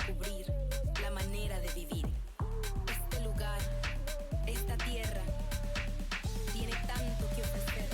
descubrir la manera de vivir. Este lugar, esta tierra, tiene tanto que ofrecer.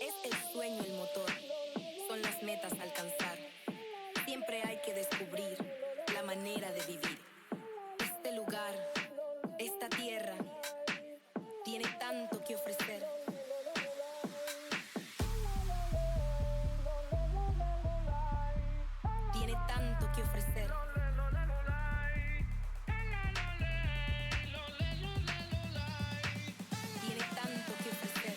Es el sueño el motor, son las metas a alcanzar. Siempre hay que descubrir la manera de vivir. Este lugar, esta tierra, tiene tanto que ofrecer. Tiene tanto que ofrecer. Tiene tanto que ofrecer.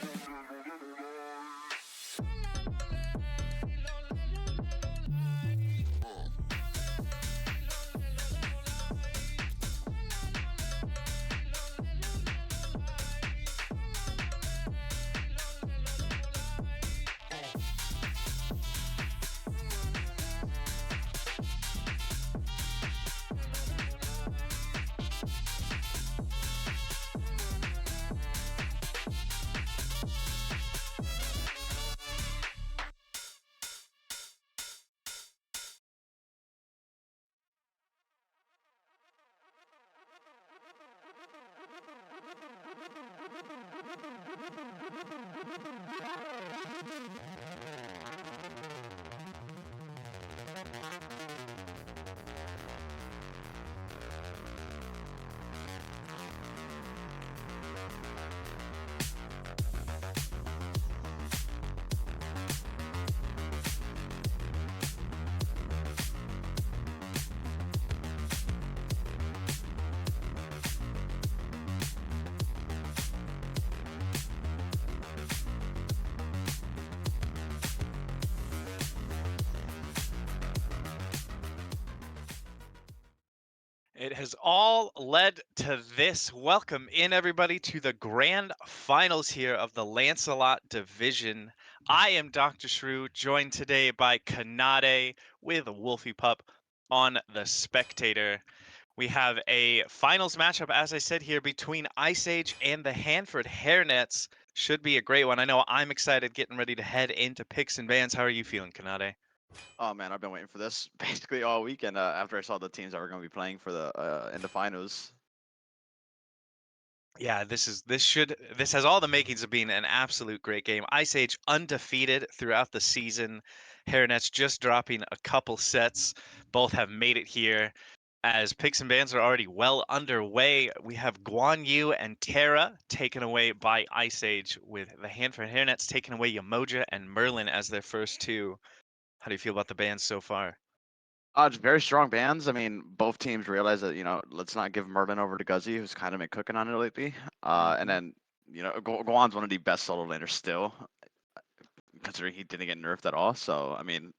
It has all led to this. Welcome in, everybody, to the grand finals here of the Lancelot division. I am Dr. Shrew, joined today by Kanade with Wolfie Pup on the Spectator. We have a finals matchup, as I said here, between Ice Age and the Hanford Hairnets. Should be a great one. I know I'm excited, getting ready to head into picks and bans. How are you feeling, Kanade? Oh man, I've been waiting for this basically all weekend. After I saw the teams that were going to be playing for the in the finals. Yeah, this has all the makings of being an absolute great game. Ice Age undefeated throughout the season. Hairnets just dropping a couple sets. Both have made it here. As picks and bans are already well underway, we have Guan Yu and Terra taken away by Ice Age, with the Hanford Hairnets taking away Yamoja and Merlin as their first two. How do you feel about the bans so far? It's very strong bands. I mean, both teams realize that let's not give Merlin over to Guzzy, who's kind of been cooking on it lately. And Hmm. then Guan's one of the best solo laners still, considering he didn't get nerfed at all. So I mean,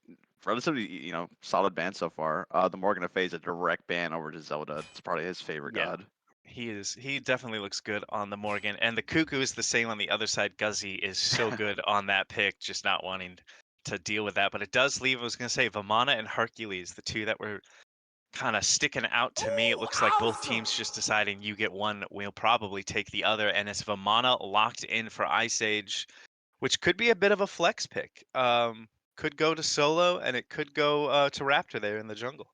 relatively solid band so far. The Morgan of Phase a direct ban over to Zelda. It's probably his favorite Yeah. god. He definitely looks good on the Morgan, and the Cuckoo is the same on the other side. Guzzy is so good on that pick, just not wanting to deal with that. But it does leave, I was going to say, Vamana and Hercules, the two that were kind of sticking out to me. It looks like both teams just deciding you get one, we'll probably take the other. And it's Vamana locked in for Ice Age, which could be a bit of a flex pick. Could go to solo, and it could go to Raptor there in the jungle.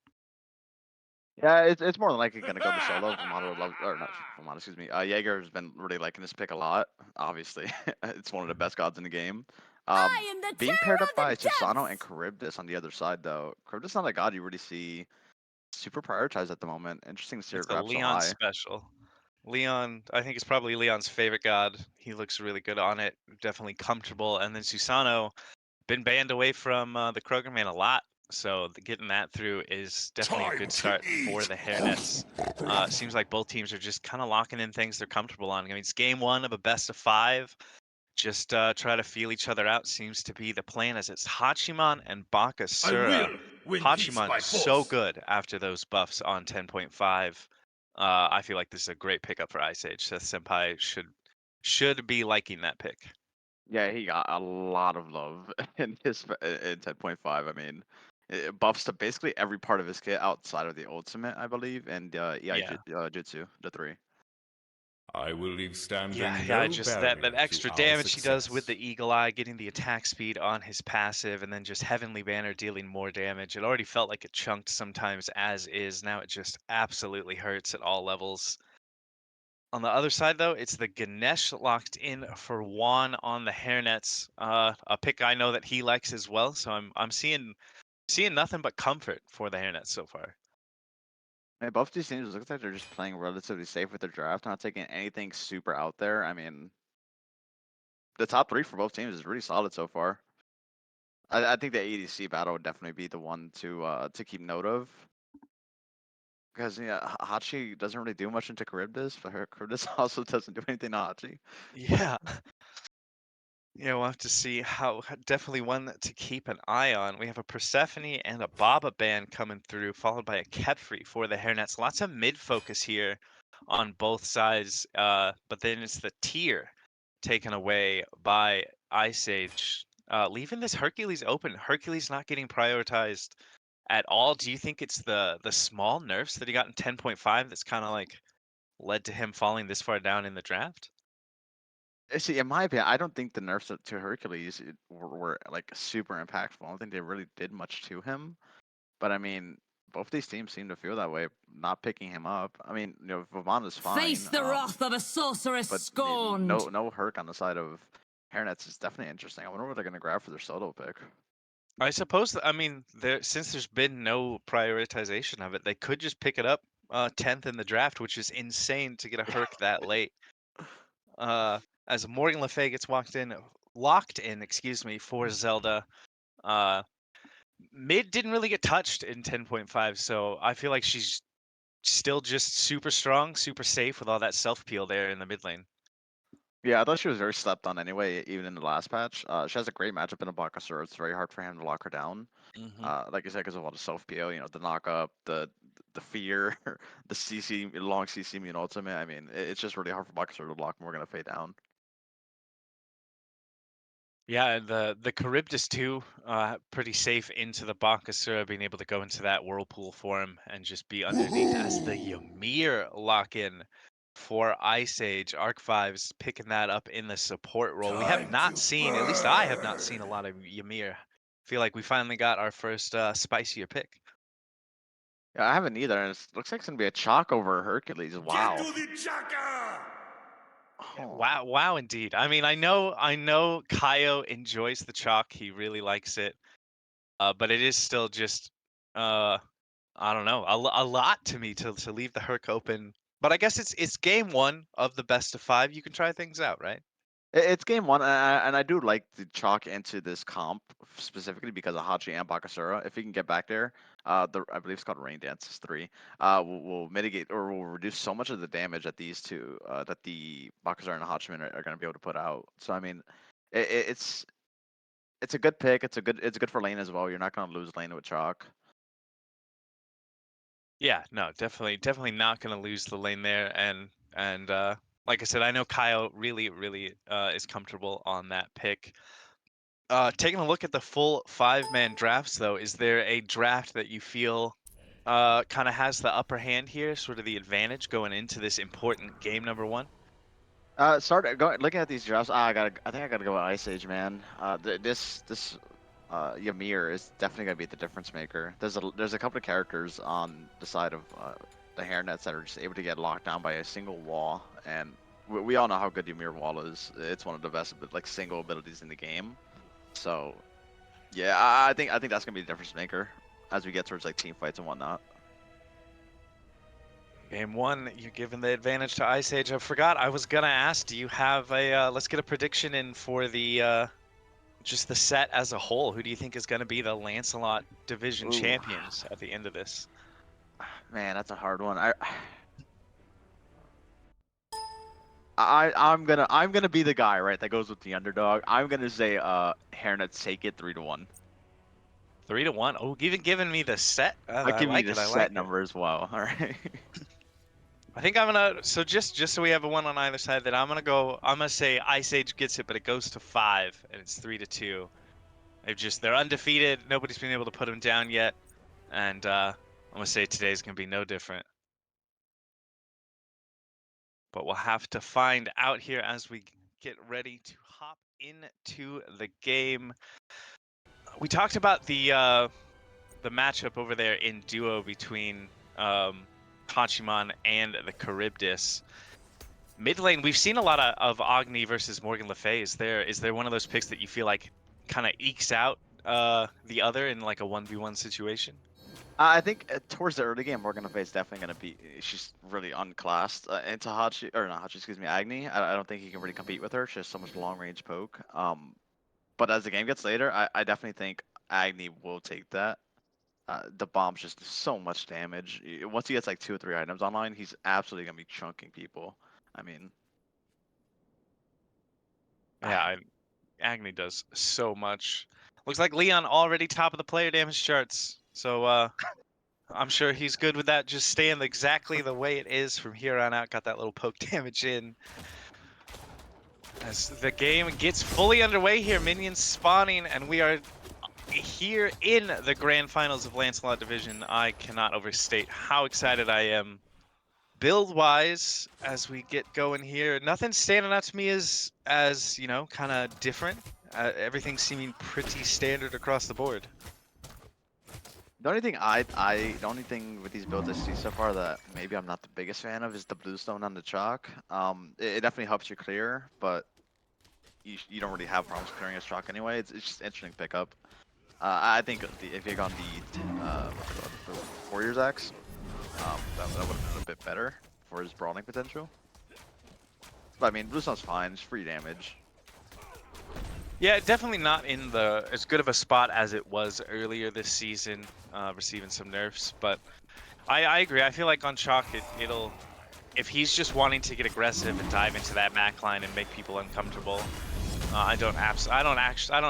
Yeah, it's more than likely going to go to solo. Vermont would love, or not Vermont, excuse me. Jaeger has been really liking this pick a lot. Obviously, it's one of the best gods in the game. I am the Being paired terror up of the by Susano and depths! Charybdis on the other side, though, Charybdis not a god you really see super prioritized at the moment. Interesting to see It's it a wrap so Leon high. special. Leon, I think it's probably Leon's favorite god. He looks really good on it, definitely comfortable. And then Susano, been banned away from the Kroger Man a lot So getting that through is definitely a good start for the Hairnets. Seems like both teams are just kind of locking in things they're comfortable on. I mean, it's game one of a best of 5. Just try to feel each other out seems to be the plan as it's Hachiman and I Bakasura. will win peace Hachiman by so force. good after those buffs on 10.5. I feel like this is a great pickup for Ice Age. Seth Senpai should be liking that pick. Yeah, he got a lot of love in in 10.5. I mean, it buffs to basically every part of his kit outside of the ultimate, I believe, and EI Yeah. Jutsu, the 3. I will leave standing Yeah, no just barrier that to extra our damage he does with success. the Eagle Eye, getting the attack speed on his passive, and then just Heavenly Banner dealing more damage. It already felt like it chunked sometimes as is. Now it just absolutely hurts at all levels. On the other side, though, it's the Ganesh locked in for Juan on the Hairnets. A pick I know that he likes as well, so I'm seeing nothing but comfort for the Hairnets so far. And both these teams looks like they're just playing relatively safe with their draft, not taking anything super out there. I mean, the top 3 for both teams is really solid so far. I think the ADC battle would definitely be the one to keep note of. Because yeah, Hachi doesn't really do much into Charybdis, but her Charybdis also doesn't do anything to Hachi. Yeah. Yeah, we'll have to see how definitely one to keep an eye on. We have a Persephone and a Baba band coming through, followed by a Kepfree for the Hairnets. Lots of mid focus here on both sides, but then it's the tier taken away by Ice Age, leaving this Hercules open. Hercules not getting prioritized at all. Do you think it's the small nerfs that he got in 10.5 that's kind of like led to him falling this far down in the draft? See, in my opinion, I don't think the nerfs to Hercules were like super impactful. I don't think they really did much to him. But I mean, both these teams seem to feel that way, not picking him up. I mean, Vavana's Face fine, the wrath of a sorceress but scorned. no Herc on the side of Hairnets is definitely interesting. I wonder what they're gonna grab for their solo pick. I suppose, I mean, since there's been no prioritization of it, they could just pick it up 10th in the draft, which is insane to get a Herc that late. Uh, as Morgan Le Fay gets locked in, excuse me, for Zelda. Uh, Mid didn't really get touched in 10.5, so I feel like she's still just super strong, super safe with all that self peel there in the mid lane. Yeah, I thought she was very slept on anyway, even in the last patch. She has a great matchup in a Bakasura. It's very hard for him to lock her down. Hmm. Like I said, because of all the self PO, the knock up, the fear, the CC long CC immune ultimate. I mean, it's just really hard for Bakasura to lock Morgan Le Fay down. Yeah, and the Charybdis too, pretty safe into the Bakasura, being able to go into that whirlpool for him and just be underneath as the Ymir lock in for Ice Age. Arc 5's picking that up in the support role. We have Time not to seen, at least I have not burn. seen a lot of Ymir. Feel like we finally got our first spicier pick. Yeah, I haven't either, and it looks like it's gonna be a chalk over Hercules. Get Wow. to the Chaka! Yeah, Oh. wow, indeed. I mean, I know Kaio enjoys the chalk. He really likes it. But it is still just uh I don't know, a lot to me to leave the Herc open. But I guess it's game one of the best of 5. You can try things out, right? It's game one, and I do like the chalk into this comp specifically because of Hachi and Bakasura. If he can get back there, I believe it's called Rain Dances 3. Will mitigate or will reduce so much of the damage that these two, that the Bakasura and Hachiman are going to be able to put out. So I mean, it's a good pick. It's good for lane as well. You're not going to lose lane with chalk. Yeah, no, definitely not gonna lose the lane there. And like I said, I know Kyle really is comfortable on that pick. Taking a look at the full 5-man drafts though, is there a draft that you feel kind of has the upper hand here, sort of the advantage going into this important game number 1? Looking at these drafts. I think I gotta go with Ice Age, man. This Ymir is definitely gonna be the difference maker. There's a couple of characters on the side of the Hairnets that are just able to get locked down by a single wall, and we all know how good Ymir wall is. It's one of the best like single abilities in the game. So yeah, I think that's gonna be the difference maker as we get towards like team fights and whatnot. Game 1, you're giving the advantage to Ice Age. I forgot I was gonna ask, do you have a let's get a prediction in for just the set as a whole. Who do you think is going to be the Lancelot division Ooh. champions at the end of this? Man, that's a hard one. I'm gonna be the guy, right, that goes with the underdog. I'm gonna say Hairnets take it 3-1. 3-1. Oh, even giving me the set. I'll I give you like the it. I set like it. number as well. All right. I think I'm gonna. So just so we have a one on either side, that I'm gonna say Ice Age gets it, but it goes to 5, and it's 3-2. They're undefeated. Nobody's been able to put them down yet, and I'm gonna say today's gonna be no different. But we'll have to find out here as we get ready to hop into the game. We talked about the matchup over there in duo between Hachiman and the Charybdis. Mid lane, we've seen a lot of Agni versus Morgan Le Fay. Is there one of those picks that you feel like kind of ekes out the other in like a 1v1 situation? I think towards the early game, Morgan Le Fay is definitely going to be. She's really unclassed. And Tahachi, or not Hachi, excuse me, Agni. I don't think he can really compete with her. She has so much long range poke. But as the game gets later, I definitely think Agni will take that. The bombs just do so much damage. Once he gets like 2 or 3 items online, he's absolutely going to be chunking people. I mean, Yeah, Agni does so much. Looks like Leon already top of the player damage charts. So I'm sure he's good with that. Just staying exactly the way it is from here on out. Got that little poke damage in. As the game gets fully underway here, minions spawning, and we are here in the grand finals of Lancelot Division. I cannot overstate how excited I am. Build-wise, as we get going here, nothing's standing out to me as you know, kind of different. Everything's seeming pretty standard across the board. the only thing with these builds I see so far that maybe I'm not the biggest fan of is the bluestone on the chalk. It definitely helps you clear, but you don't really have problems clearing as chalk anyway. It's just interesting pickup. I think if you got the Warriors Axe, that would have been a bit better for his brawling potential. But I mean, bluestone's fine. It's free damage. Yeah, definitely not in as good of a spot as it was earlier this season, receiving some nerfs. But I agree. I feel like on chalk, it'll if he's just wanting to get aggressive and dive into that Mac line and make people uncomfortable. I don't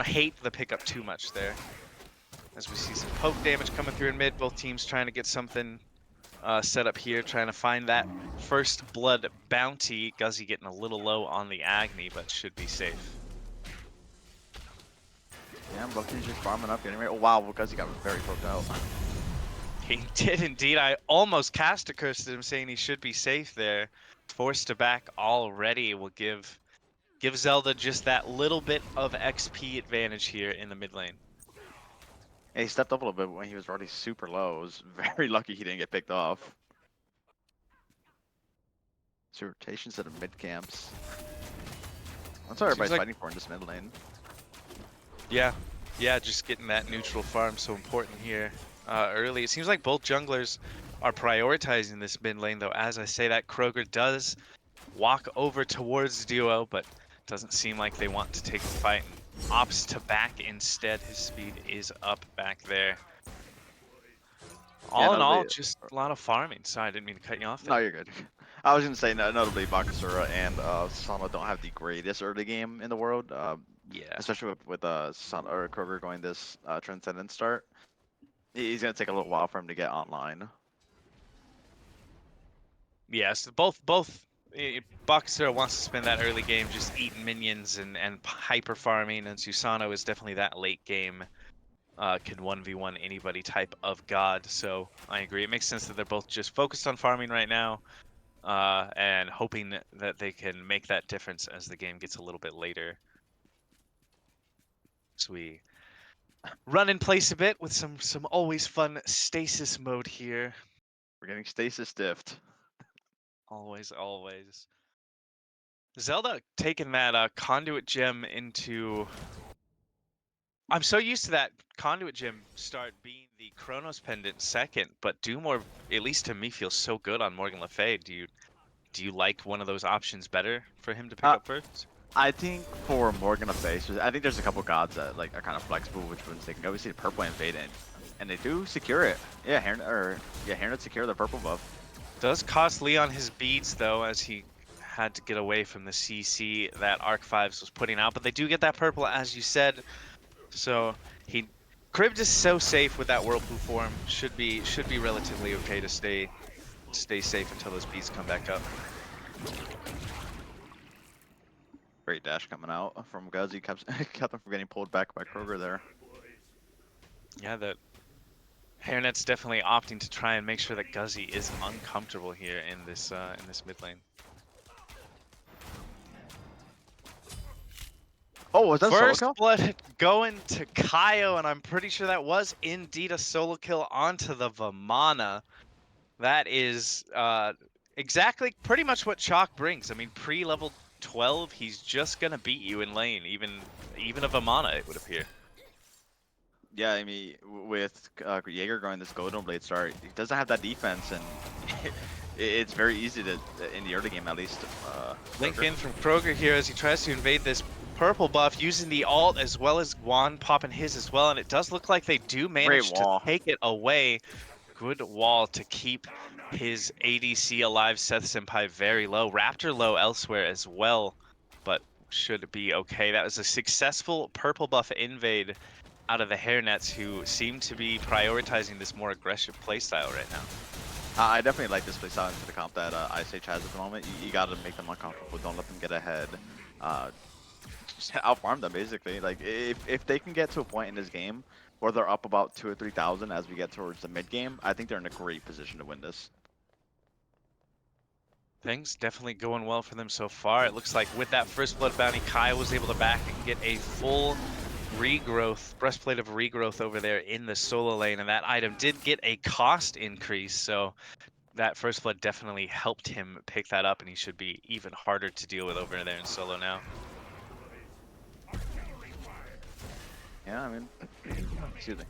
hate the pickup too much there. As we see some poke damage coming through in mid, both teams trying to get something set up here, trying to find that first blood bounty. Guzzy getting a little low on the Agni, but should be safe. Yeah, Bucky's just farming up, getting ready. Oh wow, because he got very poked out. He did indeed. I almost cast a curse at him, saying he should be safe there. Forced to back already will give Zelda just that little bit of XP advantage here in the mid lane. Yeah, he stepped up a little bit when he was already super low. I was very lucky he didn't get picked off. So rotations at the mid camps. That's what everybody's fighting for in this mid lane. Yeah, just getting that neutral farm so important here early. It seems like both junglers are prioritizing this mid lane, though. As I say that, Kroger does walk over towards duo, but doesn't seem like they want to take the fight and opts to back instead. His speed is up back there. All in all, just a lot of farming. Sorry, I didn't mean to cut you off there. No, you're good. I was gonna say, notably, Bakasura and Sana don't have the greatest early game in the world. Yeah. Especially with Sana or Kroger going this Transcendent start. He's gonna take a little while for him to get online. Yes, both Bakasura wants to spend that early game just eating minions and hyper farming, and Susano is definitely that late game can 1v1 anybody type of god. So I agree. It makes sense that they're both just focused on farming right now and hoping that they can make that difference as the game gets a little bit later. So we run in place a bit with some always fun stasis mode here. We're getting stasis diffed. Always. Zelda taking that conduit gem into... I'm so used to that conduit gem start being the Chronos pendant second, but Doomor, at least to me, feels so good on Morgan Le Fay. Do you like one of those options better for him to pick up first? I think for Morgan to face, I think there's a couple gods that like are kind of flexible which ones they can go. We see the purple invade in, and they do secure it. Yeah, Hairnets secure the purple buff. Does cost Leon his beads though, as he had to get away from the CC that Arc 5s was putting out, but they do get that purple as you said. So Cribbed is so safe with that whirlpool form. Should be relatively okay to stay safe until those beads come back up. Great dash coming out from Guzzy, kept them from getting pulled back by Kroger there. Yeah, the Hairnet's definitely opting to try and make sure that Guzzy is uncomfortable here in this mid lane. Oh, was that First solo kill? blood going to Kaio, and I'm pretty sure that was indeed a solo kill onto the Vamana. That is exactly pretty much what Chalk brings. I mean, pre-level 12, he's just gonna beat you in lane, even a Vamana, it would appear. Yeah, I mean, with Jaeger going this Golden Blade start, he doesn't have that defense, and it's very easy to, in the early game at least. Link in from Kroger here as he tries to invade this purple buff using the ult as well as Guan popping his as well, and it does look like they do manage to take it away. Good wall to keep his ADC alive. Seth Senpai very low. Raptor low elsewhere as well, but should be okay. That was a successful purple buff invade out of the Hairnets, who seem to be prioritizing this more aggressive playstyle right now. I definitely like this playstyle into the comp that Ice Age has at the moment. You gotta make them uncomfortable. Don't let them get ahead. Just outfarm them basically. Like if they can get to a point in this game where they're up about 2,000 or 3,000 as we get towards the mid game, I think they're in a great position to win this. Things definitely going well for them so far. It looks like with that first blood bounty, Kai was able to back and get a full regrowth, breastplate of regrowth over there in the solo lane, and that item did get a cost increase, so that first blood definitely helped him pick that up, and he should be even harder to deal with over there in solo now. Yeah, I mean, excuse me.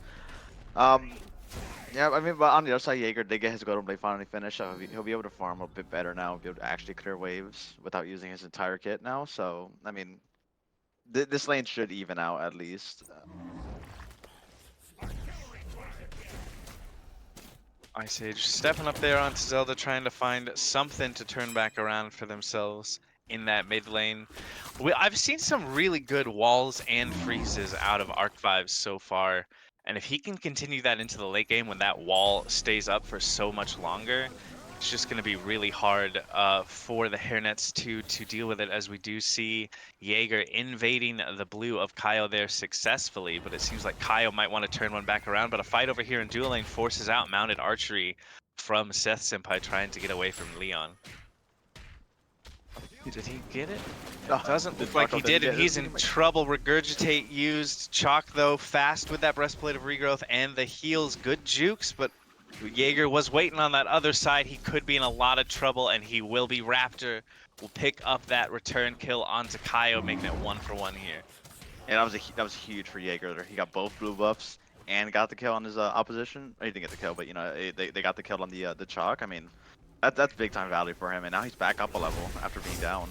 Yeah, I mean, but on the other side, Jaeger did get his Golden Blade finally finished, so he'll be able to farm a bit better now, be able to actually clear waves without using his entire kit now. So, I mean, this lane should even out at least. Ice Age stepping up there onto Zelda, trying to find something to turn back around for themselves in that mid lane. I've seen some really good walls and freezes out of Arc 5 so far, and if he can continue that into the late game when that wall stays up for so much longer, it's just going to be really hard for the Hairnets to deal with it, as we do see Jaeger invading the blue of Kaio there successfully, but it seems like Kaio might want to turn one back around, but a fight over here in dual lane forces out mounted archery from Seth Senpai trying to get away from Leon. Did he get it? It doesn't look like he did, and he's in trouble. Regurgitate used. Chalk, though, fast with that breastplate of regrowth and the heals. Good jukes, but Jaeger was waiting on that other side. He could be in a lot of trouble, and he will be. Raptor will pick up that return kill onto Kaio, making it 1-for-1 here. And that was huge for Jaeger. He got both blue buffs and got the kill on his opposition. He didn't get the kill, but you know they got the kill on the Chalk. I mean, that's big time value for him, and now he's back up a level after being down.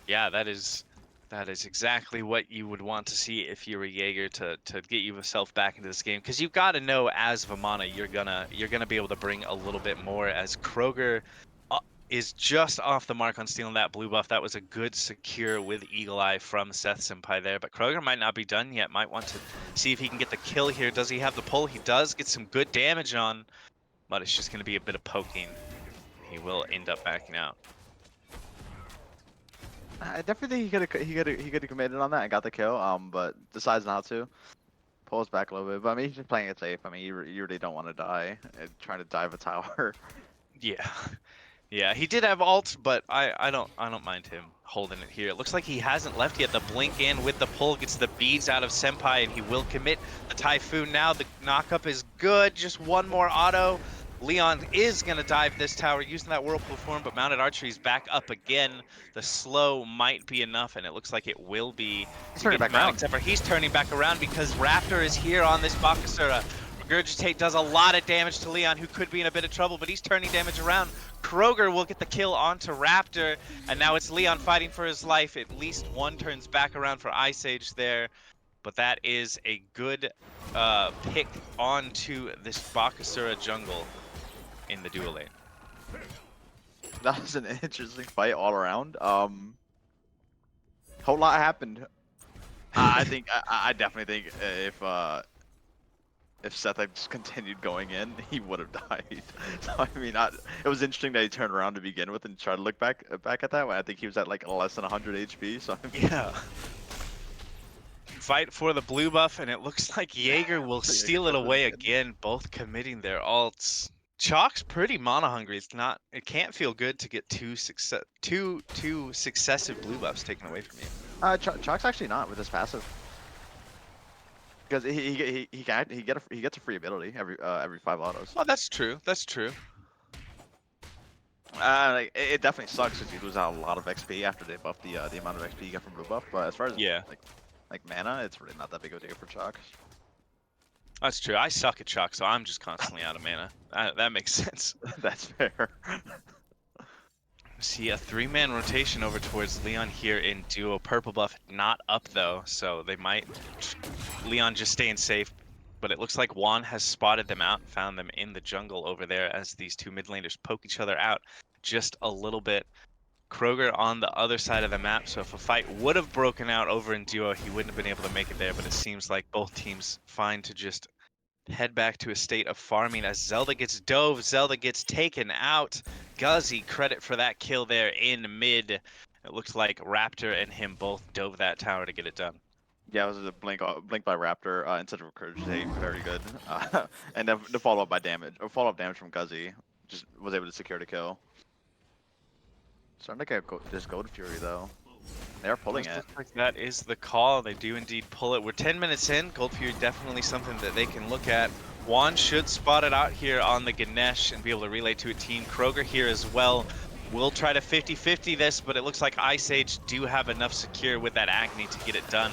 Yeah, that is exactly what you would want to see if you were Jaeger to get yourself back into this game, because you've got to know as Vamana you're gonna be able to bring a little bit more, as Kroger is just off the mark on stealing that blue buff. That was a good secure with Eagle Eye from Seth Senpai there, but Kroger might not be done yet. Might want to see if he can get the kill here. Does he have the pull? He does get some good damage on, but it's just going to be a bit of poking. He will end up backing out. I definitely think he could have committed on that and got the kill. But decides not to. Pulls back a little bit. But I mean, he's just playing it safe. I mean, you really don't want to die and trying to dive a tower. Yeah. Yeah, he did have ult, but I don't mind him holding it here. It looks like he hasn't left yet. The blink in with the pull gets the beads out of Senpai, and he will commit the Typhoon now. The knockup is good. Just one more auto. Leon is going to dive this tower using that whirlpool form, but mounted archery is back up again. The slow might be enough, and it looks like it will be. He's turning back around. Except for he's turning back around because Raptor is here on this Bakasura. Regurgitate does a lot of damage to Leon, who could be in a bit of trouble, but he's turning damage around. Kroger will get the kill onto Raptor, and now it's Leon fighting for his life. At least one turns back around for Ice Age there, but that is a good pick onto this Bakasura jungle in the dual lane. That was an interesting fight all around. Whole lot happened. I think I definitely think if Seth had just continued going in, he would have died. So I mean, it was interesting that he turned around to begin with and tried to look back at that way. I think he was at like less than 100 HP. So I mean, Yeah. Fight for the blue buff, and it looks like Jaeger will So Jaeger steal it does it away again. again, both committing their ults. Chalk's pretty mana hungry. It can't feel good to get two successive blue buffs taken away from you. Chalk's actually not with his passive. Because he gets a free ability every 5 autos. Oh, that's true. That's true. Like, it definitely sucks because you lose out a lot of XP after they buff the amount of XP you get from blue buff. But as far as Yeah. like mana, it's really not that big of a deal for Chalk. That's true. I suck at Chalk, so I'm just constantly out of mana. That makes sense. That's fair. See a 3-man rotation over towards Leon here in duo. Purple buff not up though, so they might Leon just staying safe. But it looks like Juan has spotted them out and found them in the jungle over there as these two mid laners poke each other out just a little bit. Kroger on the other side of the map, so if a fight would have broken out over in duo, he wouldn't have been able to make it there, but it seems like both teams find to just head back to a state of farming as Zelda gets dove, Zelda gets taken out. Guzzy, credit for that kill there in mid. It looks like Raptor and him both dove that tower to get it done. Yeah, it was a blink by Raptor instead of Recursion. Very good. And then the follow up damage from Guzzy just was able to secure the kill. Starting to get this Gold Fury though. They are pulling it. Looks like that is the call. They do indeed pull it. We're 10 minutes in. Gold Fury definitely something that they can look at. Juan should spot it out here on the Ganesh and be able to relay to a team. Kroger here as well. We'll try to 50-50 this, but it looks like Ice Age do have enough secure with that Agni to get it done.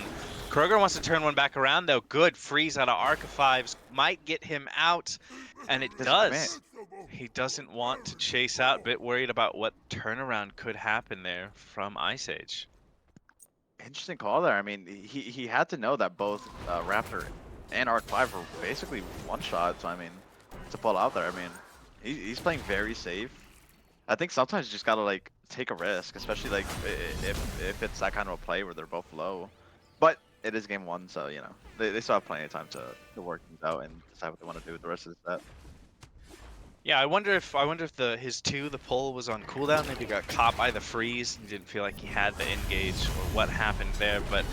Kroger wants to turn one back around though. Good freeze out of Arc of Fives. Might get him out, and it does. He doesn't want to chase out. Bit worried about what turnaround could happen there from Ice Age. Interesting call there. I mean, he had to know that both Raptor and Arc 5 were basically one shot. So I mean, to pull out there, I mean, he's playing very safe. I think sometimes you just gotta like take a risk, especially like if it's that kind of a play where they're both low. But it is game 1, so you know they still have plenty of time to work things out and decide what they want to do with the rest of the set. Yeah, I wonder if his 2, the pull was on cooldown. Maybe got caught by the freeze and didn't feel like he had the engage or what happened there. But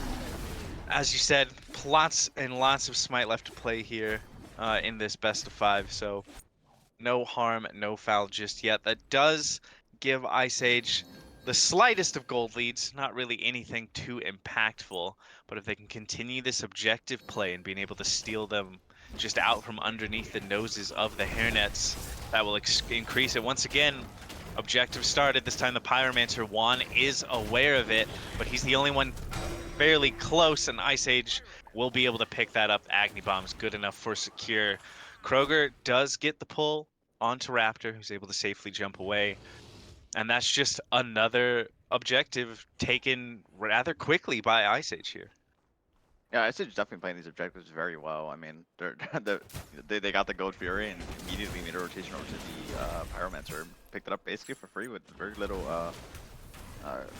as you said, lots and lots of smite left to play here in this best of 5. So no harm, no foul just yet. That does give Ice Age the slightest of gold leads. Not really anything too impactful. But if they can continue this objective play and being able to steal them just out from underneath the noses of the Hairnets, that will increase it. Once again, objective started. This time the Pyromancer Juan is aware of it, but he's the only one fairly close, and Ice Age will be able to pick that up. Agni Bomb's good enough for secure. Kroger does get the pull onto Raptor, who's able to safely jump away. And that's just another objective taken rather quickly by Ice Age here. Yeah, Ice Age definitely playing these objectives very well. I mean, they got the Gold Fury and immediately made a rotation over to the Pyromancer and picked it up basically for free with very little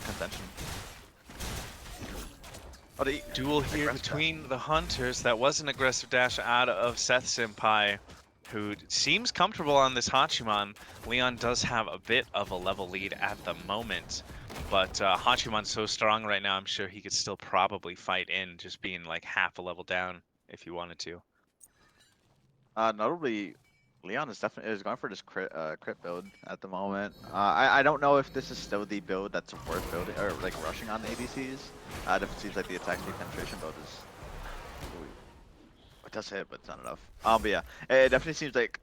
contention. Oh, Duel here between the Hunters. That was an aggressive dash out of Seth Senpai, who seems comfortable on this Hachiman. Leon does have a bit of a level lead at the moment. But Hachiman's so strong right now, I'm sure he could still probably fight in, just being like half a level down if he wanted to. Notably, Leon is definitely going for this crit build at the moment. I don't know if this is still the build that's worth building or like rushing on the ADCs. It seems like the attack speed penetration build is. It does hit, but it's not enough. But yeah, it definitely seems like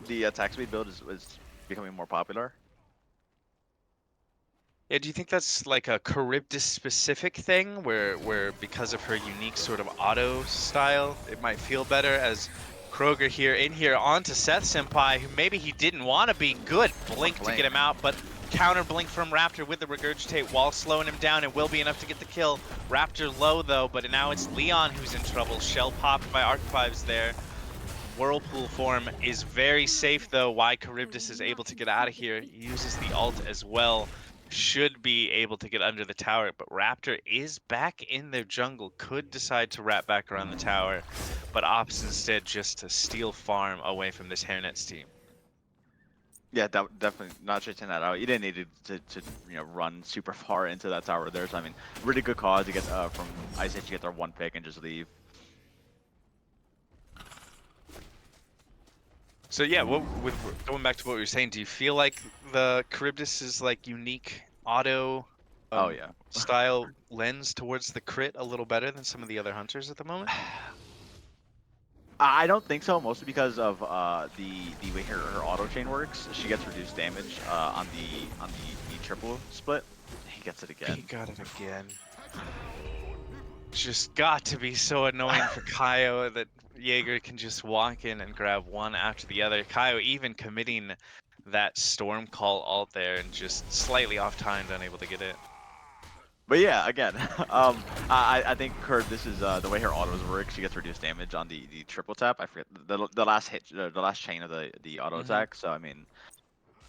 the attack speed build is becoming more popular. Yeah, do you think that's like a Charybdis specific thing where because of her unique sort of auto style, it might feel better, as Kroger here in here onto Seth Senpai, who maybe he didn't want to be. Good blink to get him out, but counter blink from Raptor with the regurgitate while slowing him down. It will be enough to get the kill. Raptor low though, but now it's Leon who's in trouble. Shell popped by Arc-5s there. Whirlpool form is very safe though. Why Charybdis is able to get out of here. He uses the ult as well. Should be able to get under the tower, but Raptor is back in their jungle. Could decide to wrap back around the tower, but opts instead just to steal farm away from this Hairnets team. Yeah, definitely not chasing that out. You didn't need to run super far into that tower there. So I mean, really good call to get from Ice Age to get their one pick and just leave. So yeah, with going back to what we were saying, do you feel like the Charybdis is like unique auto Oh yeah. style lens towards the crit a little better than some of the other hunters at the moment? I don't think so, mostly because of the way her auto chain works. She gets reduced damage on the triple split. He gets it again. He got it again. Just got to be so annoying for Kaio that Jaeger can just walk in and grab one after the other. Kaio even committing that Storm Call ult there and just slightly off timed, unable to get it. But yeah, again, I think this is the way her autos work. She gets reduced damage on the triple tap. I forget the last hit, the last chain of the auto attack. So I mean,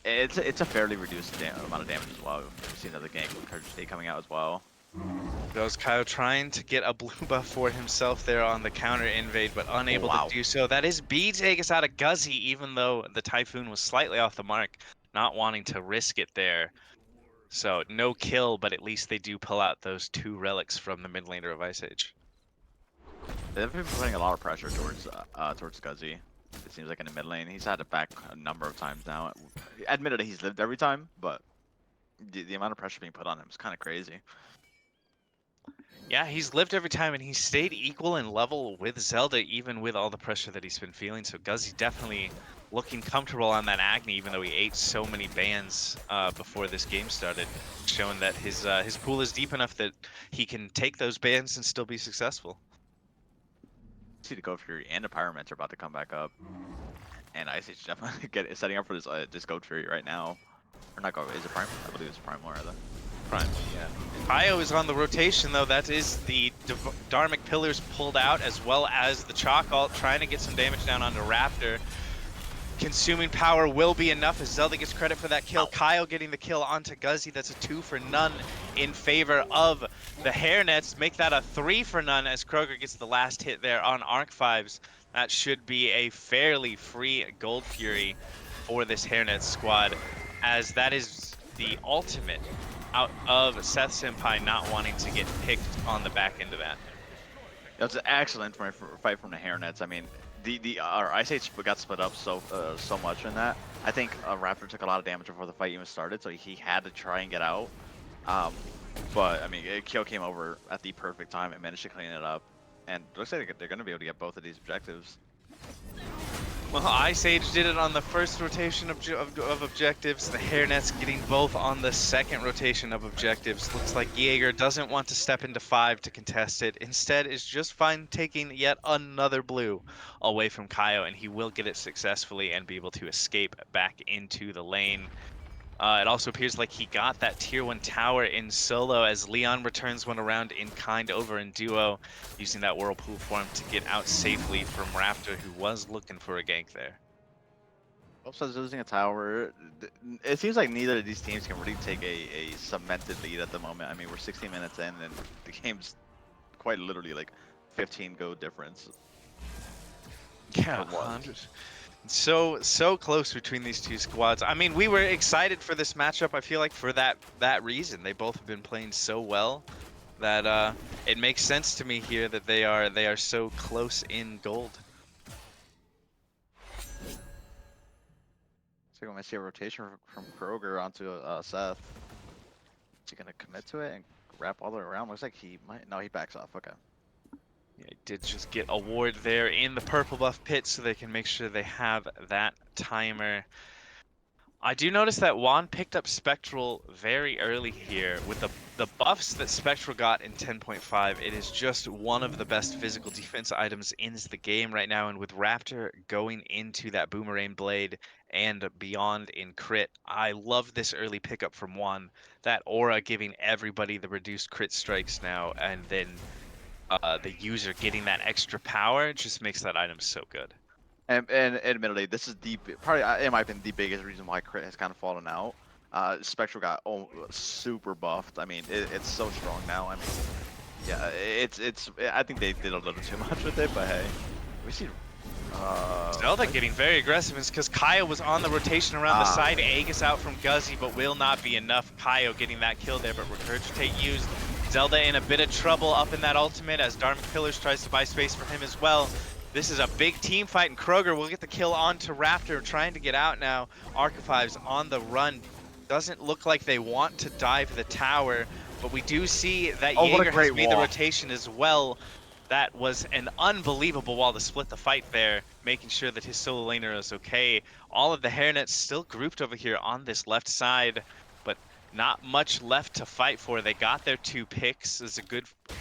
it's a fairly reduced amount of damage as well. We've seen another gank with Courage State coming out as well. Goes Kaio trying to get a blue buff for himself there on the counter invade, but unable to do so. That is B take us out of Guzzy, even though the Typhoon was slightly off the mark, not wanting to risk it there. So no kill, but at least they do pull out those 2 relics from the mid laner of Ice Age. They've been putting a lot of pressure towards Guzzy. It seems like in the mid lane, he's had it back a number of times now. Admittedly, he's lived every time, but the amount of pressure being put on him is kind of crazy. Yeah, he's lived every time, and he's stayed equal in level with Zelda, even with all the pressure that he's been feeling. So Guzzy definitely looking comfortable on that Agni, even though he ate so many bans before this game started, showing that his pool is deep enough that he can take those bans and still be successful. See the Goat Fury and the Pyromancer are about to come back up, and Ice Age definitely setting up for this Goat Fury right now. Or not Goat, is it Prime? I believe it's Prime more rather. Prime, yeah. Kaio is on the rotation though. That is the Dharmic Pillars pulled out, as well as the Chalk ult, trying to get some damage down onto Raptor. Consuming power will be enough as Zelda gets credit for that kill. Kaio getting the kill onto Guzzy. That's a 2 for none in favor of the Hairnets. Make that a 3 for none as Kroger gets the last hit there on Arc-5s. That should be a fairly free Gold Fury for this Hairnets squad, as that is the ultimate out of Seth Senpai not wanting to get picked on the back end of that. That's an excellent fight from the Hairnets. I mean, our Ice Age got split up so much in that. I think Raptor took a lot of damage before the fight even started, so he had to try and get out. But I mean, Kyo came over at the perfect time and managed to clean it up. And it looks like they're going to be able to get both of these objectives. Well, Ice Age did it on the first rotation of objectives. The Hairnets getting both on the second rotation of objectives. Looks like Jaeger doesn't want to step into 5 to contest it. Instead, is just fine taking yet another blue away from Kaio, and he will get it successfully and be able to escape back into the lane. It also appears like he got that tier 1 tower in solo as Leon returns one around in kind over in duo, using that Whirlpool form to get out safely from Raptor, who was looking for a gank there. Both sides losing a tower. It seems like neither of these teams can really take a cemented lead at the moment. I mean, we're 16 minutes in and the game's quite literally like 15 go difference. Yeah, 100. So close between these two squads. I mean, we were excited for this matchup. I feel like for that reason, they both have been playing so well that it makes sense to me here that they are so close in gold. So when I see a rotation from Kroger onto Seth, is he gonna commit to it and wrap all the way around? Looks like he might. No, he backs off. Okay. Yeah, he did just get a ward there in the purple buff pit, so they can make sure they have that timer I do notice that Juan picked up Spectral very early here. With the buffs that Spectral got in 10.5, it is just one of the best physical defense items in the game right now. And with Raptor going into that Boomerang Blade and beyond in crit, I love this early pickup from Juan. That aura giving everybody the reduced crit strikes now, and then the user getting that extra power just makes that item so good. And admittedly, this is probably, in my opinion, the biggest reason why crit has kind of fallen out. Spectral got super buffed. I mean, it's so strong now. I mean, yeah, it's. I think they did a little too much with it, but hey, we see. Zelda getting very aggressive is because Kaio was on the rotation around the side. Aegis out from Guzzy, but will not be enough. Kaio getting that kill there, but Regurgitate used. Zelda in a bit of trouble up in that ultimate as Dharmic Pillars tries to buy space for him as well. This is a big team fight, and Kroger will get the kill onto Raptor, trying to get out now. Archivives on the run. Doesn't look like they want to dive the tower, but we do see that Jaeger has made the rotation as well. That was an unbelievable wall to split the fight there, making sure that his solo laner is okay. All of the Hairnets still grouped over here on this left side, but not much left to fight for. They got their 2 picks. It's a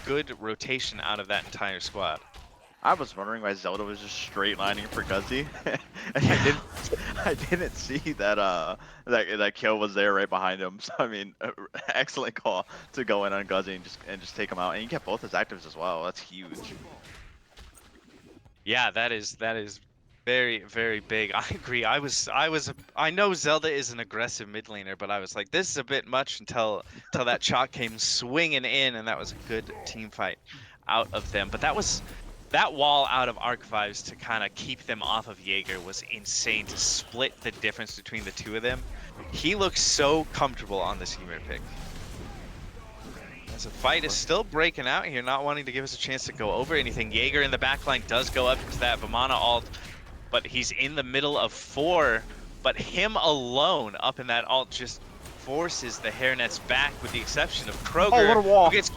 good rotation out of that entire squad. I was wondering why Zelda was just straight lining for Guzzy, and I didn't see that that kill was there right behind him. So I mean, excellent call to go in on Guzzy and just take him out, and you get both his actives as well. That's huge. Yeah, that is very, very big. I agree. I know Zelda is an aggressive mid laner, but I was like, this is a bit much until that Chalk came swinging in, and that was a good team fight out of them. But that wall out of Archivives to kind of keep them off of Jaeger was insane, to split the difference between the two of them. He looks so comfortable on this Ymir pick. As the fight is still breaking out here, not wanting to give us a chance to go over anything. Jaeger in the backline does go up into that Vamana ult, but he's in the middle of 4. But him alone up in that ult just forces the Hairnets back, with the exception of Kroger, who gets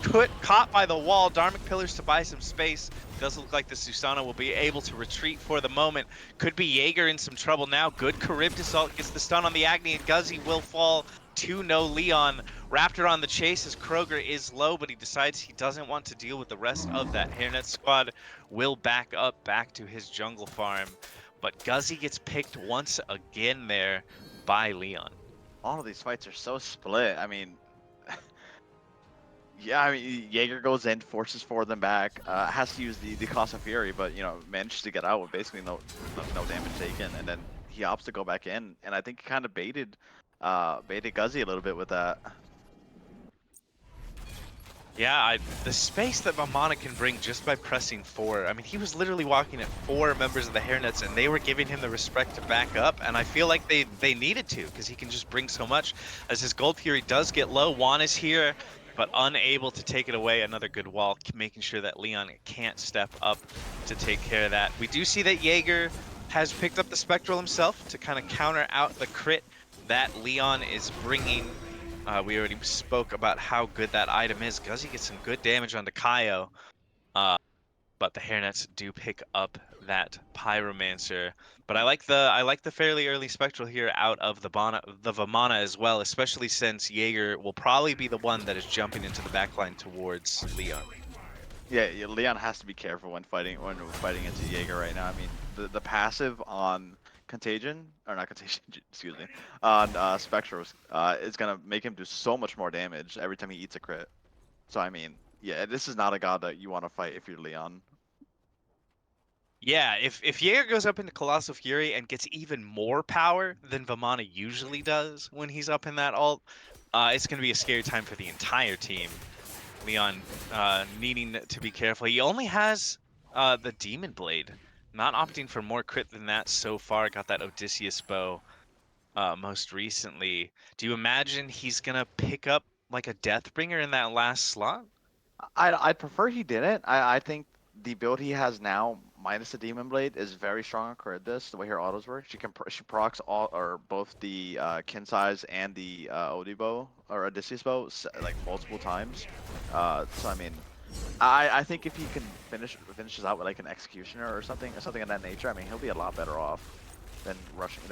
caught by the wall. Dharmic Pillars to buy some space. Does look like the Susana will be able to retreat for the moment. Could be Jaeger in some trouble now. Good Charybdis ult gets the stun on the Agni, and Guzzy will fall to no Leon. Raptor on the chase as Kroger is low, but he decides he doesn't want to deal with the rest of that Hairnet squad. Will back up back to his jungle farm. But Guzzy gets picked once again there by Leon. All of these fights are so split. I mean, yeah, I mean, Jaeger goes in, forces 4 of them back, has to use the Cost of Fury, but, you know, manages to get out with basically no damage taken, and then he opts to go back in, and I think he kind of baited Guzzy a little bit with that. Yeah, the space that Vamana can bring just by pressing 4. I mean, he was literally walking at 4 members of the Hairnets, and they were giving him the respect to back up, and I feel like they needed to, because he can just bring so much. As his Gold Fury does get low, Juan is here, but unable to take it away. Another good wall, making sure that Leon can't step up to take care of that. We do see that Jaeger has picked up the Spectral himself to kind of counter out the crit that Leon is bringing. We already spoke about how good that item is. Guzzy gets some good damage onto Kaio, but the Hairnets do pick up that Pyromancer. But I like the fairly early Spectral here out of the Vamana as well, especially since Jaeger will probably be the one that is jumping into the backline towards Leon. Yeah, Leon has to be careful when fighting into Jaeger right now. I mean, the passive on Contagion, or not Contagion, excuse me, on Spectral is gonna make him do so much more damage every time he eats a crit. So I mean, yeah, this is not a god that you want to fight if you're Leon. Yeah, if Jaeger goes up into Colossal Fury and gets even more power than Vamana usually does when he's up in that ult, it's going to be a scary time for the entire team. Leon needing to be careful. He only has the Demon Blade, not opting for more crit than that so far. Got that Odysseus bow most recently. Do you imagine he's going to pick up like a Deathbringer in that last slot? I'd prefer he didn't. I think the build he has now, minus the Demon Blade, is very strong on Charybdis. The way her autos work, she procs all or both the Kin size and the Odibo or Odysseus bow like multiple times. So I mean, I think if he can finishes out with like an Executioner or something of that nature, I mean he'll be a lot better off than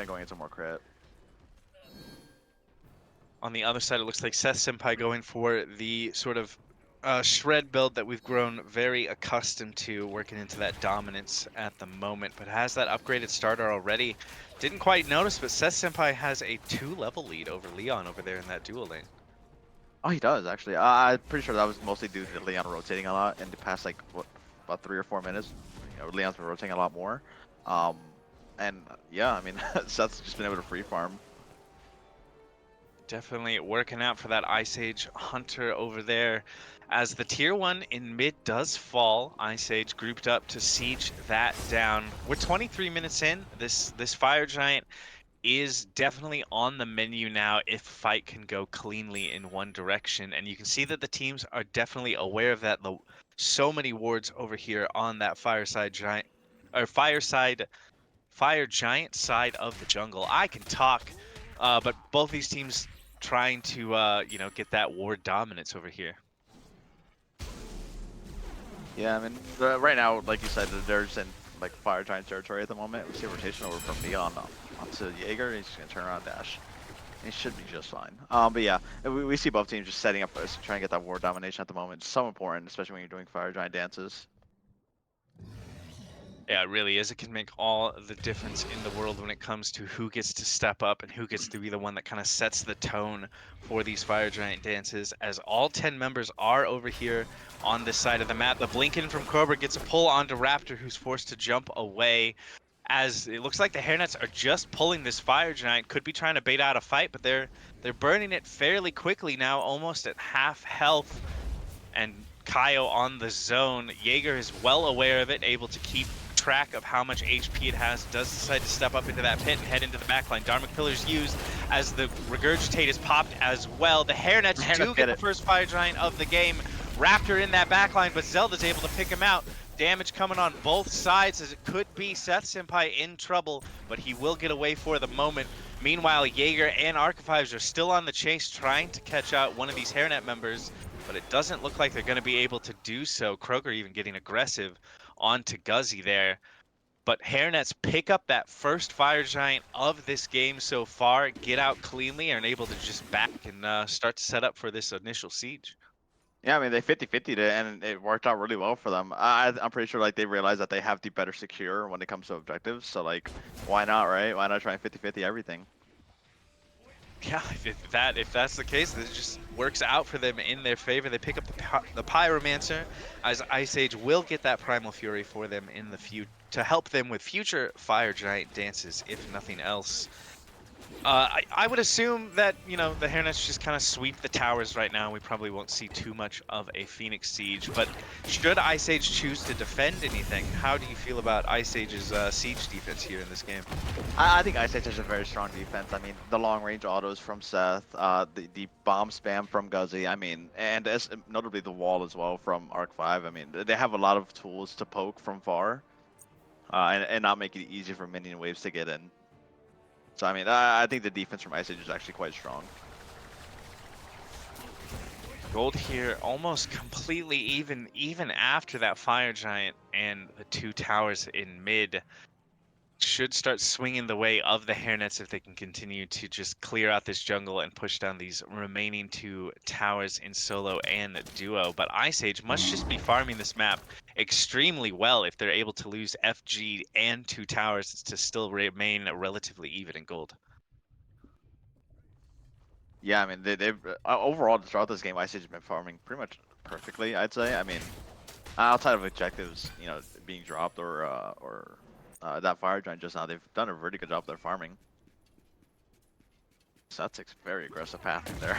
going into more crit. On the other side, it looks like Seth Senpai going for the sort of shred build that we've grown very accustomed to, working into that dominance at the moment, but has that upgraded starter already. Didn't quite notice, but Seth Senpai has a 2-level lead over Leon over there in that dual lane. Oh, he does actually. I'm pretty sure that was mostly due to Leon rotating a lot in the past, like what, about 3 or 4 minutes. You know, Leon's been rotating a lot more. And yeah, I mean, Seth's just been able to free farm. Definitely working out for that Ice Age Hunter over there. As the tier 1 in mid does fall, Ice Age grouped up to siege that down. We're 23 minutes in. This Fire Giant is definitely on the menu now if fight can go cleanly in one direction. And you can see that the teams are definitely aware of that. So many wards over here on that Fire Giant side of the jungle. I can talk, but both these teams trying to get that ward dominance over here. Yeah, I mean, right now, like you said, they're just in like Fire Giant territory at the moment. We see a rotation over from Leon onto Jaeger. He's just gonna turn around dash. He should be just fine. But yeah, we see both teams just setting up for us, trying to get that ward domination at the moment. It's so important, especially when you're doing Fire Giant dances. Yeah, it really is. It can make all the difference in the world when it comes to who gets to step up and who gets to be the one that kind of sets the tone for these Fire Giant dances, as all 10 members are over here on this side of the map. The Blinken from Cobra gets a pull onto Raptor, who's forced to jump away, as it looks like the Hairnets are just pulling this Fire Giant. Could be trying to bait out a fight, but they're burning it fairly quickly now, almost at half health. And Kaio on the zone. Jaeger is well aware of it, able to keep track of how much HP it has, does decide to step up into that pit and head into the backline. Dharmic Pillar's used as the Regurgitate is popped as well. The Hairnets do get the first Fire Giant of the game. Raptor in that backline, but Zelda's able to pick him out. Damage coming on both sides, as it could be Seth Senpai in trouble, but he will get away for the moment. Meanwhile, Jaeger and Archivives are still on the chase, trying to catch out one of these Hairnet members, but it doesn't look like they're going to be able to do so. Kroger even getting aggressive onto Guzzy there. But Hairnets pick up that first Fire Giant of this game so far, get out cleanly, and are able to just back and start to set up for this initial siege. Yeah, I mean, they 50-50'd it, and it worked out really well for them. I'm pretty sure like they realize that they have the better secure when it comes to objectives. So like, why not, right? Why not try and 50-50 everything? Yeah, if that's the case, it just works out for them in their favor. They pick up the Pyromancer, as Ice Age will get that Primal Fury for them in the future to help them with future Fire Giant dances, if nothing else. I would assume that, the Hairnets just kind of sweep the towers right now. We probably won't see too much of a Phoenix siege, but should Ice Age choose to defend anything, how do you feel about Ice Age's siege defense here in this game? I think Ice Age has a very strong defense. I mean, the long range autos from Seth, the bomb spam from Guzzy, I mean, and notably the wall as well from Arc 5. I mean, they have a lot of tools to poke from far, and not make it easy for minion waves to get in. So I mean, I think the defense from Ice Age is actually quite strong. Gold here almost completely even after that Fire Giant, and the 2 towers in mid should start swinging the way of the Hairnets if they can continue to just clear out this jungle and push down these remaining 2 towers in solo and duo. But Ice Age must just be farming this map extremely well if they're able to lose FG and 2 towers to still remain relatively even in gold. Yeah, I mean, they've overall throughout this game, Ice Age has been farming pretty much perfectly, I'd say. I mean, outside of objectives, being dropped or that Fire Giant just now, they've done a really good job there farming. So that's a very aggressive path there.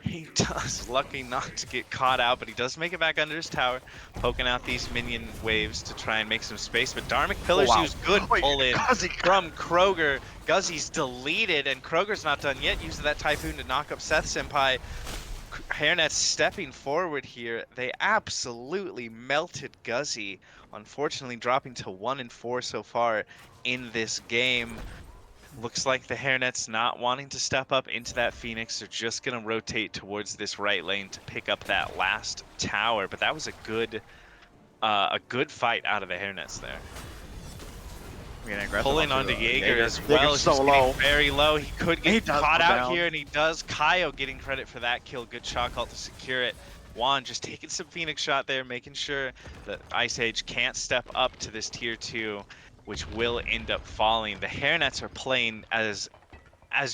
He does, lucky not to get caught out, but he does make it back under his tower, poking out these minion waves to try and make some space. But Dharmic Pillars use good pull-in from Kroger. Guzzy's deleted, and Kroger's not done yet, using that Typhoon to knock up Seth Senpai. Hairnets stepping forward here. They absolutely melted Guzzy, unfortunately dropping to 1 and 4 so far in this game. Looks like the Hairnets not wanting to step up into that Phoenix. They're just going to rotate towards this right lane to pick up that last tower. But that was a good fight out of the Hairnets there. Getting aggressive Pulling onto onto, Jaeger as Jaeger's well. so He's low. getting very low. He could He get does caught go out down. here, and he does. Kaio getting credit for that kill. Good shot call to secure it. Juan just taking some Phoenix shot there, making sure that Ice Age can't step up to this tier 2, which will end up falling. The Hairnets are playing as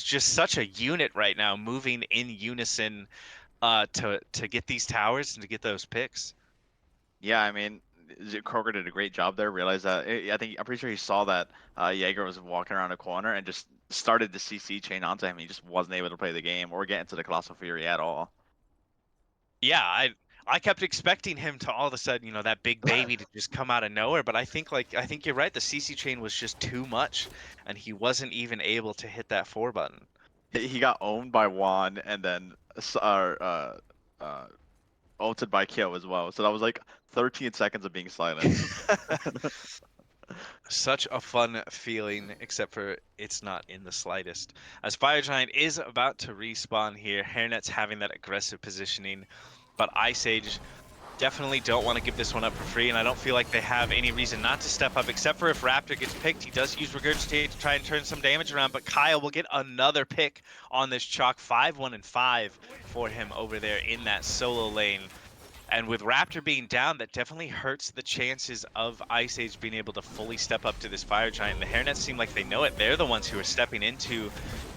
just such a unit right now, moving in unison to get these towers and to get those picks. Yeah, I mean, Kroger did a great job there. Realized that I'm pretty sure he saw that Jaeger was walking around a corner and just started the CC chain onto him. He just wasn't able to play the game or get into the Colossal Fury at all. Yeah, I kept expecting him to all of a sudden, that big baby to just come out of nowhere, but I think you're right. The CC chain was just too much, and he wasn't even able to hit that 4 button. He got owned by Juan and then ulted by Kyo as well. So that was like 13 seconds of being silenced. Such a fun feeling, except for it's not in the slightest. As Fire Giant is about to respawn here, Hairnet's having that aggressive positioning, but Ice Age definitely don't want to give this one up for free, and I don't feel like they have any reason not to step up, except for if Raptor gets picked. He does use Regurgitate to try and turn some damage around, but Kyle will get another pick on this chalk. 5-1 and 5 for him over there in that solo lane. And with Raptor being down, that definitely hurts the chances of Ice Age being able to fully step up to this Fire Giant. The Hairnets seem like they know it. They're the ones who are stepping into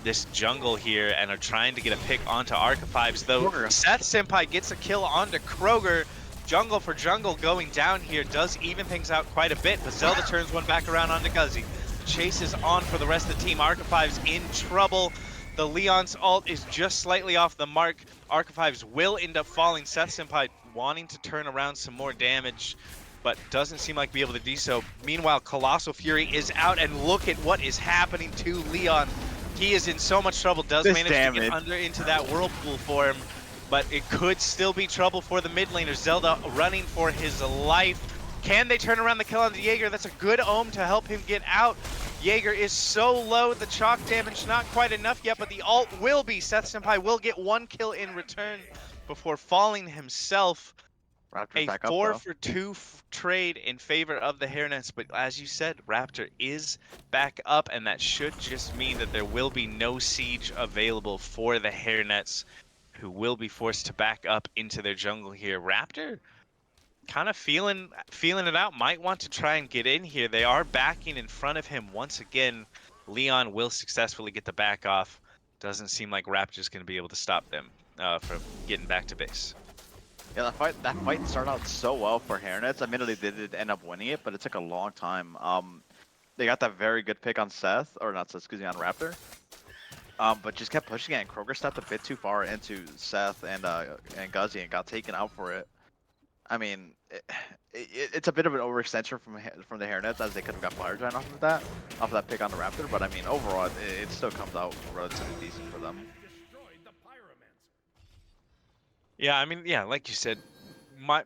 this jungle here and are trying to get a pick onto Archetypes, though Seth Senpai gets a kill onto Kroger. Jungle for jungle going down here does even things out quite a bit, but Zelda turns one back around onto Guzzy. Chase is on for the rest of the team. Archetypes in trouble. The Leon's ult is just slightly off the mark. Archetypes will end up falling. Seth Senpai wanting to turn around some more damage, but doesn't seem like be able to do so. Meanwhile, Colossal Fury is out, and look at what is happening to Leon. He is in so much trouble. Does manage to get under into that whirlpool for him, but it could still be trouble for the mid laner. Zelda running for his life. Can they turn around the kill on the Jaeger? That's a good ohm to help him get out. Jaeger is so low, the chalk damage not quite enough yet, but the ult will be. Seth Senpai will get 1 kill in return before falling himself. Raptor's A back up, 4-for-2 trade in favor of the Hairnets, but as you said, Raptor is back up, and that should just mean that there will be no siege available for the Hairnets, who will be forced to back up into their jungle here. Raptor kind of feeling it out, might want to try and get in here. They are backing in front of him once again. Leon will successfully get the back off. Doesn't seem like Raptor's going to be able to stop them from getting back to base. Yeah, that fight started out so well for Hairnets. Admittedly, they did end up winning it, but it took a long time. They got that very good pick on Seth, or not Seth, excuse me, on Raptor. But just kept pushing it, and Kroger stepped a bit too far into Seth and Guzzy and got taken out for it. I mean, it's a bit of an overextension from the Hairnets, as they could have got Fire Giant off of that pick on the Raptor. But I mean, overall, it still comes out relatively decent for them. Yeah, I mean, yeah, like you said,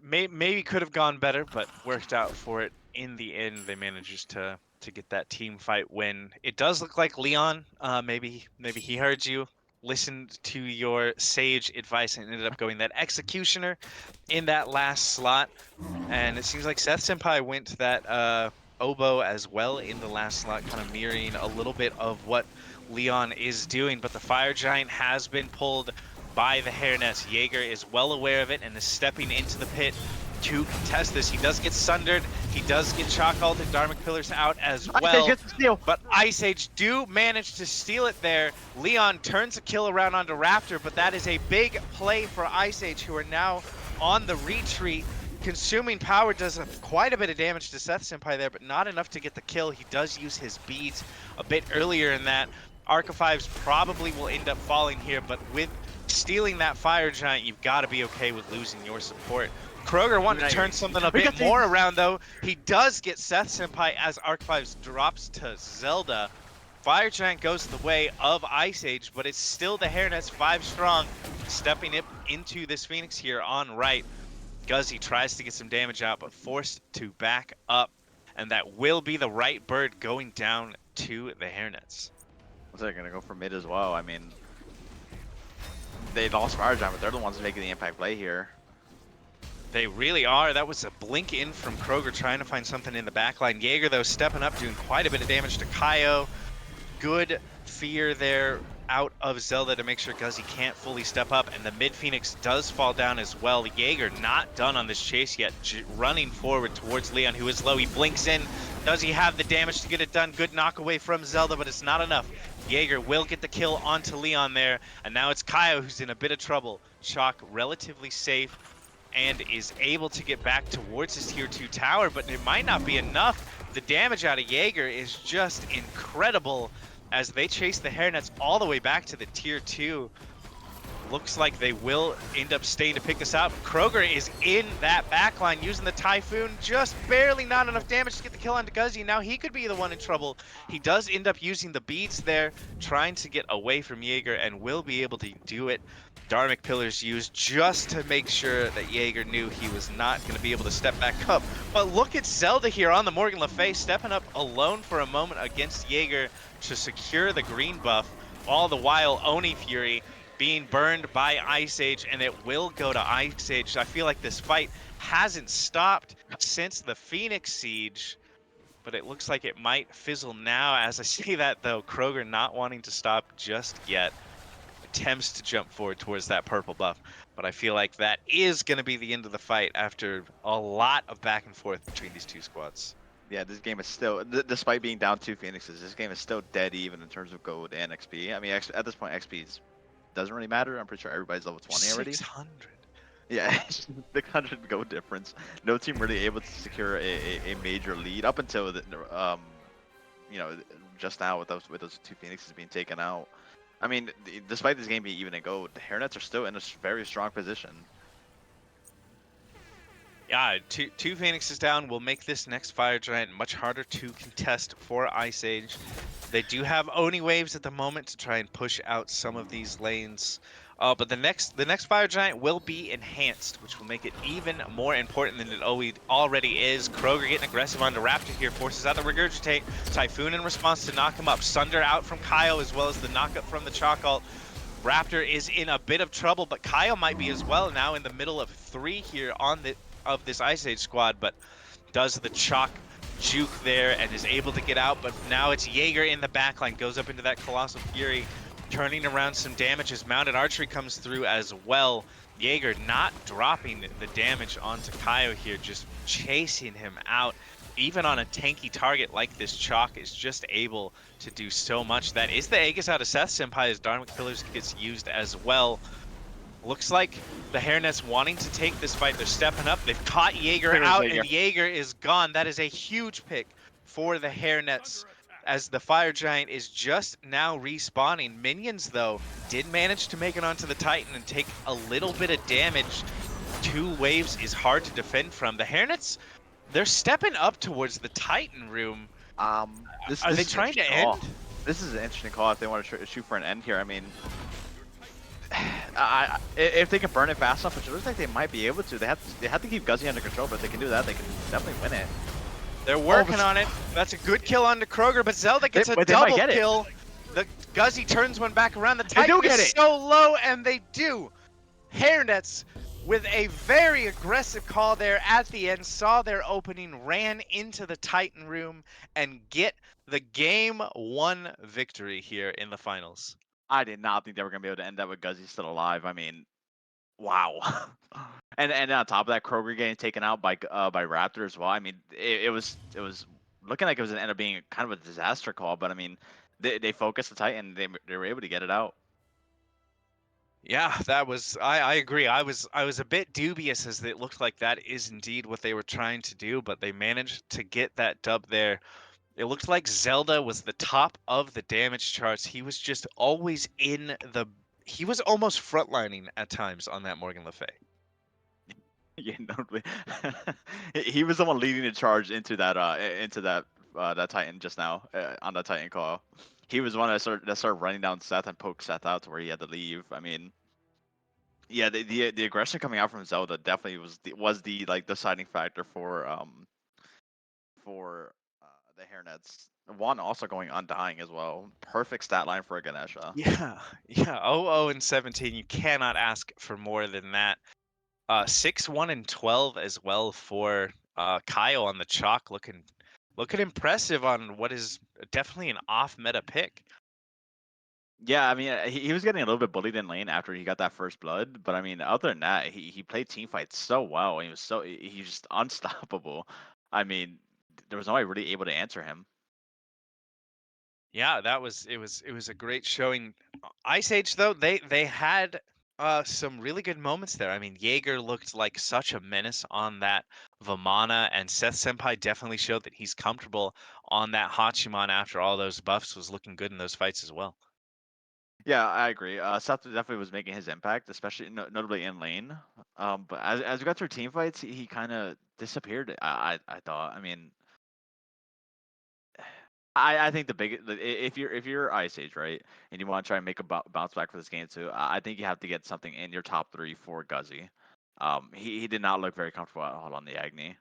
maybe could have gone better, but worked out for it in the end. They managed to get that team fight win. It does look like Leon, maybe he heard you, listened to your sage advice, and ended up going that Executioner in that last slot. And it seems like Seth Senpai went that Oboe as well in the last slot, kind of mirroring a little bit of what Leon is doing. But the Fire Giant has been pulled by the Hairnets. Jaeger is well aware of it and is stepping into the pit to contest this. He does get sundered. He does get shock ulted. Dharmic Pillars out as well. But Ice Age do manage to steal it there. Leon turns a kill around onto Raptor, but that is a big play for Ice Age, who are now on the retreat. Consuming Power does quite a bit of damage to Seth Senpai there, but not enough to get the kill. He does use his beads a bit earlier in that. Archetypes probably will end up falling here, but with stealing that Fire Giant, you've got to be okay with losing your support. Kroger wanted to turn something a bit more around, though. He does get Seth Senpai as Archetypes drops to Zelda. Fire Giant goes the way of Ice Age, but it's still the Hairnets 5 strong, stepping it into this Phoenix here on right. Guzzy tries to get some damage out, but forced to back up, and that will be the right bird going down to the Hairnets. They're gonna go for mid as well. I mean, they lost Fire Giant, but they're the ones making the impact play here. They really are. That was a blink in from Kroger trying to find something in the backline. Jaeger, though, stepping up, doing quite a bit of damage to Kaio. Good fear there out of Zelda to make sure Guzzy can't fully step up, and the mid Phoenix does fall down as well. Jaeger not done on this chase yet, running forward towards Leon, who is low. He blinks in. Does he have the damage to get it done? Good knock away from Zelda, but it's not enough. Jaeger will get the kill onto Leon there, and now it's Kaio who's in a bit of trouble. Chalk relatively safe and is able to get back towards his tier 2 tower, but it might not be enough. The damage out of Jaeger is just incredible as they chase the Hairnets all the way back to the tier 2. Looks like they will end up staying to pick this up. Kroger is in that backline using the Typhoon, just barely not enough damage to get the kill onto Guzzy. Now he could be the one in trouble. He does end up using the beads there, trying to get away from Jaeger, and will be able to do it. Dharmic Pillars used just to make sure that Jaeger knew he was not going to be able to step back up. But look at Zelda here on the Morgan Le Fay, stepping up alone for a moment against Jaeger to secure the green buff. All the while, Oni Fury being burned by Ice Age, and it will go to Ice Age. I feel like this fight hasn't stopped since the Phoenix Siege, but it looks like it might fizzle now. As I say that, though, Kroger not wanting to stop just yet. Attempts to jump forward towards that purple buff, but I feel like that is going to be the end of the fight after a lot of back and forth between these two squads. Yeah, this game is still, despite being down 2 Phoenixes, this game is still dead even in terms of gold and XP. I mean, at this point, XP doesn't really matter. I'm pretty sure everybody's level 20 already. 600. Yeah, 600 gold difference. No team really able to secure a major lead up until the, you know, just now with those 2 Phoenixes being taken out. I mean, despite this game being even in gold, the Hairnets are still in a very strong position. Yeah, two Phoenixes down will make this next Fire Giant much harder to contest for Ice Age. They do have Oni waves at the moment to try and push out some of these lanes. But the next Fire Giant will be enhanced, which will make it even more important than it already is. Kroger getting aggressive onto Raptor here, forces out the Regurgitate. Typhoon in response to knock him up. Sunder out from Kaio as well as the knockup from the Chalk ult. Raptor is in a bit of trouble, but Kaio might be as well now in the middle of 3 here of this Ice Age squad, but does the Chalk juke there and is able to get out. But now it's Jaeger in the backline, goes up into that Colossal Fury, turning around some damage as Mounted Archery comes through as well. Jaeger not dropping the damage onto Kaio here, just chasing him out. Even on a tanky target like this, Chalk is just able to do so much. That is the Aegis out of Seth Senpai as Dharmic Pillars gets used as well. Looks like the Hairnets wanting to take this fight. They're stepping up. They've caught Jaeger out, and Jaeger is gone. That is a huge pick for the Hairnets as the Fire Giant is just now respawning. Minions, though, did manage to make it onto the Titan and take a little bit of damage. 2 waves is hard to defend from. The Hairnets, they're stepping up towards the Titan room. Are they trying to end? This is an interesting call if they want to shoot for an end here. I mean, if they can burn it fast enough, which it looks like they might be able to, they have to keep Guzzy under control, but if they can do that, they can definitely win it. They're working on it. That's a good kill onto Kroger, but Zelda gets a double kill. The Guzzy turns one back around. The Titan is so low, and they do. Hairnets with a very aggressive call there at the end, saw their opening, ran into the Titan room, and get the game 1 victory here in the finals. I did not think they were going to be able to end that with Guzzy still alive. I mean, wow. and on top of that, Kroger getting taken out by Raptor as well. I mean, it was looking like it was going to end up being kind of a disaster call, but I mean, they focused the Titan. They were able to get it out. Yeah, that was, I agree. I was a bit dubious as it looked like that is indeed what they were trying to do, but they managed to get that dub there. It looked like Zelda was the top of the damage charts. He was just always he was almost frontlining at times on that Morgan Le Fay. Yeah, no, he was the one leading the charge into that that Titan just now on that Titan call. He was the one that started running down Seth and poked Seth out to where he had to leave. I mean, yeah, the aggression coming out from Zelda definitely was the like deciding factor for the Hairnets. One also going undying as well. Perfect stat line for a Ganesha. Yeah. 0-0 and 17. You cannot ask for more than that. 6-1 and 12 as well for Kyle on the chalk, looking impressive on what is definitely an off meta pick. Yeah, I mean, he was getting a little bit bullied in lane after he got that first blood, but I mean, other than that, he played team fights so well. He was he's just unstoppable. I mean, there was nobody really able to answer him. Yeah, it was a great showing. Ice Age though, they had some really good moments there. I mean, Jaeger looked like such a menace on that Vamana, and Seth Senpai definitely showed that he's comfortable on that Hachiman after all those buffs, was looking good in those fights as well. Yeah, I agree. Seth definitely was making his impact, especially notably in lane. But as we got through team fights, he kind of disappeared. I thought. I mean, I think if you're Ice Age, right, and you want to try and make a bounce back for this game too, I think you have to get something in your top 3 for Guzzy. He did not look very comfortable at all on the Agni.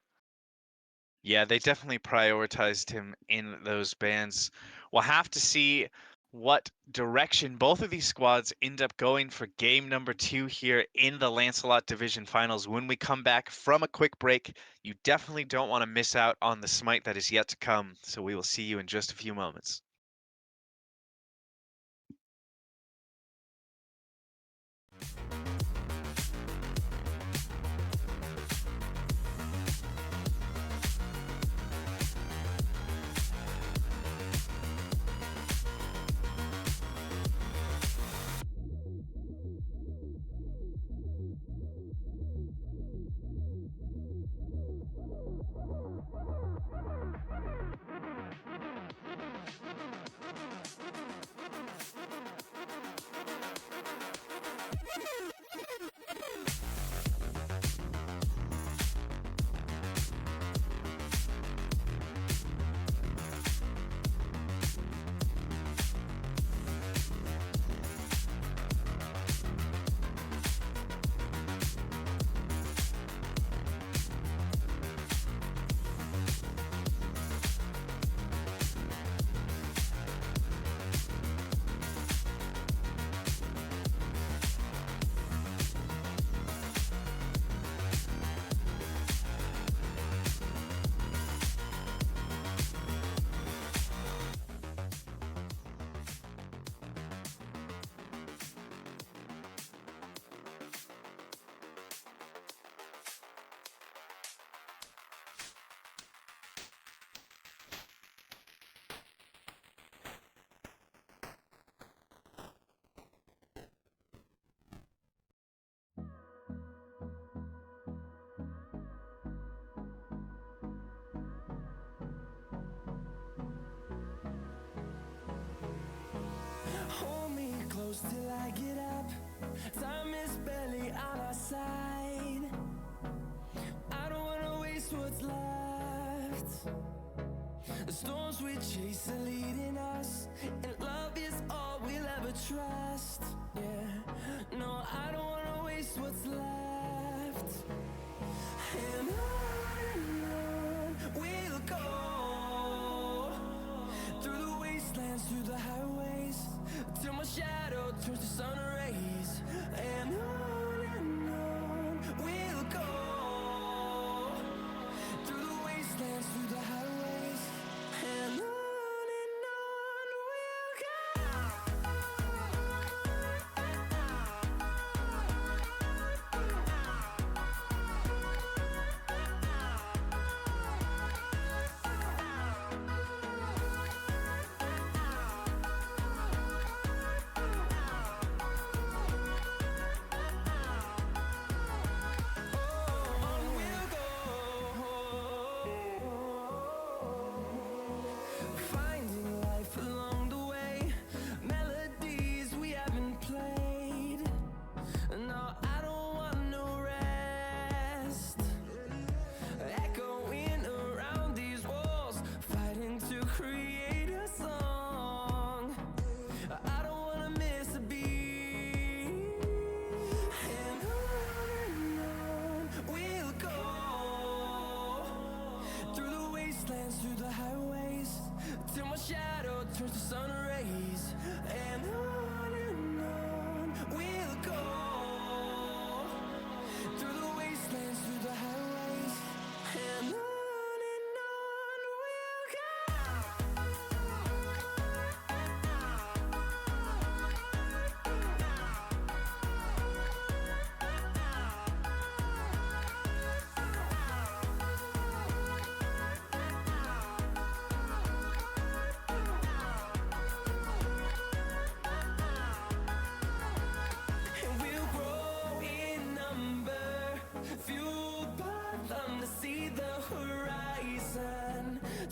Yeah, they definitely prioritized him in those bans. We'll have to see what direction both of these squads end up going for game number 2 here in the Lancelot Division Finals. When we come back from a quick break, you definitely don't want to miss out on the smite that is yet to come. So we will see you in just a few moments. Hold me close till I get up. Time is barely on our side. I don't wanna waste what's left. The storms we chase are leading us, and love is all we'll ever trust. Yeah, no, I don't wanna waste what's left. And on we'll go, through the wastelands, through the highways, till my shadow turns to sun rays. And on we'll go, through the wastelands, through the highways. And on we'll go. Finding life along the way, melodies we haven't played. No, I don't want no rest. Echoing around these walls, fighting to create a song. I don't wanna miss a beat. And on we'll go, through the wastelands, through the highways, till my shadow turns to sun rays. And on we'll go, through the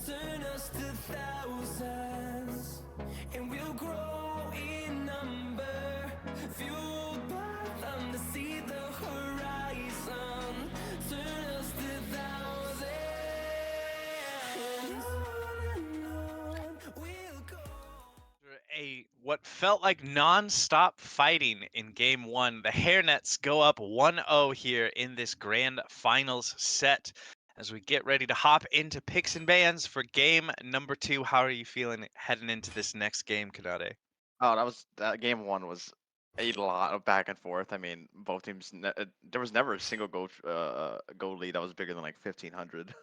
turn us to thousands, and we'll grow in number, fueled by them to see the horizon, turn us to thousands. On we'll go. What felt like non-stop fighting in game one, the Hairnets go up 1-0 here in this grand finals set. As we get ready to hop into picks and bans for game number 2, how are you feeling heading into this next game, Kanade? Oh, that game one was a lot of back and forth. I mean, both teams. There was never a single goal lead that was bigger than like 1,500.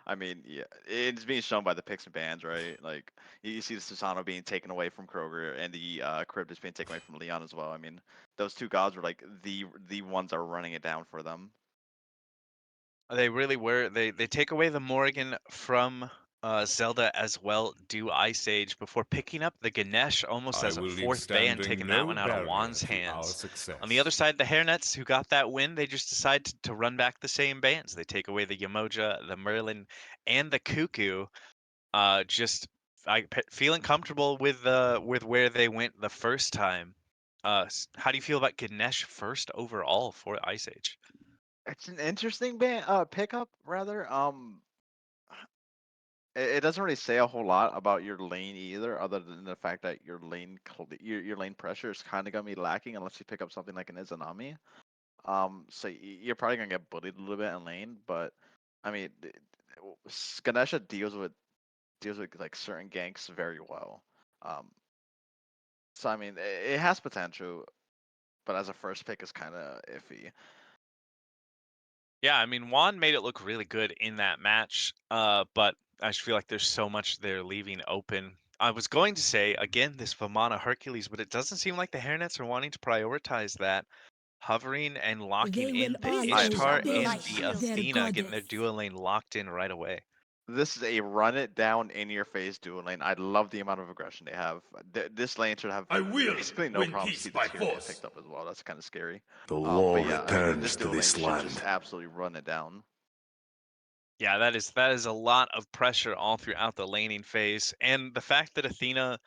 I mean, yeah, it's being shown by the picks and bans, right? Like you see the Susano being taken away from Kroger, and the Crypt is being taken away from Leon as well. I mean, those two gods were like the ones that were running it down for them. They really were. They take away the Morrigan from Zelda as well, do Ice Age, before picking up the Ganesh almost I as a will leave fourth ban, standing taking that no one out of barrier Juan's to our hands. success. On the other side, the Hairnets, who got that win, they just decide to run back the same bans. They take away the Yamoja, the Merlin, and the Cuckoo. Feeling comfortable with where they went the first time. How do you feel about Ganesh first overall for Ice Age? It's an interesting pickup, rather. It doesn't really say a whole lot about your lane either, other than the fact that your lane pressure is kind of gonna be lacking unless you pick up something like an Izanami. So you're probably gonna get bullied a little bit in lane, but I mean, Ganesha deals with like certain ganks very well. Um, so I mean, it has potential, but as a first pick, is kind of iffy. Yeah, I mean, Juan made it look really good in that match, but I just feel like there's so much they're leaving open. I was going to say, again, this Vamana Hercules, but it doesn't seem like the Hairnets are wanting to prioritize that. Hovering and locking They in will the always Ishtar be and the their Athena, getting their goddess. dual lane locked in right away. This is a run it down in your face dual lane. I love the amount of aggression they have. This lane should have I will basically no win problem to peace see by the tier get force. picked up as well. That's kind of scary. The law But yeah, I mean, this returns to dual lane this should just land. absolutely run it down. Yeah, that is a lot of pressure all throughout the laning phase, and the fact that Athena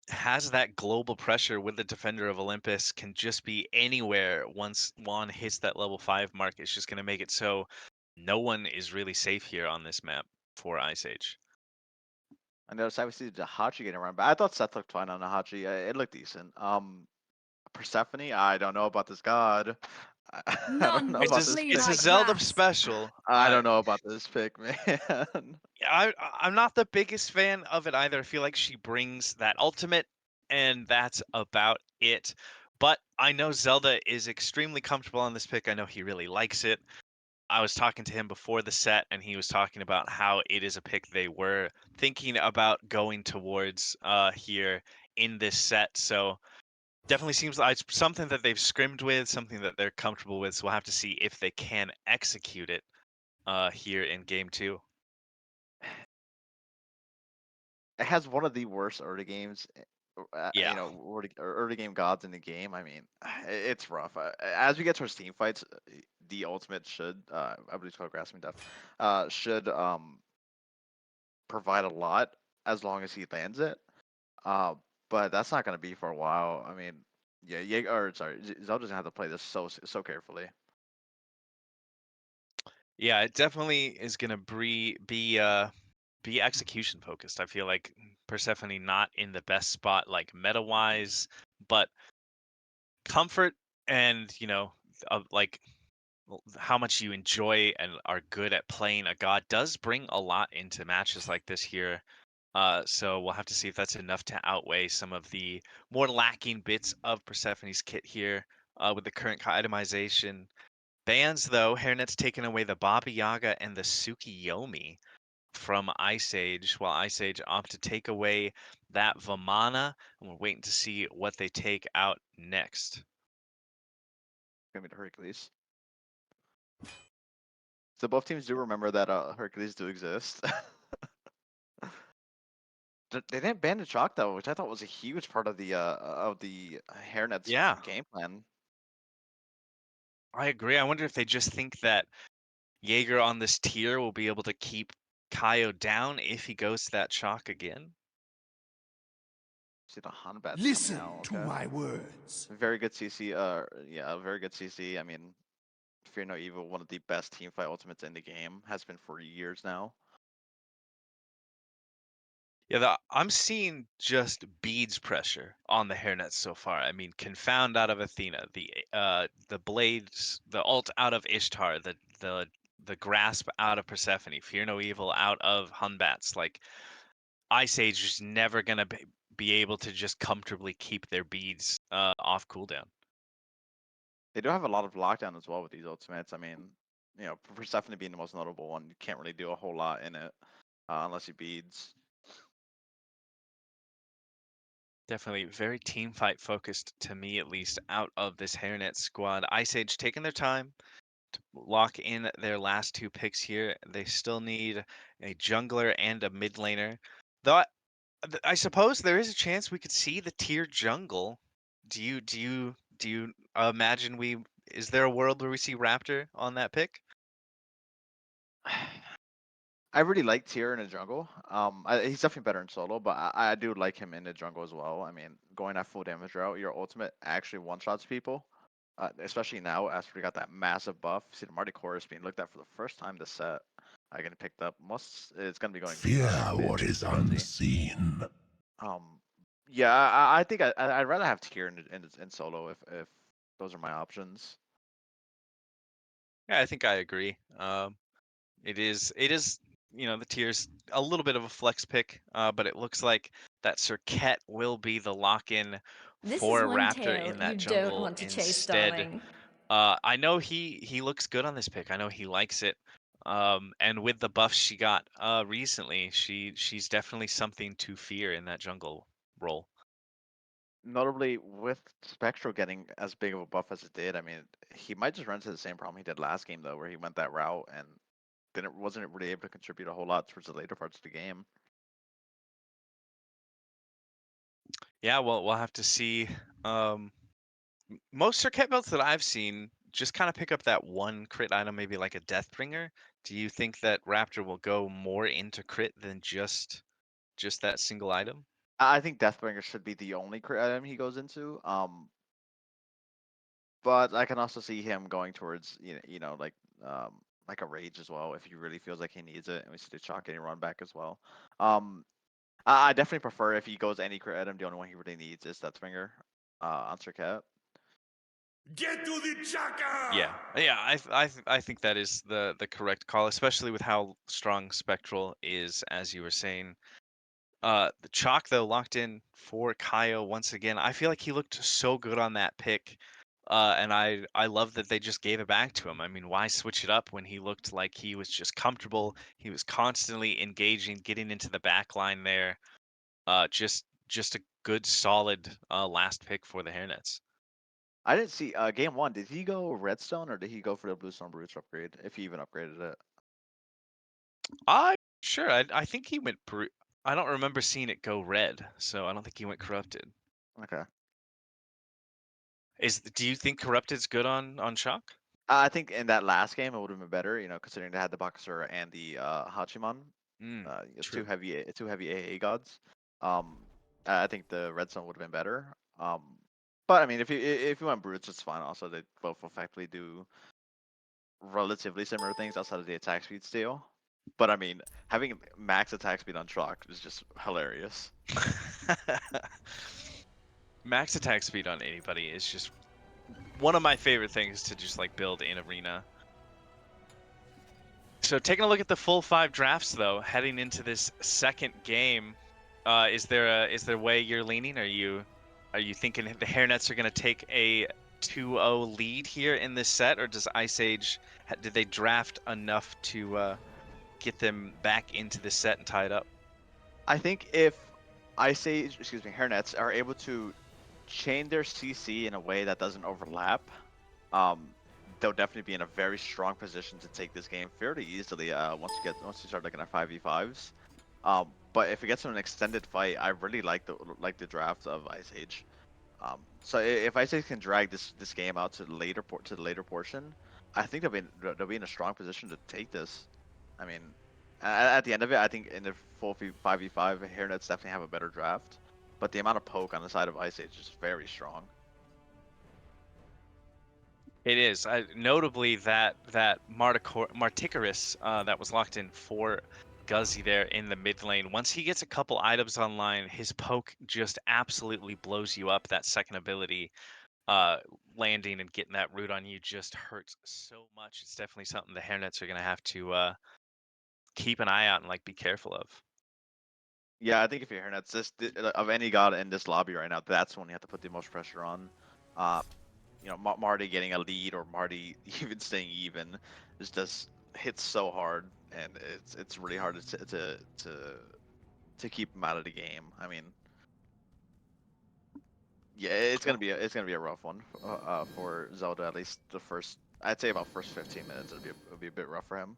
has that global pressure with the Defender of Olympus can just be anywhere once Juan hits that level 5 mark. It's just going to make it so no one is really safe here on this map for Ice Age. On the other side, we see the Hachi getting around, but I thought Seth looked fine on the Hachi. It looked decent. Persephone, I don't know about this god. I don't None know will about It's this flee pick. a my Zelda grasp. special. I don't know about this pick, man. I'm not the biggest fan of it either. I feel like she brings that ultimate, and that's about it. But I know Zelda is extremely comfortable on this pick. I know he really likes it. I was talking to him before the set, and he was talking about how it is a pick they were thinking about going towards here in this set. So definitely seems like it's something that they've scrimmed with, something that they're comfortable with. So we'll have to see if they can execute it here in game 2. It has one of the worst early games, Yeah. early game gods in the game. I mean, it's rough. As we get towards team fights, the ultimate should, I believe it's called Grasping Death, should provide a lot as long as he lands it. But that's not going to be for a while. I mean, yeah, Zelda's gonna have to play this so carefully. Yeah, it definitely is gonna be execution focused. I feel like Persephone not in the best spot like meta wise, but comfort and like how much you enjoy and are good at playing a god does bring a lot into matches like this here. So we'll have to see if that's enough to outweigh some of the more lacking bits of Persephone's kit here with the current itemization. Bans though, Hairnet's taken away the Baba Yaga and the Tsukiyomi from Ice Age, while Ice Age opt to take away that Vamana, and we're waiting to see what they take out next. Gonna be the Hercules. So both teams do remember that Hercules do exist. They didn't ban the chalk though, which I thought was a huge part of the Hairnets Yeah, game plan. I agree. I wonder if they just think that Jaeger on this tier will be able to keep Kaio down if he goes to that chalk again. See the Hanbats Listen coming out. to Okay. my words. Very good CC. Yeah, very good CC. I mean, Fear No Evil, one of the best teamfight ultimates in the game, has been for years now. Yeah, I'm seeing just beads pressure on the Hairnets so far. I mean, Confound out of Athena, the Blades, the ult out of Ishtar, the Grasp out of Persephone, Fear No Evil out of Hunbats. Like, Ice Age is never gonna be able to just comfortably keep their beads off cooldown. They do have a lot of lockdown as well with these ultimates. I mean, you know, Persephone being the most notable one, you can't really do a whole lot in it unless you beads. Definitely very team fight focused to me, at least, out of this Hairnet squad. Ice Age taking their time to lock in their last two picks here. They still need a jungler and a mid laner. Though I suppose there is a chance we could see the tier jungle. Do you imagine is there a world where we see Raptor on that pick? I really like Tyr in the jungle. He's definitely better in solo, but I do like him in the jungle as well. I mean, going that full damage route, your ultimate actually one-shots people, especially now after we got that massive buff. See the Marty Chorus being looked at for the first time this set. I getting picked up. It's gonna be going. Fear mid what is frenzy. unseen. Um, yeah, I think I'd rather have Tyr in solo if those are my options. Yeah, I think I agree. It is, the tier's a little bit of a flex pick, but it looks like that Serket will be the lock-in This for is one Raptor tail in that you jungle don't want to chase, instead. darling. I know he looks good on this pick. I know he likes it. And with the buffs she got recently, she's definitely something to fear in that jungle role. Notably, with Spectral getting as big of a buff as it did, I mean, he might just run into the same problem he did last game though, where he went that route and wasn't really able to contribute a whole lot towards the later parts of the game. Yeah, well, we'll have to see. Most Serket builds that I've seen just kind of pick up that one crit item, maybe like a Deathbringer. Do you think that Raptor will go more into crit than just that single item? I think Deathbringer should be the only crit item he goes into. But I can also see him going towards like a rage as well if he really feels like he needs it, and we see the chalk getting run back as well. I definitely prefer if he goes any crit item, the only one he really needs is Deathbringer on Serket. Get to the chaka! Yeah. I think that is the correct call, especially with how strong Spectral is, as you were saying. The chalk though locked in for Kaio once again. I feel like he looked so good on that pick, and I love that they just gave it back to him. I mean, why switch it up when he looked like he was just comfortable? He was constantly engaging, getting into the back line there. Just a good solid last pick for the Hairnets. I didn't see game one. Did he go redstone or did he go for the bluestone brooch upgrade? If he even upgraded it. I'm sure. I think he went. I don't remember seeing it go red, so I don't think he went corrupted. Okay. Do you think corrupted's good on chalk? I think in that last game it would have been better, considering they had the Bakasura and the Hachiman. It's True. two heavy AA gods. Um, I think the redstone would have been better. But I mean, if you want brutes, it's fine. Also, they both effectively do relatively similar things outside of the attack speed steal. But I mean, having max attack speed on chalk is just hilarious. Max attack speed on anybody is just one of my favorite things to just like build in Arena. So taking a look at the full 5 drafts though, heading into this second game, is there a way you're leaning? Are you thinking the Hairnets are going to take a 2-0 lead here in this set, or does Ice Age did they draft enough to get them back into the set and tie it up? I think if Hairnets are able to chain their CC in a way that doesn't overlap, they'll definitely be in a very strong position to take this game fairly easily. Once you start looking at 5v5s. But if it gets to an extended fight, I really like the draft of Ice Age. So if Ice Age can drag this game out to the later portion, I think they'll be in a strong position to take this. I mean, At the end of it, I think in the full 5v5, Hairnets definitely have a better draft. But the amount of poke on the side of Ice Age is very strong. It is. Notably, that Marticarus that was locked in for Guzzy there in the mid lane. Once he gets a couple items online, his poke just absolutely blows you up. That second ability, landing and getting that root on you just hurts so much. It's definitely something the Hairnets are going to have to keep an eye out and like be careful of. Yeah, I think if you're Hairnets, of any god in this lobby right now, that's when you have to put the most pressure on. You know, Marty getting a lead or Marty even staying even just hits so hard, and it's really hard to keep him out of the game. I mean, yeah, it's gonna be a rough one for Zelda. At least the first, I'd say about first 15 minutes, it'll be a bit rough for him.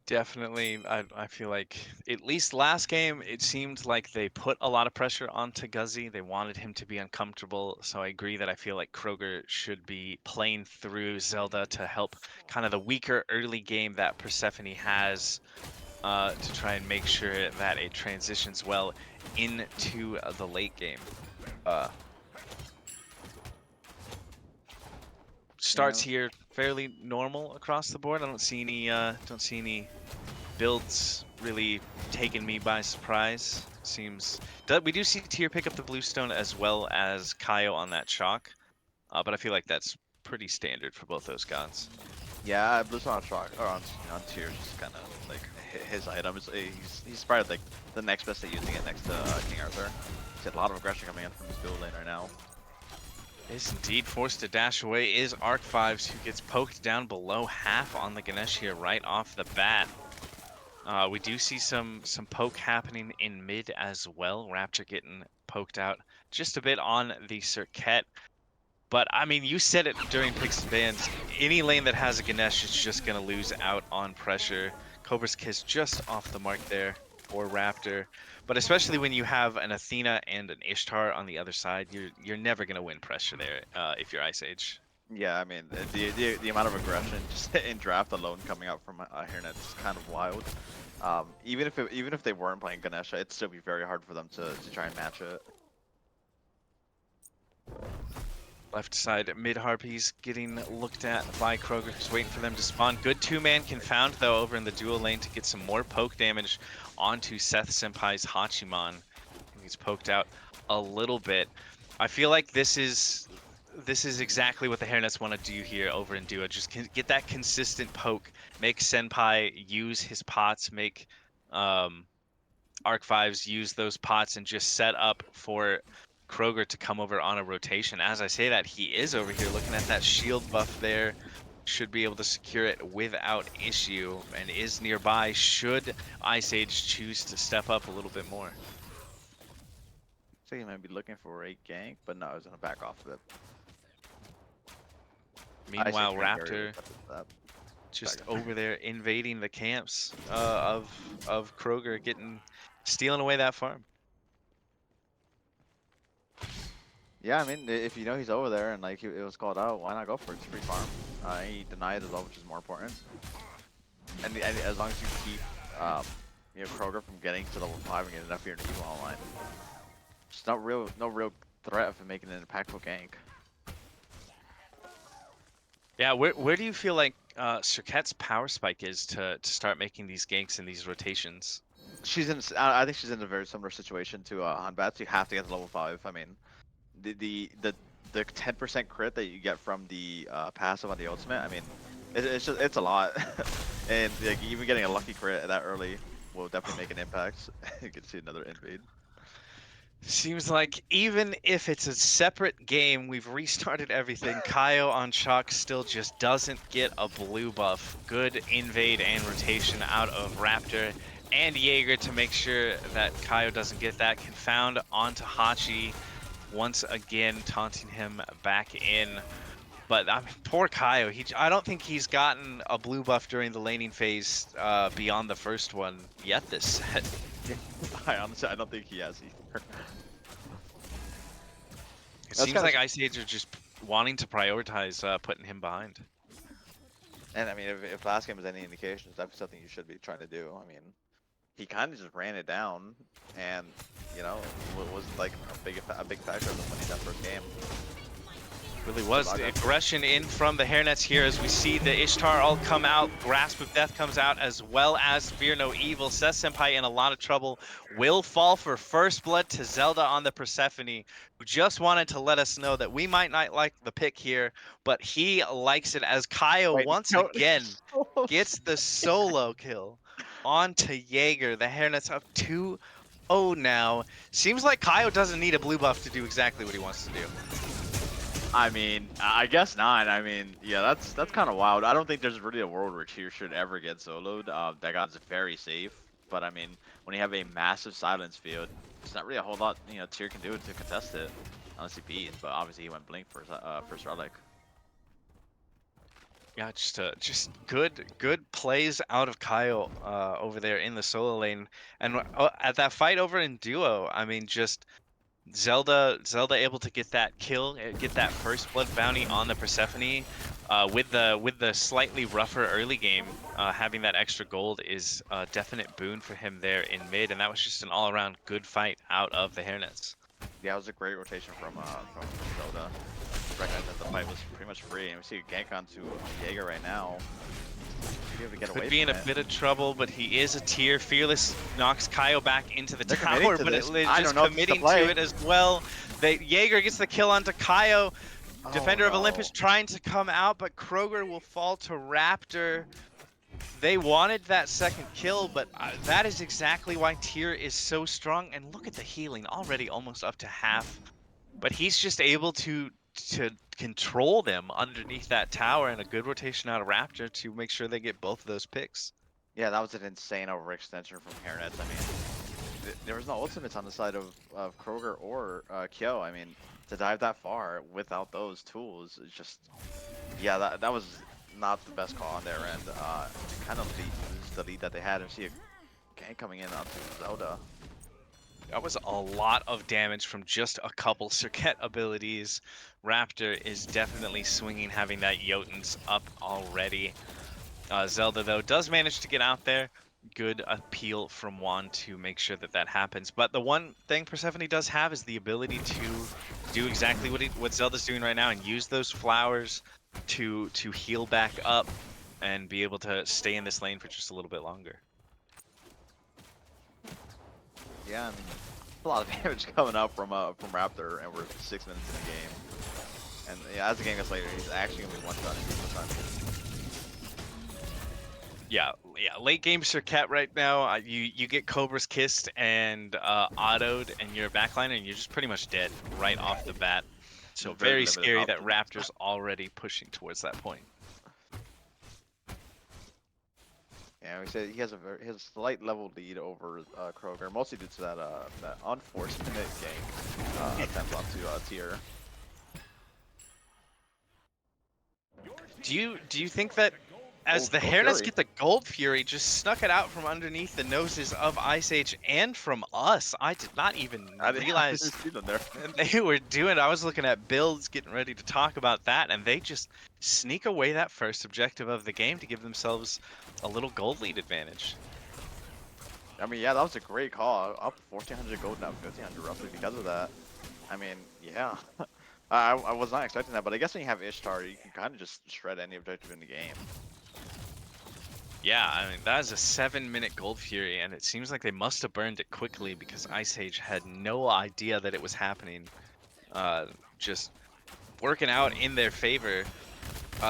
Definitely, I feel like at least last game it seemed like they put a lot of pressure onto Guzzy. They wanted him to be uncomfortable. So I agree that I feel like Kroger should be playing through Zelda to help kind of the weaker early game that Persephone has, to try and make sure that it transitions well into the late game. Starts here fairly normal across the board. I don't see any builds really taking me by surprise. Seems we do see Tyr pick up the bluestone as well as Kaio on that chalk, but I feel like that's pretty standard for both those gods. Yeah, bluestone on chalk or on tier is just kind of like his item. He's probably like the next best at using it next to King Arthur. He's got a lot of aggression coming in from his build lane right now. Is indeed forced to dash away is Arc5s, who gets poked down below half on the Ganesh here right off the bat. We do see some poke happening in mid as well. Rapture getting poked out just a bit on the Circuit. But I mean, you said it during picks and bans. Any lane that has a Ganesh is just going to lose out on pressure. Cobra's Kiss just off the mark there for Raptor. But especially when you have an Athena and an Ishtar on the other side, you're never going to win pressure there if you're Ice Age. Yeah, I mean the amount of aggression just in draft alone coming out from Hairnets is kind of wild. Even if they weren't playing Ganesha, it'd still be very hard for them to try and match it. Left side mid Harpies getting looked at by Kroger, who's waiting for them to spawn. Good two-man confound though over in the dual lane to get some more poke damage onto Seth Senpai's Hachiman. He's poked out a little bit. I feel like this is exactly what the Hairnets want to do here over in Dua. Just get that consistent poke, make Senpai use his pots, make Arc5s use those pots, and just set up for Kroger to come over on a rotation. As I say that, he is over here looking at that shield buff there. Should be able to secure it without issue, and is nearby should Ice Age choose to step up a little bit more. I think he might be looking for a gank, but no, he's gonna back off of it. Meanwhile, Raptor just over there invading the camps of Kroger, stealing away that farm. Yeah, I mean, if you know he's over there and like it was called out, why not go for it? It's free farm. He denied as well, which is more important. And as long as you keep Kroger from getting to level 5 and getting enough here to Evo online, it's no real threat of him making an impactful gank. Yeah, where do you feel like Circuit's power spike is to start making these ganks and these rotations? I think she's in a very similar situation to Hanbats. You have to get to level 5. I mean, the 10% crit that you get from the passive on the ultimate, I mean, it's a lot. And like, even getting a lucky crit that early will definitely make an impact. You can see another invade. Seems like even if it's a separate game, we've restarted everything. Kaio on chalk still just doesn't get a blue buff. Good invade and rotation out of Raptor and Jaeger to make sure that Kaio doesn't get that. Confound onto Hachi, once again taunting him back in. But I mean, poor Kaio. I don't think he's gotten a blue buff during the laning phase beyond the first one yet this set. I don't think he has either. It seems like Ice Age are just wanting to prioritize putting him behind. And I mean, if last game was any indication, it's definitely something you should be trying to do. I mean, he kind of just ran it down, and you know, was like a big factor of them winning that first game. Really was. The aggression in from the Hairnets here as we see the Ishtar all come out. Grasp of Death comes out as well as Fear No Evil. Seth Senpai in a lot of trouble. Will fall for first blood to Zelda on the Persephone, who just wanted to let us know that we might not like the pick here, but he likes it as Kaio once again gets the solo kill onto Jaeger. The Hairnets up 2-0 now. Seems like Kaio doesn't need a blue buff to do exactly what he wants to do. I mean, I guess not. I mean, yeah, that's kind of wild. I don't think there's really a world where Tyr should ever get soloed. That guy's very safe. But I mean, when you have a massive silence field, there's not really a whole lot Tyr can do to contest it, unless he beats. But obviously he went blink for first relic. Yeah, just good plays out of Kyle over there in the solo lane, and at that fight over in duo, I mean, just Zelda able to get that kill, get that first blood bounty on the Persephone, with the slightly rougher early game, having that extra gold is a definite boon for him there in mid, and that was just an all-around good fight out of the Hairnets. Yeah, it was a great rotation from Zelda. Recognized that the fight was pretty much free, and we see a gank onto Jaeger right now. Could be in a bit of trouble, but he is a tier. Fearless knocks Kaio back into the tower, but it's just committing to it as well. Jaeger gets the kill onto Kaio. Defender of Olympus trying to come out, but Kroger will fall to Raptor. They wanted that second kill, but that is exactly why tier is so strong. And look at the healing, already almost up to half. But he's just able to control them underneath that tower, and a good rotation out of Raptor to make sure they get both of those picks. Yeah, that was an insane overextension from Hairnets. I mean, there was no ultimates on the side of Kroger or Kyo. I mean, to dive that far without those tools is just, yeah, that was not the best call on their end. Kind of the lead that they had, and see a gank coming in onto Zelda. That was a lot of damage from just a couple circuit abilities. Raptor is definitely swinging, having that Jotuns up already. Zelda, though, does manage to get out there. Good appeal from Juan to make sure that that happens. But the one thing Persephone does have is the ability to do exactly what Zelda's doing right now and use those flowers to heal back up and be able to stay in this lane for just a little bit longer. Yeah, I mean, a lot of damage coming up from Raptor, and we're 6 minutes in the game. And yeah, as the game gets later, he's actually gonna be one-shot this time. Yeah, late game Circuit right now, you get Cobra's kissed and autoed, and you're a backliner, and you're just pretty much dead right off the bat. So very scary that Raptor's already pushing towards that point. Yeah, we said he has a slight level lead over Kroger, mostly due to that unfortunate gank attempt onto Tier. Do you think that as the Hairnets get the Gold Fury, just snuck it out from underneath the noses of Ice Age and from us? I did not even realize they were doing it. I was looking at builds, getting ready to talk about that, and they just sneak away that first objective of the game to give themselves a little gold lead advantage. I mean, yeah, that was a great call. Up 1,400 gold, now 1,500 roughly because of that. I mean, yeah. I was not expecting that, but I guess when you have Ishtar, you can kind of just shred any objective in the game. Yeah, I mean, that is a 7-minute Gold Fury, and it seems like they must have burned it quickly because Ice Age had no idea that it was happening. Just working out in their favor.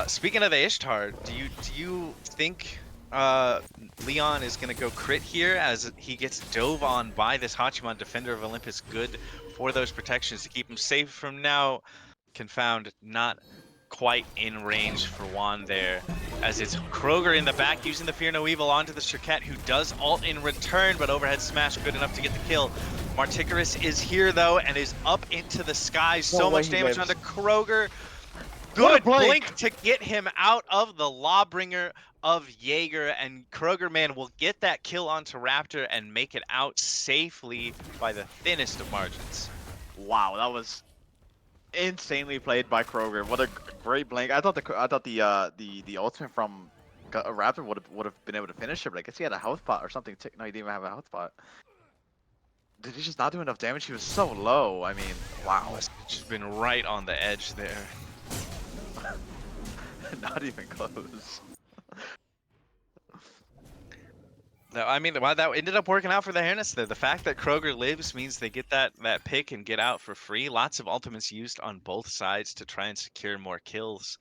Speaking of the Ishtar, do you think Leon is going to go crit here as he gets dove on by this Hachiman Defender of Olympus? Good for those protections to keep him safe from now. Confound not quite in range for Juan there, as it's Kroger in the back using the Fear No Evil onto the Circuit, who does ult in return, but overhead smash good enough to get the kill. Marticarus is here though and is up into the sky. So much damage onto Kroger. Good blink to get him out of the Lawbringer of Jaeger, and Kroger, man, will get that kill onto Raptor and make it out safely by the thinnest of margins. Wow, that was Insanely played by Kroger. What a great blink. I thought the ultimate from Raptor would have been able to finish it, but I guess he had a health pot or something. No, he didn't even have a health pot. Did he just not do enough damage? He was so low. I mean, wow. Must have just been right on the edge there. Not even close. No, I mean, wow, that ended up working out for the Hairnets there. The fact that Kroger lives means they get that pick and get out for free. Lots of ultimates used on both sides to try and secure more kills.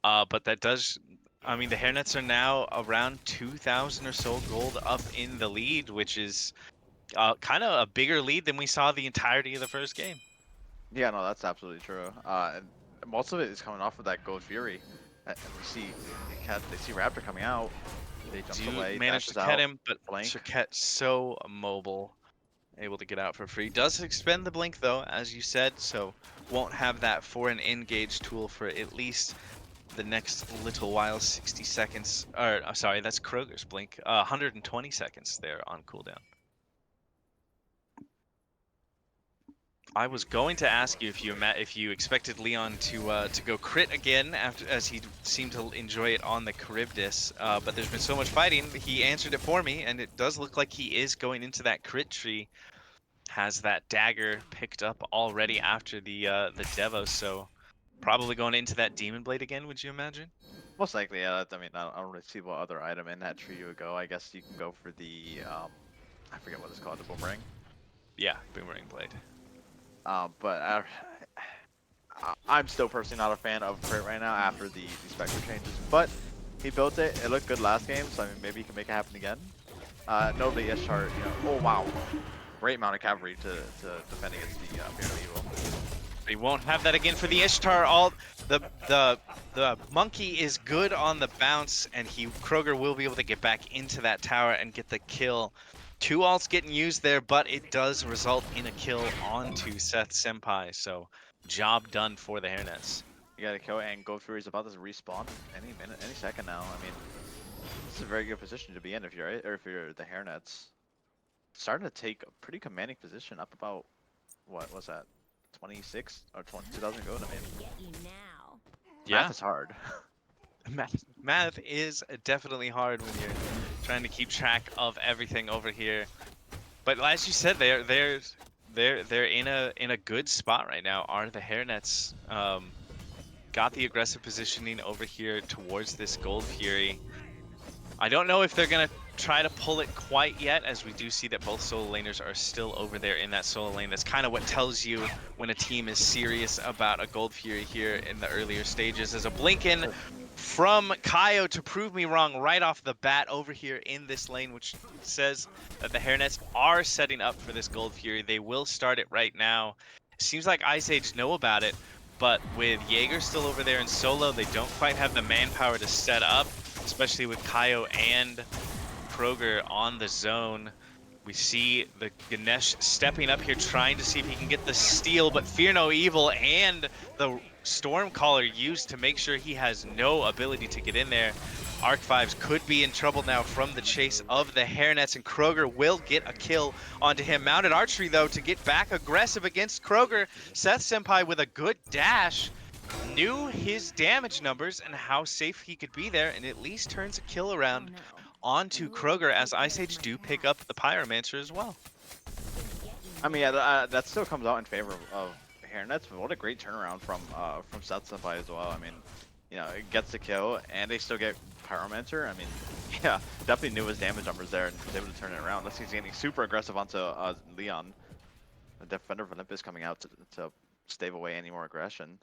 But that does, I mean, the Hairnets are now around 2,000 or so gold up in the lead, which is kind of a bigger lead than we saw the entirety of the first game. Yeah, no, that's absolutely true. And most of it is coming off of that Gold Fury. And we see they see Raptor coming out. They jump away. Managed to dashes cut out, him, but blink. Cirquette so mobile, able to get out for free. Does expend the blink though, as you said, so won't have that for an engage tool for at least the next little while. 60 seconds, or sorry, that's Kroger's blink. 120 seconds there on cooldown. I was going to ask you if you expected Leon to go crit again as he seemed to enjoy it on the Charybdis, but there's been so much fighting. He answered it for me, and it does look like he is going into that crit tree. Has that dagger picked up already after the Devos, so probably going into that Demon Blade again. Would you imagine? Most likely, yeah. I mean, I don't really see what other item in that tree you would go. I guess you can go for the I forget what it's called, the boomerang. Yeah, Boomerang Blade. But I'm still personally not a fan of crit right now after the Spectre changes. But he built it. It looked good last game, so I mean maybe he can make it happen again. Notably, Ishtar, you know, oh wow, great amount of cavalry to defend against the Fear Evil. He won't have that again for the Ishtar. All the monkey is good on the bounce, and Kroger will be able to get back into that tower and get the kill. 2 ults getting used there, but it does result in a kill onto Seth Senpai. So job done for the Hairnets. You got to kill, and Gold Fury's about to respawn any minute, any second now. I mean, this is a very good position to be in if you're the Hairnets. Starting to take a pretty commanding position, up about what was that, 26 or 2,000 gold. I mean, Yeah, math is hard. math is definitely hard when you're trying to keep track of everything over here. But as you said, they're in a good spot right now. Are the Hairnets got the aggressive positioning over here towards this Gold Fury? I don't know if they're gonna try to pull it quite yet, as we do see that both solo laners are still over there in that solo lane. That's kind of what tells you when a team is serious about a Gold Fury here in the earlier stages. As a blink in from Kaio to prove me wrong right off the bat over here in this lane, which says that the Hairnets are setting up for this Gold Fury. They will start it right now. Seems like Ice Age know about it, but with Jaeger still over there in solo, they don't quite have the manpower to set up, especially with Kaio and Kroger on the zone. We see the Ganesh stepping up here, trying to see if he can get the steal, but Fear No Evil and the Stormcaller used to make sure he has no ability to get in there. Arc 5s could be in trouble now from the chase of the Hairnets, and Kroger will get a kill onto him. Mounted archery, though, to get back aggressive against Kroger. Seth Senpai with a good dash knew his damage numbers and how safe he could be there, and at least turns a kill around onto Kroger, as Ice Age do pick up the Pyromancer as well. I mean, yeah, that still comes out in favor of Hairnets, but what a great turnaround from Seth Senpai as well. I mean, you know, it gets the kill, and they still get Pyromancer. I mean, yeah, definitely knew his damage numbers there and was able to turn it around. Let's see, he's getting super aggressive onto Leon. The Defender of Olympus coming out to stave away any more aggression.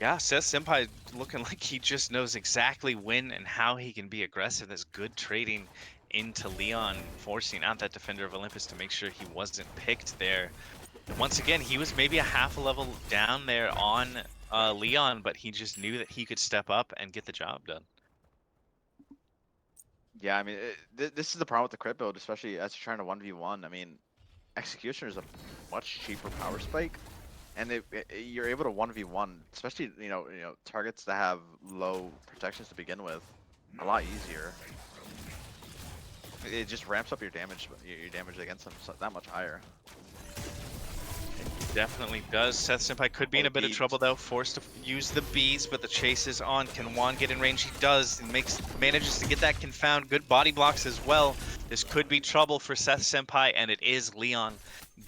Yeah, Seth Senpai looking like he just knows exactly when and how he can be aggressive. That's good trading into Leon, forcing out that Defender of Olympus to make sure he wasn't picked there. Once again, he was maybe a half a level down there on Leon, but he just knew that he could step up and get the job done. Yeah, I mean, this is the problem with the crit build, especially as you're trying to 1v1. I mean, Executioner is a much cheaper power spike, and you're able to 1v1, especially you know targets that have low protections to begin with, a lot easier. It just ramps up your damage against them that much higher. Definitely does. Seth Senpai could be in a bit of trouble though, forced to use the bees, but the chase is on. Can Juan get in range? He does, and manages to get that confound. Good body blocks as well. This could be trouble for Seth Senpai, and it is Leon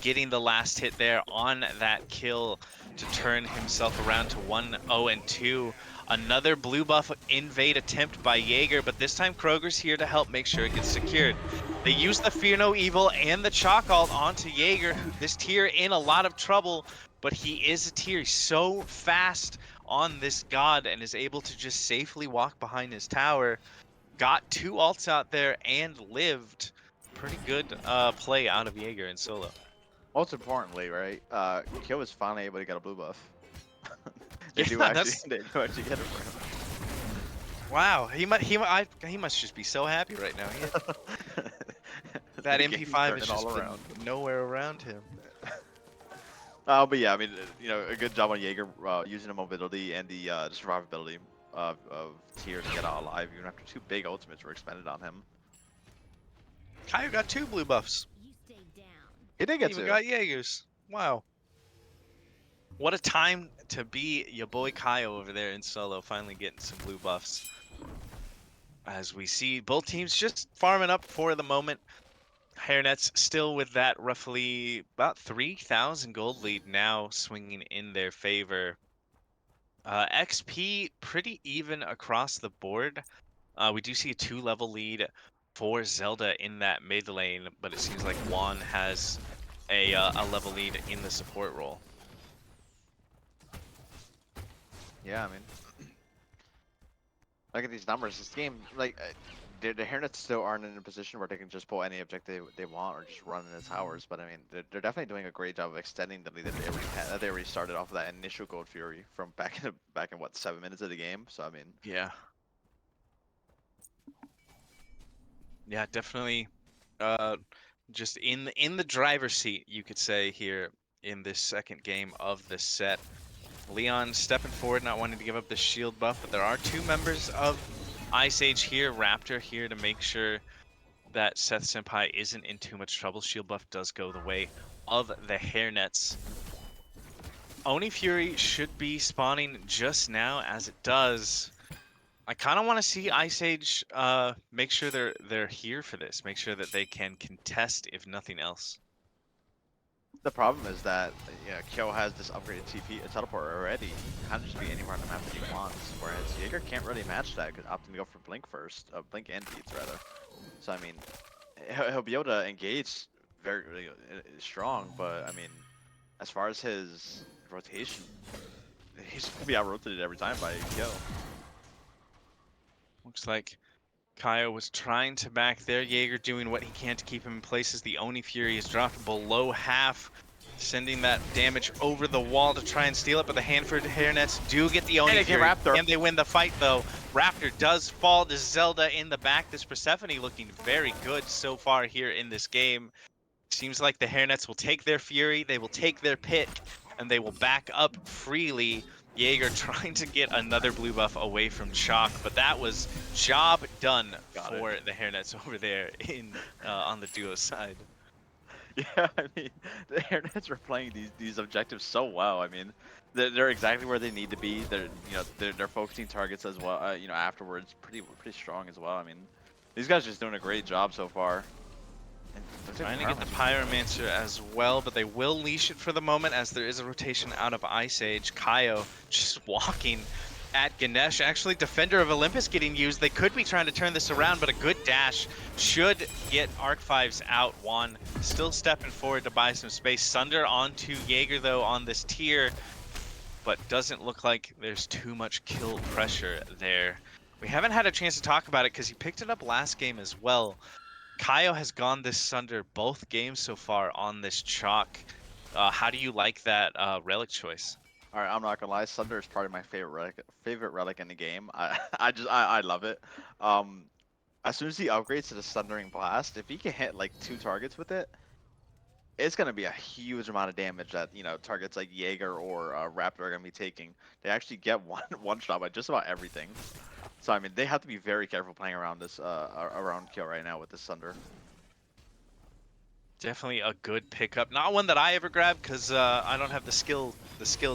getting the last hit there on that kill to turn himself around to 1-0-2. Another blue buff invade attempt by Jaeger, but this time Kroger's here to help make sure it gets secured. They use the Fear No Evil and the Chalk Ult onto Jaeger. This tier in a lot of trouble, but he is a tier. He's so fast on this god and is able to just safely walk behind his tower. Got 2 ults out there and lived. Pretty good play out of Jaeger in solo. Most importantly, right? Kyo was finally able to get a blue buff. they Yeah, do actually, that's- they do actually get it for him. Wow, he must just be so happy right now. That The game's MP5 is turning all just around. nowhere around him. But yeah, I mean, a good job on Jaeger using the mobility and the survivability of tier to get out alive, even after 2 big ultimates were expended on him. Kaio got 2 blue buffs. He did get Even 2. got Jaegers. Wow. What a time to be your boy Kaio over there in solo, finally getting some blue buffs. As we see both teams just farming up for the moment. Hairnets still with that roughly about 3,000 gold lead now swinging in their favor. XP pretty even across the board. We do see a 2-level lead for Zelda in that mid lane, but it seems like Juan has a level lead in the support role. Yeah, I mean, look at these numbers. This game, like, the Hairnets still aren't in a position where they can just pull any objective they want or just run in the towers. But I mean, they're definitely doing a great job of extending the lead that they already had. That they already started off of that initial Gold Fury from back in what 7 minutes of the game. So I mean, Yeah. Yeah, definitely. Just in the driver's seat, you could say here in this second game of this set. Leon stepping forward, not wanting to give up the shield buff, but there are 2 members of Ice Age here. Raptor here to make sure that Seth Senpai isn't in too much trouble. Shield buff does go the way of the Hairnets. Oni Fury should be spawning just now, as it does. I kind of want to see Ice Age make sure they're here for this. Make sure that they can contest, if nothing else. the problem is that Kyo has this upgraded TP teleporter already. He can just be anywhere on the map that he wants. Whereas Jaeger can't really match that because opting to go for Blink first, Blink and Beats rather. So I mean, he'll be able to engage very really, strong, but I mean, as far as his rotation, he's gonna be out-rotated every time by Kyo. Looks like Kaio was trying to back there. Jaeger doing what he can to keep him in place as the Oni Fury is dropped below half, sending that damage over the wall to try and steal it, but the Hanford Hairnets do get the Oni Fury, Raptor. and they win the fight though. Raptor does fall to Zelda in the back. This Persephone looking very good so far here in this game. Seems like the Hairnets will take their Fury, they will take their pit, and they will back up freely. Jaeger trying to get another blue buff away from Chalk, but that was job done for the Hairnets over there in on the duo side. Yeah, I mean, the Hairnets are playing these objectives so well. I mean, they're exactly where they need to be. They're focusing targets as well. Afterwards, pretty strong as well. I mean, these guys are just doing a great job so far. Trying to get the Pyromancer as well, but they will leash it for the moment as there is a rotation out of Ice Age. Kaio just walking at Ganesh. Actually, Defender of Olympus getting used. They could be trying to turn this around, but a good dash should get Arc 5s out. Juan still stepping forward to buy some space. Sunder onto Jaeger, though, on this tier, but doesn't look like there's too much kill pressure there. We haven't had a chance to talk about it because he picked it up last game as well. Kaio has gone this Sunder both games so far on this Chalk. How do you like that relic choice? All right, I'm not gonna lie, Sunder is probably my favorite relic in the game. I love it. As soon as he upgrades to the Sundering Blast, if he can hit like 2 targets with it, it's gonna be a huge amount of damage that targets like Jaeger or Raptor are gonna be taking. They actually get one shot by just about everything. So I mean, they have to be very careful playing around this around Kyo right now with this Sunder. Definitely a good pickup. Not one that I ever grab because I don't have the skill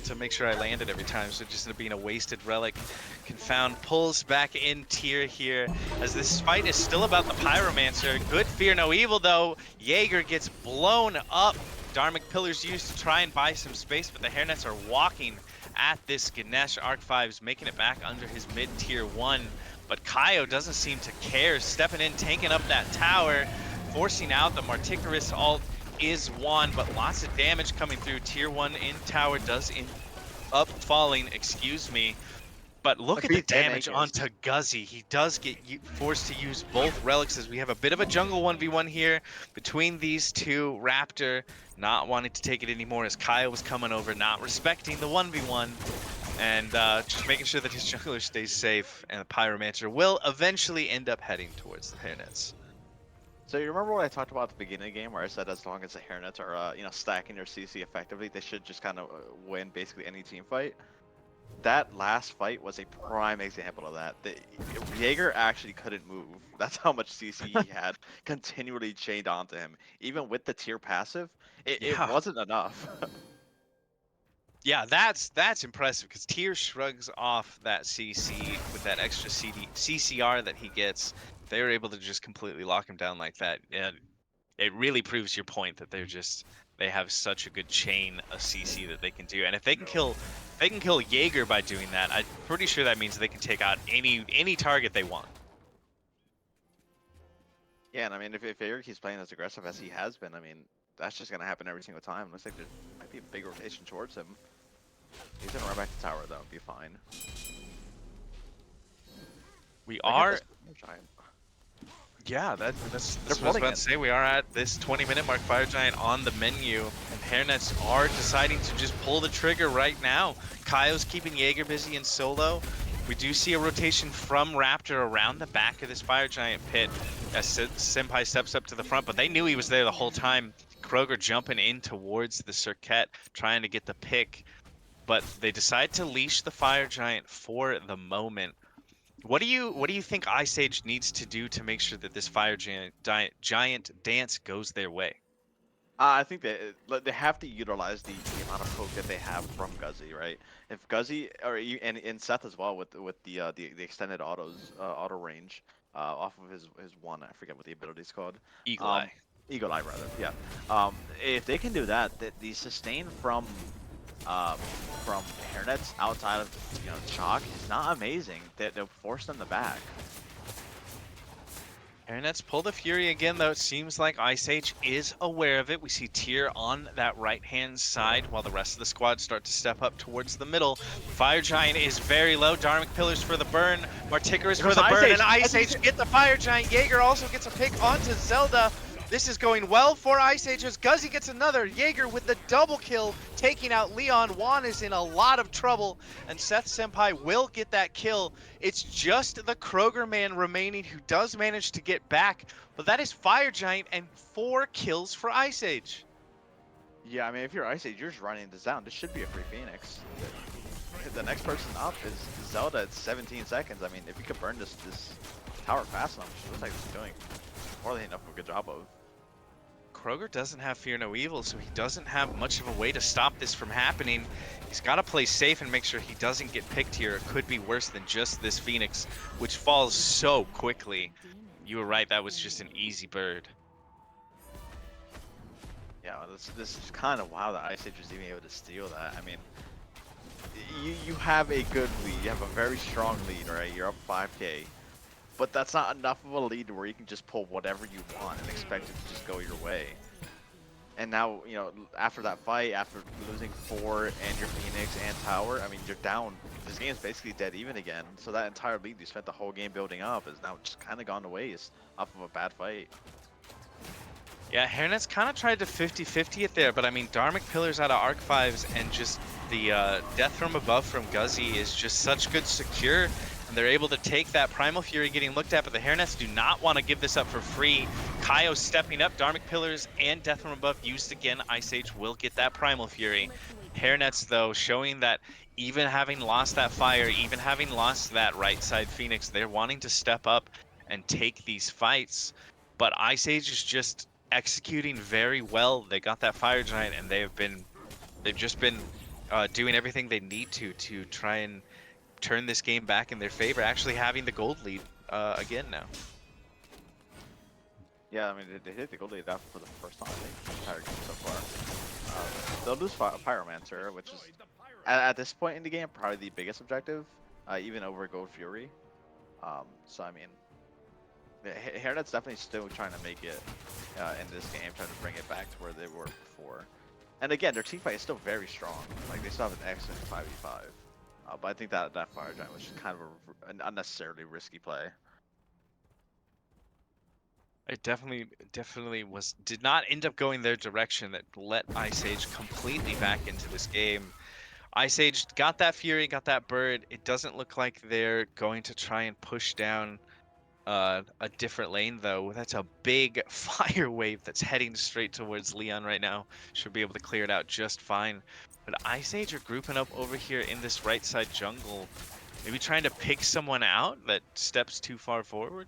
to make sure I land it every time. So it just ended up being a wasted relic. Confound pulls back in tier here as this fight is still about the Pyromancer. Good fear, no evil though. Jaeger gets blown up. Dharmic Pillars used to try and buy some space, but the Hairnets are walking at this Ganesh. Arc 5's making it back under his mid-tier 1. But Kaio doesn't seem to care, stepping in, tanking up that tower, forcing out the Marticarus ult is one, but lots of damage coming through. Tier 1 in tower does end up falling, excuse me. But look at the damage onto Guzzy. He does get forced to use both relics as we have a bit of a jungle 1v1 here between these two. Raptor not wanting to take it anymore as Kaio was coming over, not respecting the 1v1. And just making sure that his jungler stays safe, and the Pyromancer will eventually end up heading towards the Hairnets. So you remember what I talked about at the beginning of the game, where I said as long as the Hairnets are, stacking their CC effectively, they should just kind of win basically any team fight. That last fight was a prime example of that. Jaeger actually couldn't move. That's how much CC he had continually chained onto him. Even with the tier passive, it wasn't enough. Yeah, that's impressive because Tier shrugs off that CC with that extra CCR that he gets. They're able to just completely lock him down like that. And it really proves your point that they have such a good chain of CC that they can do. And if they can kill Jaeger by doing that, I'm pretty sure that means they can take out any target they want. Yeah, and I mean if Jaeger keeps playing as aggressive as he has been, I mean that's just gonna happen every single time. Looks like there might be a big rotation towards him. He's gonna run back to tower though, be fine. We are. Giant. Yeah, that's what I was about to say. We are at this 20-minute mark. Fire Giant on the menu, and Hairnets are deciding to just pull the trigger right now. Kaio's keeping Jaeger busy in solo. We do see a rotation from Raptor around the back of this Fire Giant pit as Senpai steps up to the front, but they knew he was there the whole time. Kroger jumping in towards the Circuit, trying to get the pick, but they decide to leash the Fire Giant for the moment. What do you think Ice Age needs to do to make sure that this Fire Giant dance goes their way? I think they have to utilize the amount of poke that they have from Guzzy, right? If Guzzy and Seth as well with the extended auto range off of his one, I forget what the ability is called. Eagle Eye. Eagle Eye rather, yeah. If they can do that, the sustain from Hairnets outside of Chalk is not amazing. They'll force them to back. Hairnets pull the Fury again, though it seems like Ice Age is aware of it. We see Tyr on that right-hand side while the rest of the squad start to step up towards the middle. Fire Giant is very low. Dharmic Pillars for the burn. Marticarus for the burn, and Ice Age get the Fire Giant. Jaeger also gets a pick onto Zelda. This is going well for Ice Age as Guzzy gets another. Jaeger with the double kill, taking out Leon. Juan is in a lot of trouble, and Seth Senpai will get that kill. It's just the Kroger man remaining who does manage to get back, but that is Fire Giant and 4 kills for Ice Age. Yeah, I mean, if you're Ice Age, you're just running this down. This should be a free Phoenix. The next person up is Zelda at 17 seconds. I mean, if you could burn this tower fast enough, which looks like it's doing more than enough of a good job of. Kroger doesn't have Fear No Evil, so he doesn't have much of a way to stop this from happening. He's got to play safe and make sure he doesn't get picked here. It could be worse than just this Phoenix, which falls so quickly. You were right, that was just an easy bird. Yeah, this is kind of wild that Ice Age was even able to steal that. I mean, you have a good lead. You have a very strong lead, right? You're up 5K. But that's not enough of a lead where you can just pull whatever you want and expect it to just go your way. And now, after that fight, after losing 4 and your Phoenix and Tower, I mean, you're down. This game's basically dead even again. So that entire lead you spent the whole game building up is now just kind of gone to waste off of a bad fight. Yeah, Hairnets kind of tried to 50-50 it there, but I mean, Dharmic Pillars out of Arc 5s and just the Death from Above from Guzzy is just such good secure. And they're able to take that Primal Fury getting looked at, but the Hairnets do not want to give this up for free. Kaio stepping up, Dharmic Pillars and Death from Above used again. Ice Age will get that Primal Fury. Hairnets, though, showing that even having lost that fire, even having lost that right side Phoenix, they're wanting to step up and take these fights. But Ice Age is just executing very well. They got that Fire Giant, and they've just been doing everything they need to try and turn this game back in their favor, actually having the gold lead again now. Yeah, I mean, they hit the gold lead after for the first time, I think, the entire game so far. They'll lose Pyromancer, which is, at this point in the game, probably the biggest objective, even over Gold Fury. So, I mean, Hairnet's definitely still trying to make it in this game, trying to bring it back to where they were before. And again, their team fight is still very strong. Like, they still have an excellent 5v5. But I think that Fire Giant was just kind of an unnecessarily risky play. It definitely did not end up going their direction. That let Ice Age completely back into this game. Ice Age got that Fury, got that Bird. It doesn't look like they're going to try and push down a different lane, though. That's a big fire wave that's heading straight towards Leon right now. Should be able to clear it out just fine. But Ice Age are grouping up over here in this right side jungle. Maybe trying to pick someone out that steps too far forward.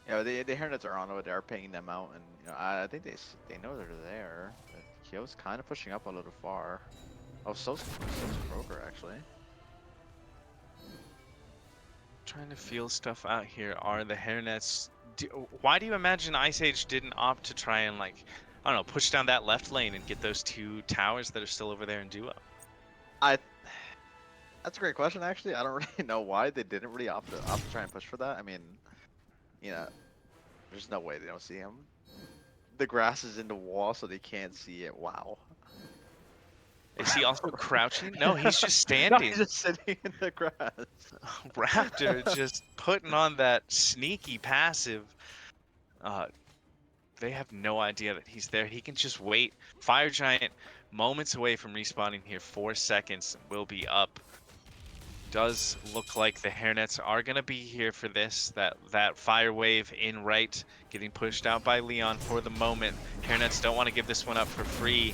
Yeah, the Hairnets are on it. They are pinging them out, and you know, I think they know they're there. But Kyo's kind of pushing up a little far. Oh, so's Kroger actually. Trying to feel stuff out here. Are the Hairnets? Why do you imagine Ice Age didn't opt to try and, like, I don't know, push down that left lane and get those two towers that are still over there in duo? That's a great question, actually. I don't really know why they didn't really opt to try and push for that. I mean, you know, there's no way they don't see him. The grass is in the wall, so they can't see it. Wow. Is he also crouching? No, he's just No, standing. he's just sitting in the grass. Raptor just putting on that sneaky passive. They have no idea that he's there. He can just wait. Fire Giant moments away from respawning here. 4 seconds will be up. Does look like the Hairnets are gonna be here for this. That fire wave in right, getting pushed out by Leon for the moment. Hairnets don't want to give this one up for free.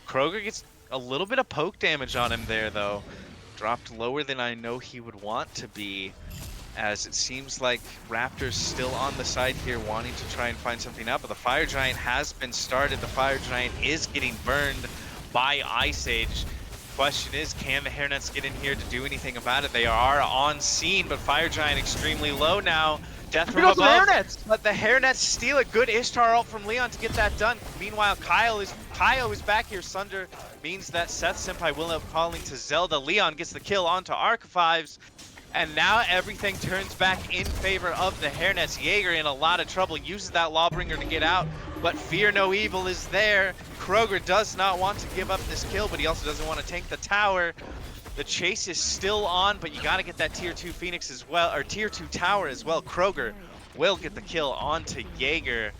Kroger gets a little bit of poke damage on him there, though. Dropped lower than I know he would want to be, as it seems like Raptor's still on the side here, wanting to try and find something out. But the Fire Giant has been started. The Fire Giant is getting burned by Ice Age. Question is, can the Hairnets get in here to do anything about it? They are on scene, but Fire Giant extremely low now. Death from above, but the Hairnets steal a good Ishtar ult from Leon to get that done. Meanwhile, Kaio is back here. Sunder means that Seth Senpai will end up calling to Zelda. Leon gets the kill onto Archivives, and now everything turns back in favor of the Hairnets. Jaeger in a lot of trouble, uses that Lawbringer to get out, but Fear No Evil is there. Kroger does not want to give up this kill, but he also doesn't want to tank the tower. The chase is still on, but you got to get that tier 2 Phoenix as well, or tier 2 tower as well. Kroger will get the kill onto Jaeger.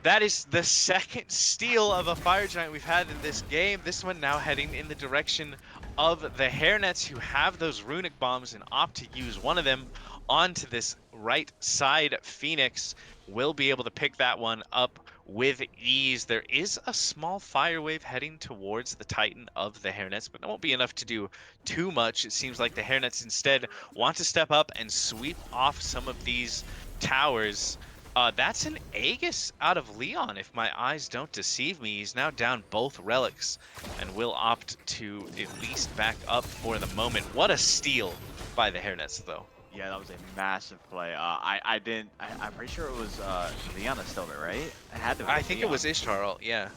That is the second steal of a Fire Giant we've had in this game. This one now heading in the direction of the Hairnets, who have those runic bombs and opt to use one of them onto this right side. Phoenix will be able to pick that one up with ease. There is a small fire wave heading towards the Titan of the Hairnets, but it won't be enough to do too much. It seems like the Hairnets instead want to step up and sweep off some of these towers. That's an Aegis out of Leon, if my eyes don't deceive me. He's now down both relics and will opt to at least back up for the moment. What a steal by the Hairnets, though. Yeah, that was a massive play. I'm pretty sure it was Leon that stole it, right? It had to be. I think Leon. it was Ishtar, yeah.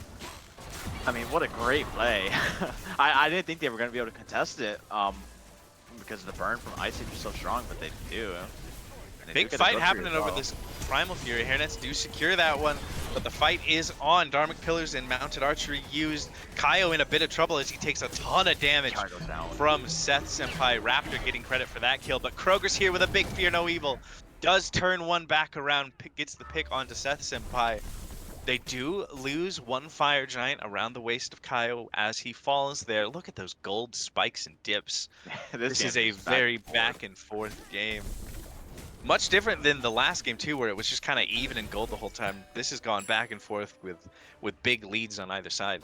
I mean, what a great play. I didn't think they were going to be able to contest it because the burn from Ice Age is so strong, but they do. Big fight happening over this Primal Fury. Hairnets do secure that one, but the fight is on. Dharmic Pillars and Mounted Archery used. Kaio in a bit of trouble as he takes a ton of damage from Seth Senpai. Raptor getting credit for that kill, but Kroger's here with a big Fear No Evil. Does turn one back around, gets the pick onto Seth Senpai. They do lose one Fire Giant around the waist of Kaio as he falls there. Look at those gold spikes and dips. This is a very back and forth game. Much different than the last game too, where it was just kind of even in gold the whole time. This has gone back and forth with big leads on either side.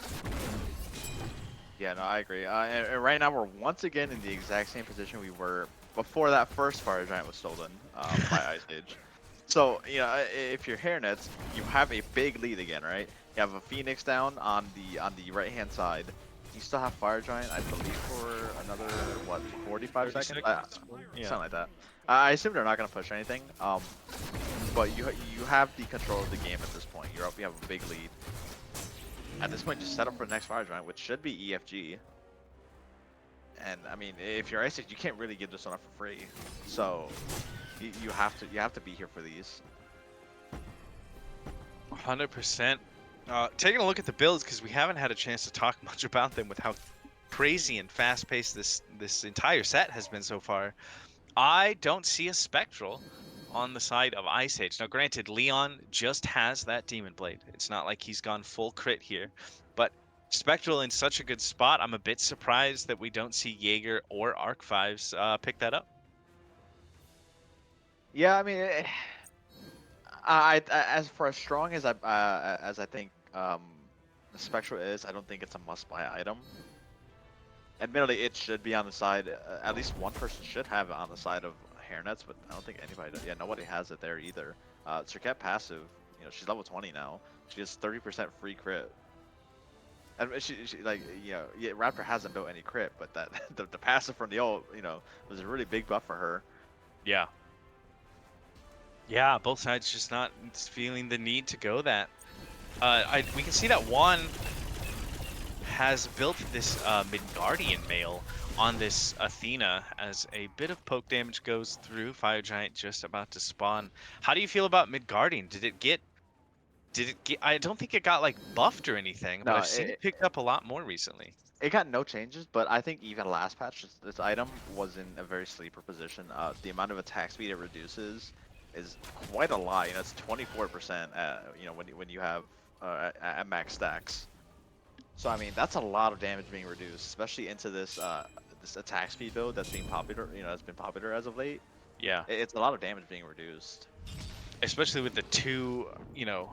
Yeah, no, I agree. And right now we're once again in the exact same position we were before that first Fire Giant was stolen by Ice Age. So if you're Hairnets, you have a big lead again, right? You have a Phoenix down on the right hand side. You still have Fire Giant, I believe, for another what 45 30 seconds, seconds? Yeah. something like that. I assume they're not gonna push anything. But you have the control of the game at this point. You're up. You have a big lead. At this point, just set up for the next Fire Giant, which should be EFG. And I mean, if you're Ice Age, you can't really give this one up for free. So you have to be here for these. 100%. Taking a look at the builds, because we haven't had a chance to talk much about them with how crazy and fast-paced this entire set has been so far. I don't see a Spectral on the side of Ice Age. Now, granted, Leon just has that Demon Blade. It's not like he's gone full crit here, but Spectral in such a good spot, I'm a bit surprised that we don't see Jaeger or Arc 5s pick that up. Yeah, I mean, as for as strong as I think the Spectral is, I don't think it's a must-buy item. Admittedly, it should be on the side. At least one person should have it on the side of Hairnets, but I don't think anybody does. Yeah, nobody has it there either. Circuit passive, she's level 20 now. She gets 30% free crit. And she like, yeah, Raptor hasn't built any crit, but that the passive from the ult, was a really big buff for her. Yeah. Yeah, both sides just not feeling the need to go that. We can see that Juan has built this Midgardian mail on this Athena as a bit of poke damage goes through. Fire Giant just about to spawn. How do you feel about Midgardian? Did it get? I don't think it got like buffed or anything, but No, I've seen it picked up a lot more recently. it got no changes, but I think even last patch, this item was in a very sleeper position. The amount of attack speed it reduces is quite a lot. It's 24%. When you have at max stacks. So I mean, that's a lot of damage being reduced, especially into this this attack speed build that's being popular. That's been popular as of late. Yeah, It's a lot of damage being reduced. especially with the two,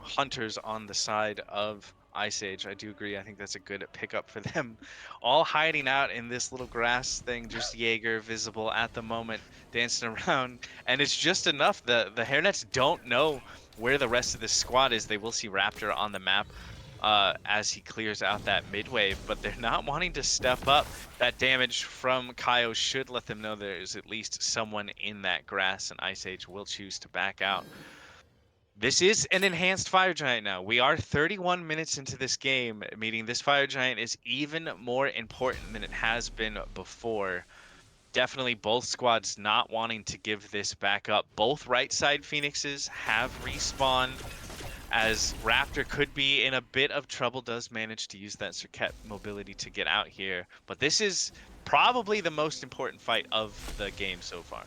hunters on the side of Ice Age. I do agree. I think that's a good pickup for them. All hiding out in this little grass thing, just Jaeger visible at the moment, dancing around. And it's just enough. The Hairnets don't know where the rest of this squad is. They will see Raptor on the map as he clears out that mid wave, but they're not wanting to step up. That damage from Kaio should let them know there's at least someone in that grass, and Ice Age will choose to back out. This is an enhanced Fire Giant now. We are 31 minutes into this game, meaning this Fire Giant is even more important than it has been before. Definitely both squads not wanting to give this back up. Both right side Phoenixes have respawned, as Raptor could be in a bit of trouble, does manage to use that Circuit mobility to get out here. But this is probably the most important fight of the game so far.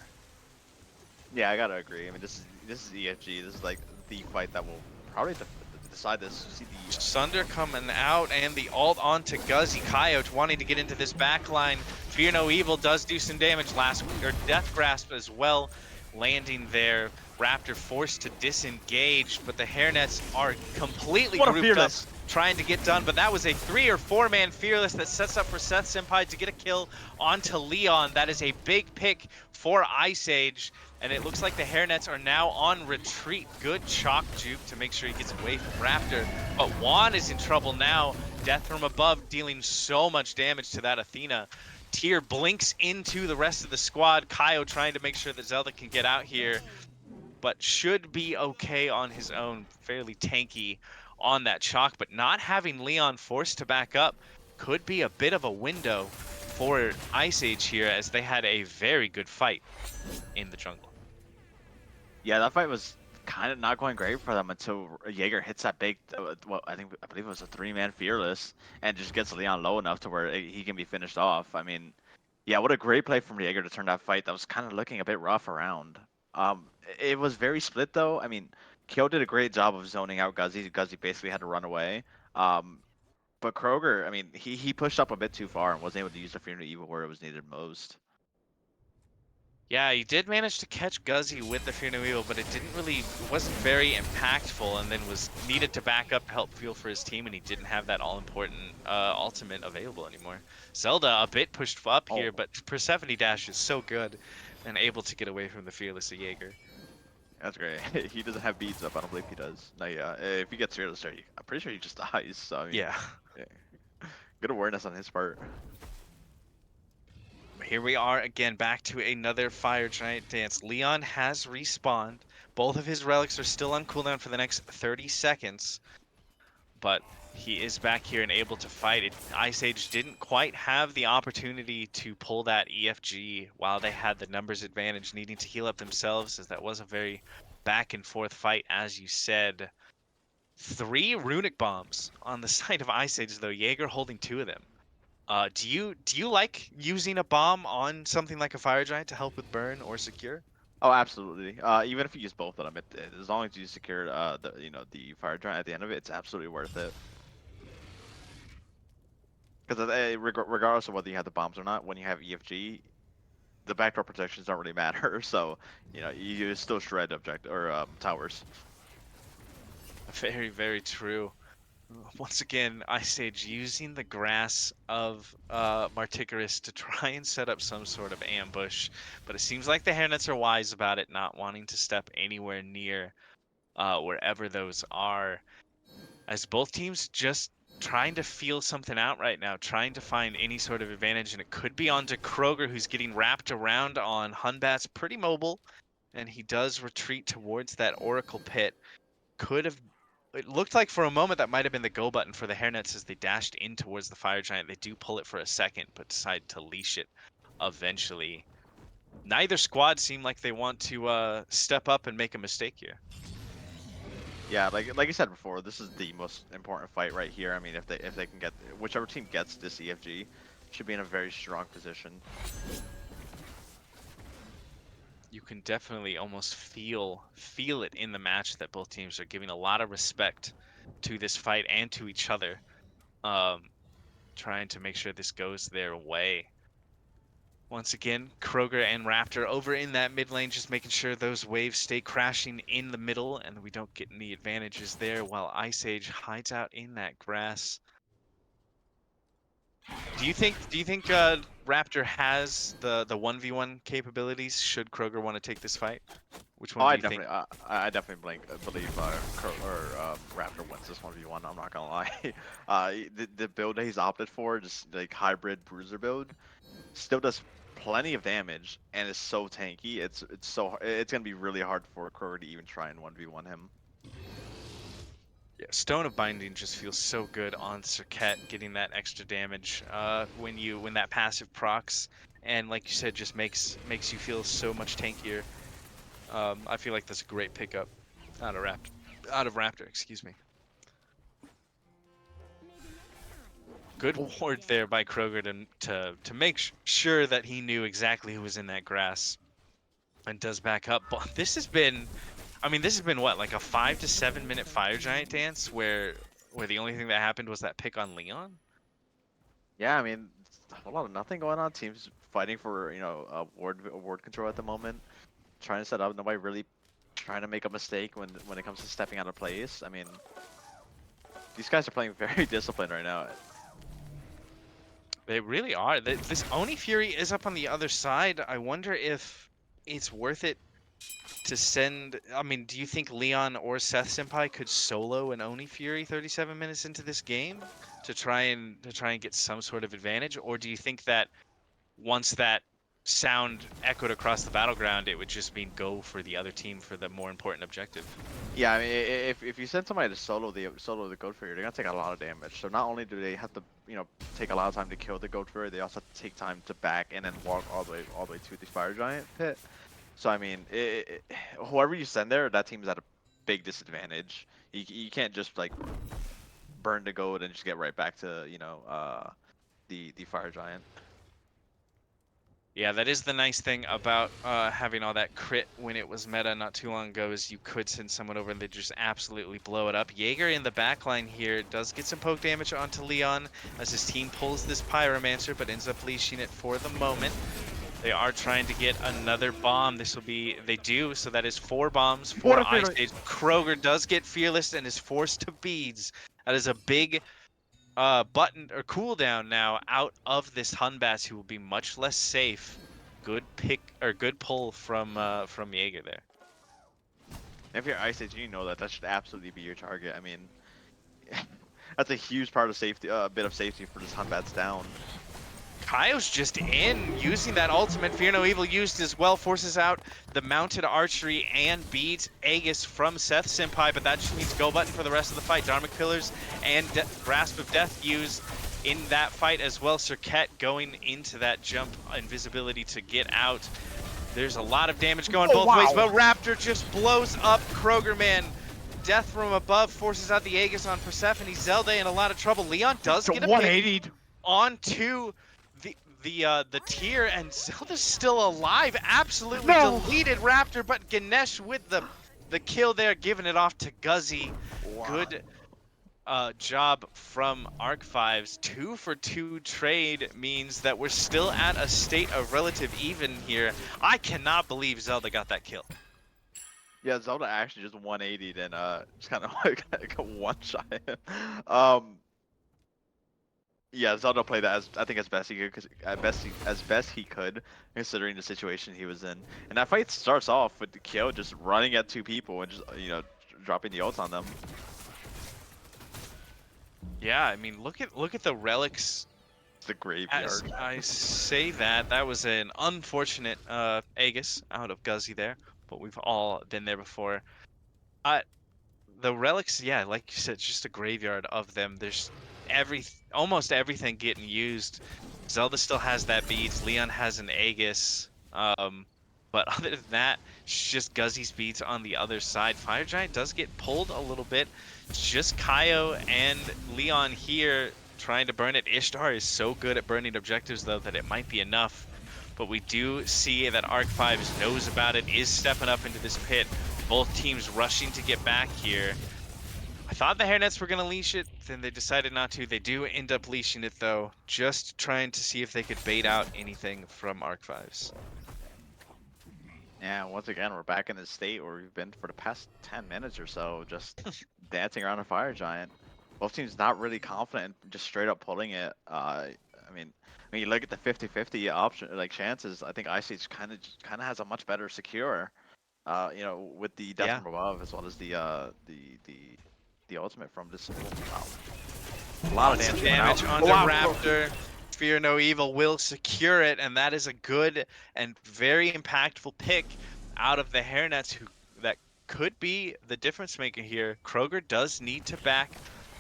Yeah, I gotta agree. I mean, this is EFG. This is like the fight that will probably decide this. You see the Sunder coming out and the ult onto Guzzy. Coyote wanting to get into this backline. Fear No Evil does do some damage Death Grasp as well, landing there. Raptor forced to disengage, but the Hairnets are completely grouped up trying to get done. But that was a 3 or 4 man Fearless that sets up for Seth Senpai to get a kill onto Leon. That is a big pick for Ice Age. And it looks like the Hairnets are now on retreat. Good chalk juke to make sure he gets away from Raptor. But Juan is in trouble now. Death from above dealing so much damage to that Athena. Tyr blinks into the rest of the squad. Kaio trying to make sure that Zelda can get out here, but should be okay on his own. Fairly tanky on that chalk, but not having Leon forced to back up could be a bit of a window for Ice Age here, as they had a very good fight in the jungle. Yeah, that fight was kind of not going great for them until Jaeger hits that big, I believe it was a 3-man Fearless, and just gets Leon low enough to where he can be finished off. I mean, yeah, what a great play from Jaeger to turn that fight that was kind of looking a bit rough around. It was very split though. I mean, Kyo did a great job of zoning out Guzzy. Guzzy basically had to run away. But Kroger, I mean, he pushed up a bit too far and wasn't able to use the Fear No Evil where it was needed most. Yeah, he did manage to catch Guzzy with the Fear No Evil, but it wasn't very impactful, and then was needed to back up to help fuel for his team, and he didn't have that all-important ultimate available anymore. Zelda a bit pushed up here, but Persephone Dash is so good and able to get away from the Fearless of Jaeger. That's great. He doesn't have beads up. I don't believe he does. No, yeah. If he gets fearless there, I'm pretty sure he just dies. So I mean, Yeah. yeah. Good awareness on his part. Here we are again, back to another Fire Giant dance. Leon has respawned. Both of his relics are still on cooldown for the next 30 seconds. But he is back here and able to fight it. Ice Age didn't quite have the opportunity to pull that EFG while they had the numbers advantage, needing to heal up themselves, as that was a very back and forth fight, as you said. 3 runic bombs on the side of Ice Age, though. Jaeger holding 2 of them. Do you like using a bomb on something like a Fire Giant to help with burn or secure? Oh, absolutely. Even if you use both of them, as long as you secure the fire giant at the end of it, it's absolutely worth it. Because regardless of whether you have the bombs or not, when you have EFG, the backdoor protections don't really matter. So you still shred object or towers. Very, very true. Once again, Ice Age using the grass of Marticarus to try and set up some sort of ambush, but it seems like the Hairnets are wise about it, not wanting to step anywhere near wherever those are, as both teams just trying to feel something out right now, trying to find any sort of advantage, and it could be onto Kroger, who's getting wrapped around on Hunbat's pretty mobile, and he does retreat towards that Oracle Pit. It looked like for a moment that might have been the go button for the Hairnets as they dashed in towards the Fire Giant. They do pull it for a second, but decide to leash it eventually. Neither squad seem like they want to step up and make a mistake here. Yeah, like you said before, this is the most important fight right here. I mean, if they can get whichever team gets this EFG, should be in a very strong position. You can definitely almost feel it in the match that both teams are giving a lot of respect to this fight and to each other, trying to make sure this goes their way. Once again, Kroger and Raptor over in that mid lane, just making sure those waves stay crashing in the middle and we don't get any advantages there, while Ice Age hides out in that grass. Do you think Raptor has the 1v1 capabilities should Kroger want to take this fight? Which one Oh, do I you think? definitely, I definitely believe Raptor wins this 1v1. I'm not gonna lie. The build that he's opted for, just like hybrid bruiser build, still does plenty of damage and is so tanky. It's gonna be really hard for Kroger to even try and 1v1 him. Yeah, Stone of Binding just feels so good on Serket, getting that extra damage when that passive procs, and like you said, just makes you feel so much tankier. I feel like that's a great pickup out of Raptor, excuse me. Good ward there by Kroger to make sure that he knew exactly who was in that grass, and does back up. But this has been what, like a 5 to 7 minute Fire Giant dance where the only thing that happened was that pick on Leon? Yeah, I mean, a whole lot of nothing going on. Teams fighting for ward control at the moment, trying to set up. Nobody really trying to make a mistake when it comes to stepping out of place. I mean, these guys are playing very disciplined right now. They really are. This Oni Fury is up on the other side. I wonder if it's worth it to send. I mean, do you think Leon or Seth Senpai could solo an Oni Fury 37 minutes into this game to try and get some sort of advantage, or do you think that once that sound echoed across the battleground, it would just mean go for the other team for the more important objective? Yeah, I mean, if you send somebody to solo the Goat Fury, they're gonna take a lot of damage. So not only do they have to take a lot of time to kill the Goat Fury, they also have to take time to back and then walk all the way to the Fire Giant pit. So I mean, whoever you send there, that team's at a big disadvantage. You can't just like burn the gold and just get right back to the Fire Giant. Yeah, that is the nice thing about having all that crit when it was meta not too long ago, is you could send someone over and they just absolutely blow it up. Jaeger in the backline here does get some poke damage onto Leon as his team pulls this Pyromancer, but ends up leashing it for the moment. They are trying to get another bomb. This will be, they do, so that is 4 bombs for Ice Age. Kroger does get fearless and is forced to beads. That is a big button or cooldown now out of this Hunbass, who will be much less safe. Good pick or good pull from Jaeger there. If you're Ice Age, you know that should absolutely be your target. I mean, that's a huge part of safety, a bit of safety for just Hunbat's down. Kaio's just in, using that ultimate. Fear No Evil used as well, forces out the mounted archery and beats Aegis from Seth Senpai, but that just means go button for the rest of the fight. Dharmic Pillars and Grasp of Death used in that fight as well. Serket going into that jump invisibility to get out. There's a lot of damage going both ways, but Raptor just blows up Krogerman. Death from above forces out the Aegis on Persephone. Zelda in a lot of trouble. Leon does get a 180'd onto the tier, and Zelda's still alive. Absolutely deleted Raptor, but Ganesh with the kill there, giving it off to Guzzy. Wow. Good job from Arc-5's 2-for-2 trade means that we're still at a state of relative even here. I cannot believe Zelda got that kill. Yeah, Zelda actually just 180'd and just kind of like a one shot. Yeah, Zelda played that I think as best he could, as best he could, considering the situation he was in. And that fight starts off with the Kyo just running at 2 people and just dropping the ults on them. Yeah, I mean, look at the relics. The graveyard. As I say that was an unfortunate Aegis out of Guzzy there, but we've all been there before. The relics, yeah, like you said, just a graveyard of them. There's almost everything getting used. Zelda still has that beads. Leon has an Aegis. But other than that, it's just Guzzy's beats on the other side. Fire Giant does get pulled a little bit. It's just Kaio and Leon here trying to burn it. Ishtar is so good at burning objectives, though, that it might be enough. But we do see that Arc-5 knows about it, is stepping up into this pit. Both teams rushing to get back here. I thought the Hairnets were going to leash it, then they decided not to. They do end up leashing it, though, just trying to see if they could bait out anything from Arc-5's. Yeah, once again, we're back in this state where we've been for the past 10 minutes or so, just dancing around a Fire Giant. Both teams not really confident, just straight up pulling it. I mean, when you look at the 50-50 option, like chances, I think Ice Age kind of has a much better secure. With the death from above as well as the ultimate from this. Wow. A lot of damage onto Raptor. Fear No Evil will secure it, and that is a good and very impactful pick out of the Hairnets, that could be the difference maker here. Kroger does need to back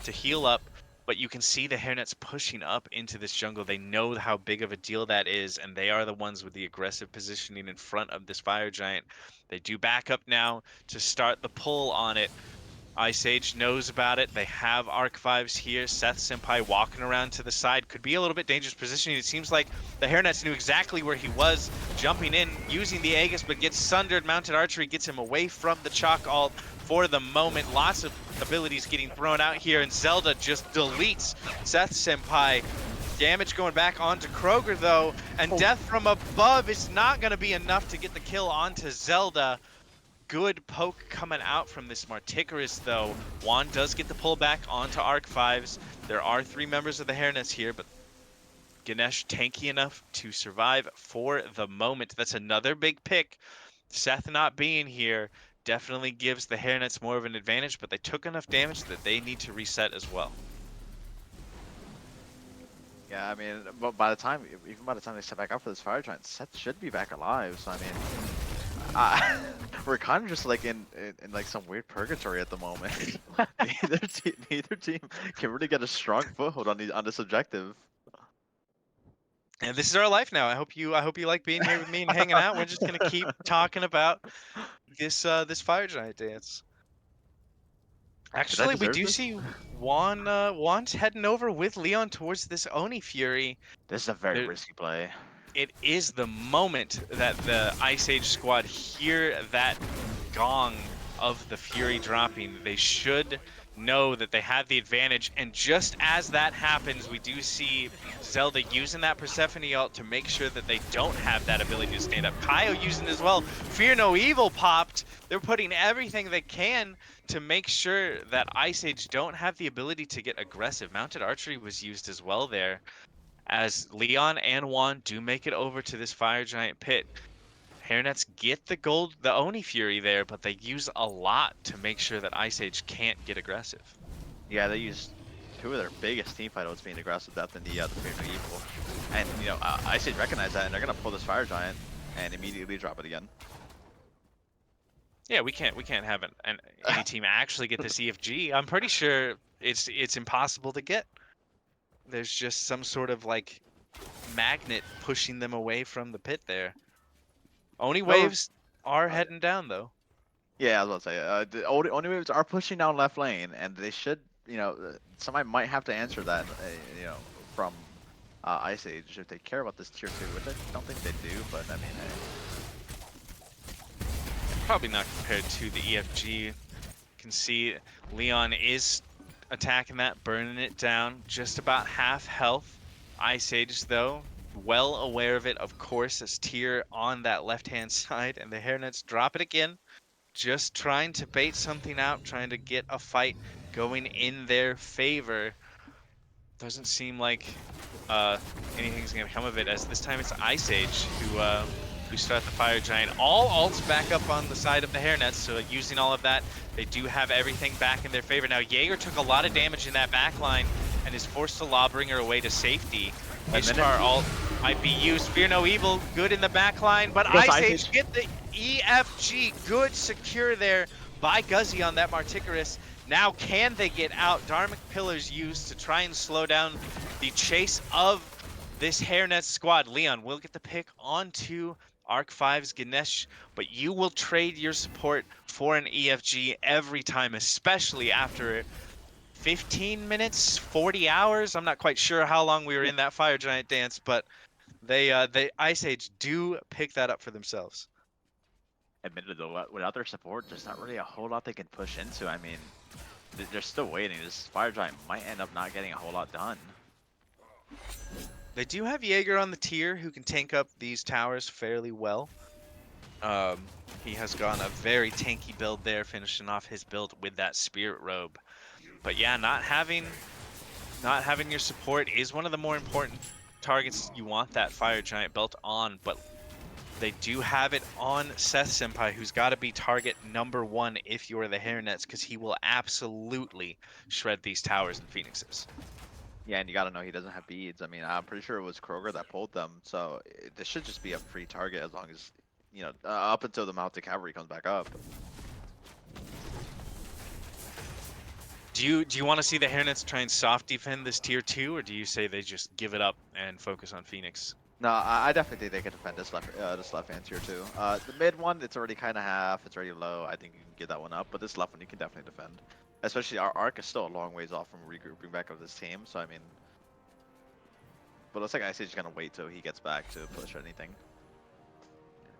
to heal up, but you can see the Hairnets pushing up into this jungle. They know how big of a deal that is, and they are the ones with the aggressive positioning in front of this Fire Giant. They do back up now to start the pull on it. Ice Age knows about it. They have Arc-5s here. Seth Senpai walking around to the side. Could be a little bit dangerous positioning. It seems like the Hairnets knew exactly where he was, jumping in, using the Aegis, but gets sundered. Mounted Archery gets him away from the Chalk Alt for the moment. Lots of abilities getting thrown out here, and Zelda just deletes Seth Senpai. Damage going back onto Kroger, though, and death from above is not going to be enough to get the kill onto Zelda. Good poke coming out from this Marticarus, though. Juan does get the pullback onto Arc-5s. There are 3 members of the Hairnets here, but Ganesh tanky enough to survive for the moment. That's another big pick. Seth not being here definitely gives the Hairnets more of an advantage, but they took enough damage that they need to reset as well. Yeah, I mean, but even by the time they step back up for this Fire Giant, Seth should be back alive. So I mean, we're kind of just like in like some weird purgatory at the moment. neither team can really get a strong foothold on this objective. And this is our life now. I hope you like being here with me and hanging out. We're just gonna keep talking about this Fire Giant dance. Actually, we do see Juan's heading over with Leon towards this Oni Fury. This is a very risky play. It is the moment that the Ice Age squad hear that gong of the Fury dropping. They should know that they have the advantage, and just as that happens, we do see Zelda using that Persephone ult to make sure that they don't have that ability to stand up. Kaio using it as well. Fear No Evil popped. They're putting everything they can to make sure that Ice Age don't have the ability to get aggressive. Mounted Archery was used as well there, as Leon and Juan do make it over to this Fire Giant pit. Hairnets get the gold, the Oni Fury there, but they use a lot to make sure that Ice Age can't get aggressive. Yeah, they use two of their biggest team fighters being aggressive depth in the Fear No Evil. And, you know, Ice Age recognize that, and they're going to pull this Fire Giant and immediately drop it again. Yeah, we can't have any team actually get this EFG. I'm pretty sure it's impossible to get. There's just some sort of like magnet pushing them away from the pit there. Oni waves are heading down though. Yeah, I was about to say, the Oni waves are pushing down left lane, and they should, you know, somebody might have to answer that, you know, from Ice Age if they care about this tier 2, which I don't think they do, but I mean, Probably not compared to the EFG. You can see Leon is attacking that, burning it down, just about half health. Ice Age though, well aware of it, of course, as tier on that left-hand side, and the Hairnets drop it again. Just trying to bait something out, trying to get a fight going in their favor. Doesn't seem like anything's gonna come of it, as this time it's Ice Age who start the Fire Giant. All ults back up on the side of the Hairnets, so using all of that, they do have everything back in their favor. Now Jaeger took a lot of damage in that back line and is forced to Lawbringer away to safety. Ishtar ult might be used. Fear No Evil, good in the back line, but Ice Age get the EFG. Good secure there by Guzzy on that Marticarus. Now can they get out? Dharmic Pillars used to try and slow down the chase of this Hairnets squad. Leon will get the pick onto Arc 5's Ganesh, but you will trade your support for an EFG every time, especially after 15 minutes, 40 hours. I'm not quite sure how long we were in that Fire Giant dance, but they Ice Age do pick that up for themselves. admittedly though, without their support, there's not really a whole lot they can push into. I mean, they're still waiting. This Fire Giant might end up not getting a whole lot done. They do have Jaeger on the tier who can tank up these towers fairly well. He has gone a very tanky build there, finishing off his build with that Spirit Robe. But yeah, not having your support is one of the more important targets you want that Fire Giant belt on, but they do have it on Seth Senpai, who's got to be target number 1 if you're the Hairnets, because he will absolutely shred these towers and Phoenixes. Yeah, and you gotta know he doesn't have beads. I mean, I'm pretty sure it was Kroger that pulled them, so this should just be a free target as long as, you know, up until the Mounted Cavalry comes back up. Do you want to see the Hairnets try and soft defend this tier 2, or do you say they just give it up and focus on Phoenix? No, I definitely think they can defend this left hand tier 2. The mid one, it's already kind of half, it's already low. I think you can get that one up, but this left one you can definitely defend. Especially our arc is still a long ways off from regrouping back of this team, so I mean, but it looks like Ice Age is gonna wait till he gets back to push anything.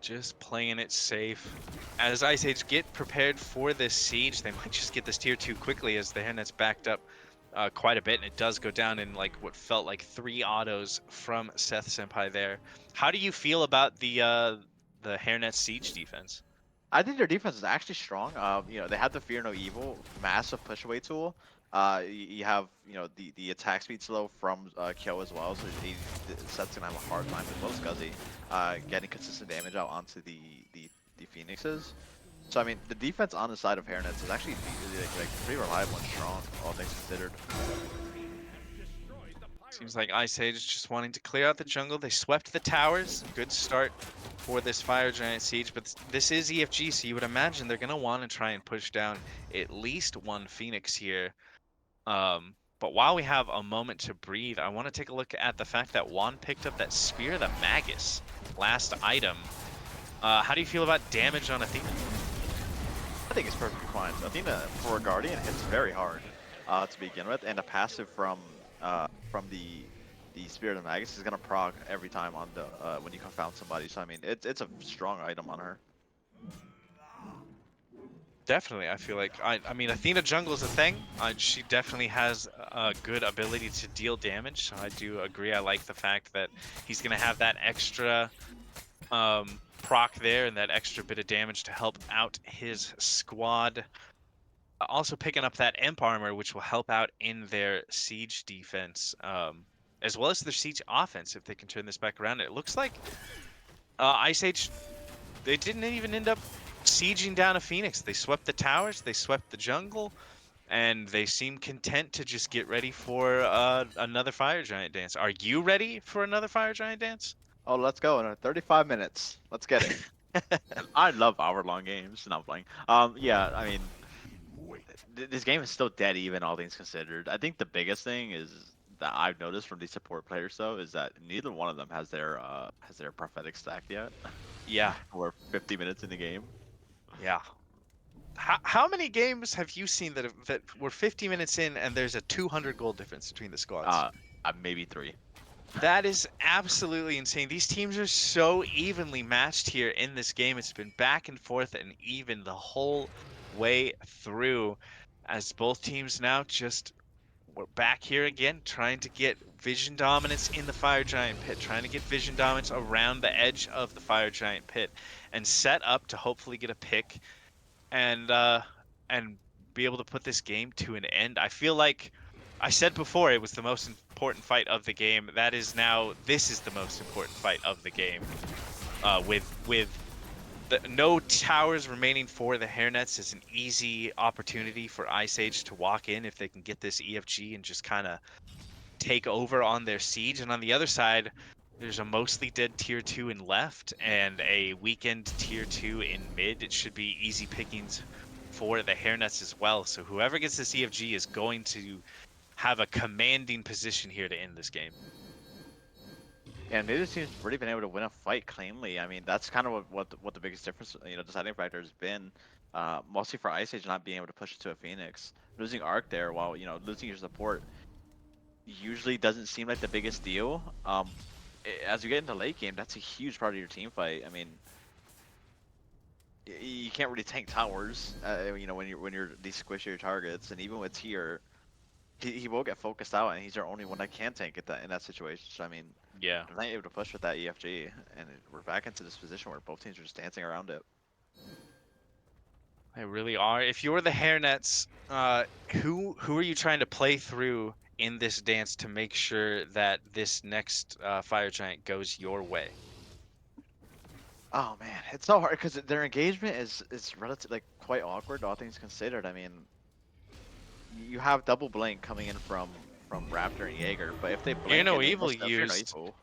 Just playing it safe. As Ice Age get prepared for this siege, they might just get this tier 2 quickly, as the Hairnets backed up quite a bit, and it does go down in like what felt like 3 autos from Seth Senpai there. How do you feel about the Hairnets siege defense? I think their defense is actually strong. You know, they have the Fear No Evil massive push away tool. You have, you know, the attack speed slow from Kyo as well, so Seth's gonna have a hard time, as well as Guzzy, getting consistent damage out onto the Phoenixes. So I mean, the defense on the side of Hairnets is actually like pretty reliable and strong, all things considered. Seems like Ice Age is just wanting to clear out the jungle. They swept the towers. Good start for this Fire Giant siege, but this is EFG, so you would imagine they're going to want to try and push down at least one Phoenix here. But while we have a moment to breathe, I want to take a look at the fact that Juan picked up that Spear of the Magus last item. How do you feel about damage on Athena? I think it's perfectly fine. Athena, for a Guardian, hits very hard to begin with, and a passive from the Spirit of Magus is gonna proc every time on the when you confound somebody. So I mean, it's a strong item on her. Definitely, I feel like I mean Athena jungle is a thing. She definitely has a good ability to deal damage. So I do agree. I like the fact that he's gonna have that extra proc there and that extra bit of damage to help out his squad. Also picking up that Imp armor, which will help out in their siege defense, as well as their siege offense if they can turn this back around. It looks like Ice Age they didn't even end up sieging down a Phoenix. They swept the towers, they swept the jungle, and they seem content to just get ready for another Fire Giant dance. Are you ready for another Fire Giant dance? Oh, let's go in 35 minutes. Let's get it. I love hour-long games. No, I'm playing. Yeah, I mean, this game is still dead even, all things considered. I think the biggest thing is that I've noticed from these support players though is that neither one of them has their prophetic stack yet. Yeah, We're 50 minutes in the game. yeah. How many games have you seen that were 50 minutes in and there's a 200 goal difference between the squads? Maybe 3. That is absolutely insane. These teams are so evenly matched here in this game. It's been back and forth and even the whole way through, as both teams now just we're back here again, trying to get vision dominance in the Fire Giant pit, trying to get vision dominance around the edge of the Fire Giant pit, and set up to hopefully get a pick and be able to put this game to an end. I feel like I said before it was the most important fight of the game. That is now this is the most important fight of the game. With no towers remaining for the Hairnets is an easy opportunity for Ice Age to walk in if they can get this EFG and just kind of take over on their siege. And on the other side, there's a mostly dead tier 2 in left and a weakened tier 2 in mid. It should be easy pickings for the Hairnets as well. So whoever gets this EFG is going to have a commanding position here to end this game. Yeah, neither team's really been able to win a fight cleanly. I mean, that's kind of what the biggest difference, deciding factor has been. Mostly for Ice Age not being able to push it to a Phoenix, losing Arc there, while losing your support usually doesn't seem like the biggest deal. As you get into late game, that's a huge part of your team fight. I mean, you can't really tank towers. When you're these squishier targets, and even with tier, he will get focused out, and he's our only one that can tank it in that situation. So I mean, Yeah. they're not able to push with that EFG, and we're back into this position where both teams are just dancing around it. They really are. If you're the Hairnets, who are you trying to play through in this dance to make sure that this next Fire Giant goes your way? Oh man, it's so hard because their engagement is relatively quite awkward, all things considered. I mean, you have double blink coming in from Raptor and Jaeger, but if they blink and they Evil miss Fear No used Evil,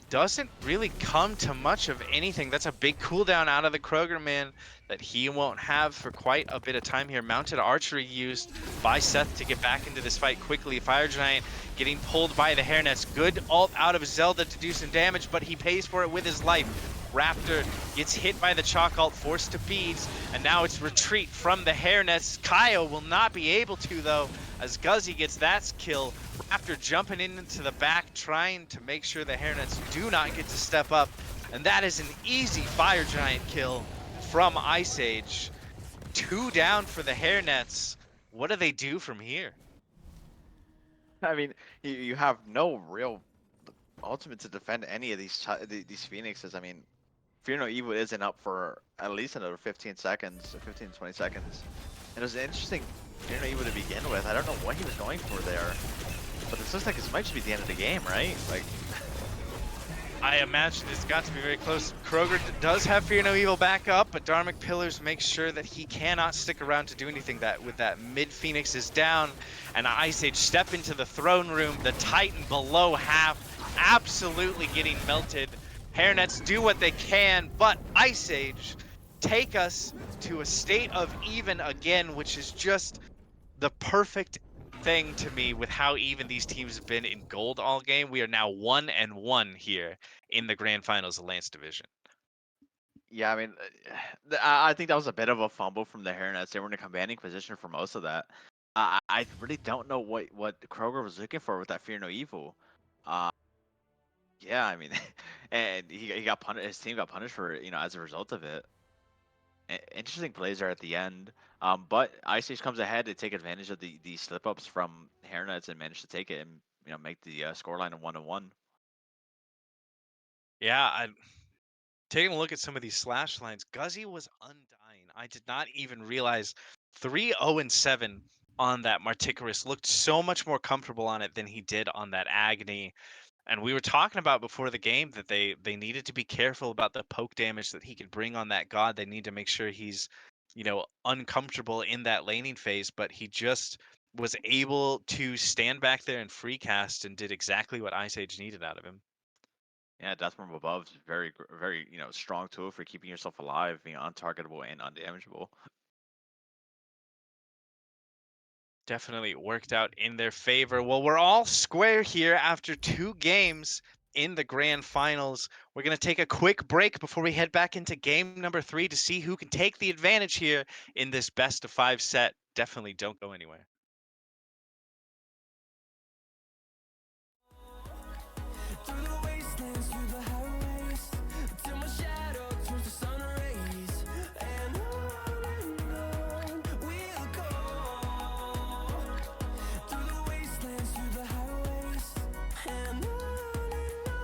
doesn't really come to much of anything. That's a big cooldown out of the Kroger man that he won't have for quite a bit of time here. Mounted archery used by Seth to get back into this fight quickly. Fire Giant getting pulled by the Hairnets. Good ult out of Zelda to do some damage, but he pays for it with his life. Raptor gets hit by the Chalk ult, forced to beads, and now it's retreat from the Hairnets. Kaio will not be able to though, as Guzzy gets that kill. Raptor jumping into the back, trying to make sure the Hairnets do not get to step up. And that is an easy Fire Giant kill from Ice Age. 2 down for the Hairnets. What do they do from here? I mean, you have no real ultimate to defend any of these Phoenixes. I mean, Fear No Evil isn't up for at least another 15 seconds, 15 to 20 seconds. And it was an interesting Fear No Evil to begin with. I don't know what he was going for there. But this looks like this might just be the end of the game, right? Like, I imagine it's got to be very close. Kroger does have Fear No Evil back up, but Dharmic Pillars makes sure that he cannot stick around to do anything with that. Mid Phoenix is down, and Ice Age step into the throne room. The Titan below half absolutely getting melted. Hairnets do what they can, but Ice Age take us to a state of even again, which is just the perfect thing to me with how even these teams have been in gold all game. We are now 1-1 here in the grand finals of Lance Division. yeah, I mean, I think that was a bit of a fumble from the Hairnets. They were in a commanding position for most of that. I really don't know what Kroger was looking for with that Fear No Evil. Yeah, I mean, and he got punished. His team got punished for as a result of it. Interesting plays there at the end. But Ice Age comes ahead to take advantage of the slip ups from Hairnets and manage to take it and make the scoreline a 1-1. Yeah, I'm taking a look at some of these slash lines. Guzzy was undying. I did not even realize 3-0-7 on that Marticarus looked so much more comfortable on it than he did on that Agony. And we were talking about before the game that they needed to be careful about the poke damage that he could bring on that god. They need to make sure he's, uncomfortable in that laning phase, but he just was able to stand back there and free cast and did exactly what Ice Age needed out of him. Yeah, Death from Above is very strong tool for keeping yourself alive, being untargetable and undamageable. Definitely worked out in their favor. Well, we're all square here after 2 games in the grand finals. We're going to take a quick break before we head back into game number 3 to see who can take the advantage here in this best of 5 set. Definitely don't go anywhere. Through the wastelands, through the highways, till my shadow turns to sun rays. And on we'll go. Through the wastelands, through the highways, and on we'll go.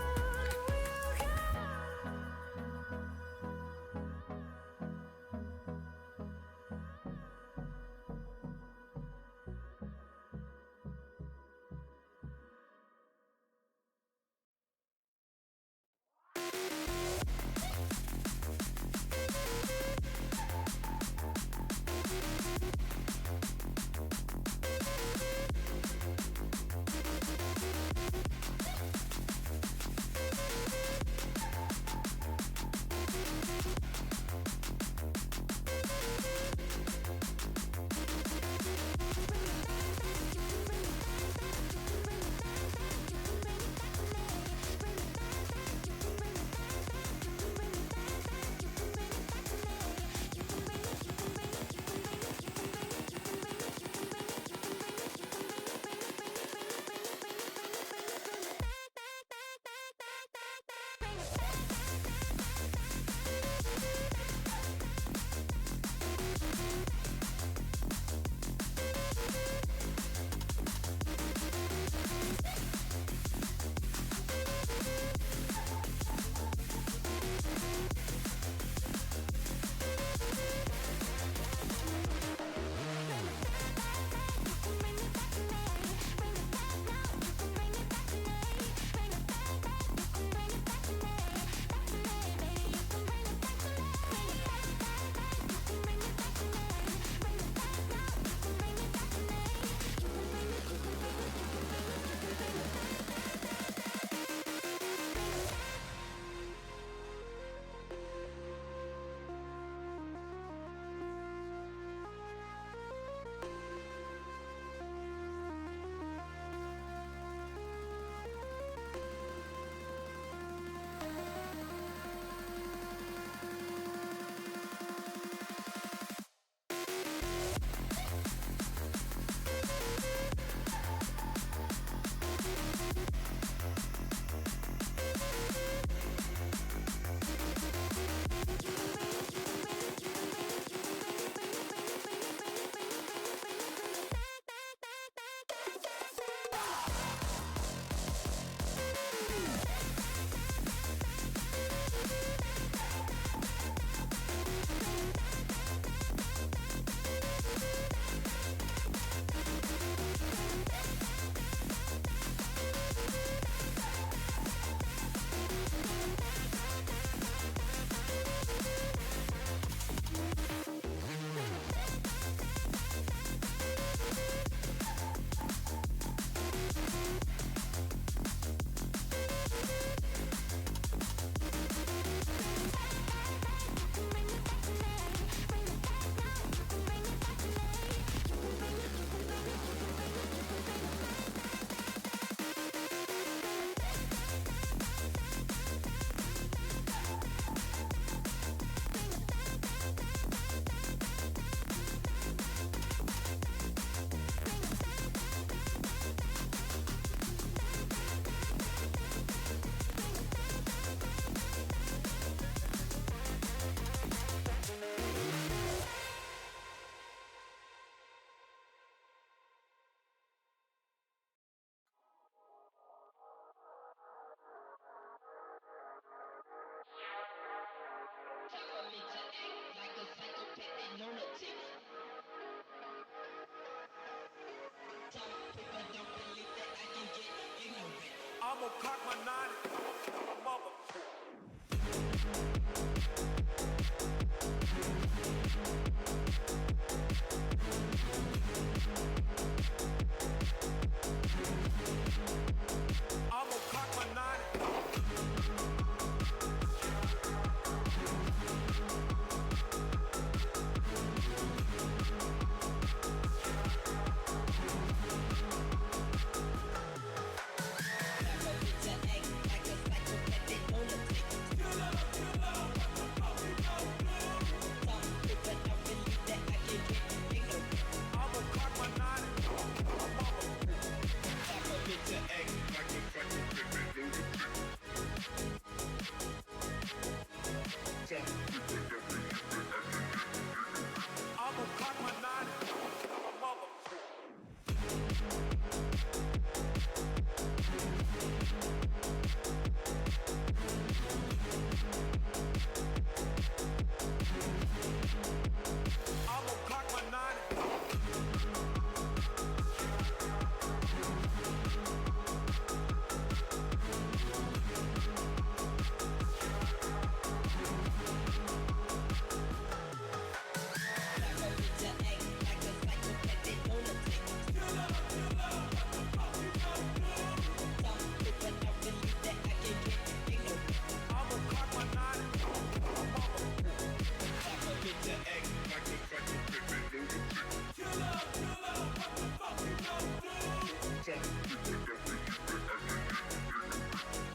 I'ma cock my nine. Mother. I'ma cock my nine. I'ma cock my nine. I'ma cock my nine. Mother. I'ma cock my nine. I'ma cock my nine.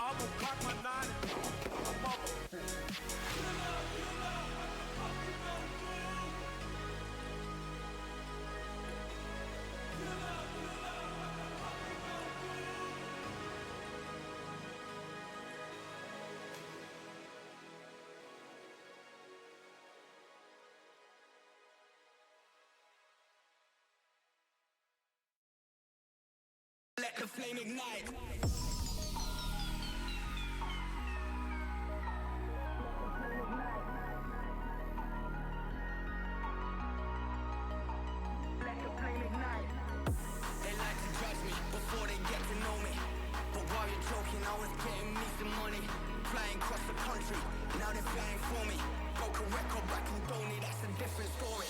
I'ma cock my nine. Let the flame ignite. They like to judge me before they get to know me. But while you're joking, I was getting me some money. Flying across the country, now they're flying for me. Broke a record back in Donny, that's a different story.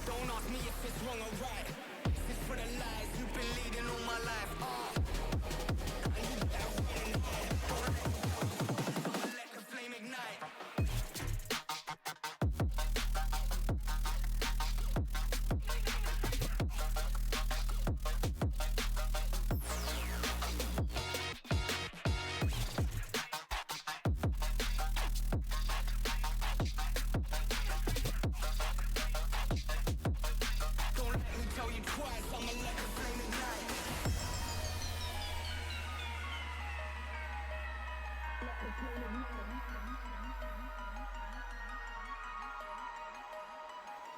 Don't ask me if it's wrong or right. This is for the lies you've been leading all my life. And you better run and hide. Don't let the flame ignite. Don't let me tell you twice, I'ma let the flame ignite.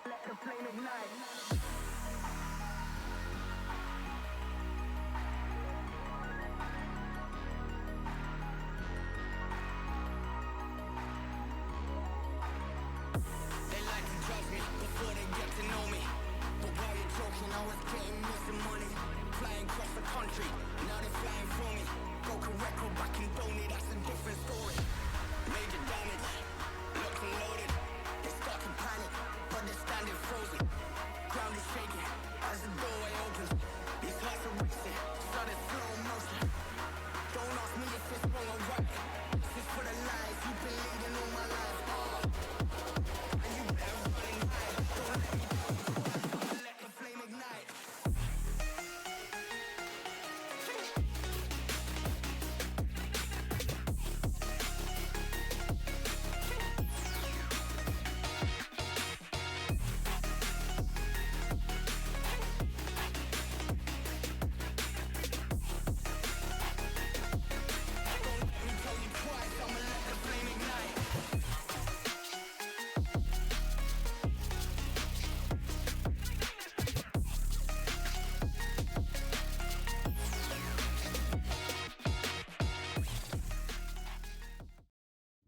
Let the flame ignite. They like to judge me before they get to know me. But while you're joking, I was getting me some money. Flying across the country, now they're flying for me. Broke a record back in Donny, that's a different story. Major damage, locked and loaded. They start to panic, but they're standing frozen. Ground is shaking as the doorway opens. These hearts are racing, sudden slow motion. Don't ask me if it's wrong or right. This is for the lies you've been leading all my life. And you better run and hide. Don't let the flame ignite. Don't let me tell you twice, I'ma let the flame ignite.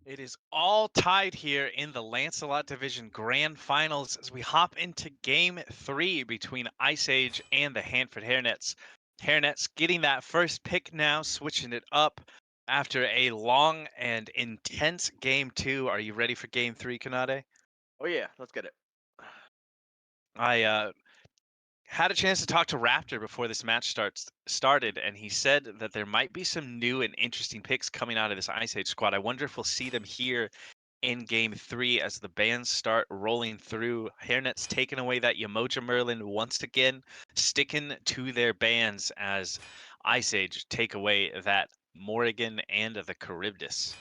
It is all tied here in the Lancelot Division Grand Finals as we hop into Game 3 between Ice Age and the Hanford Hairnets. Hairnets getting that first pick now, switching it up after a long and intense game 2. Are you ready for game 3, Kanade? Oh yeah, let's get it. I had a chance to talk to Raptor before this match started, and he said that there might be some new and interesting picks coming out of this Ice Age squad. I wonder if we'll see them here in game 3 as the bands start rolling through. Hairnets taking away that Yamoja Merlin once again, sticking to their bands as Ice Age take away that Morrigan and the Charybdis.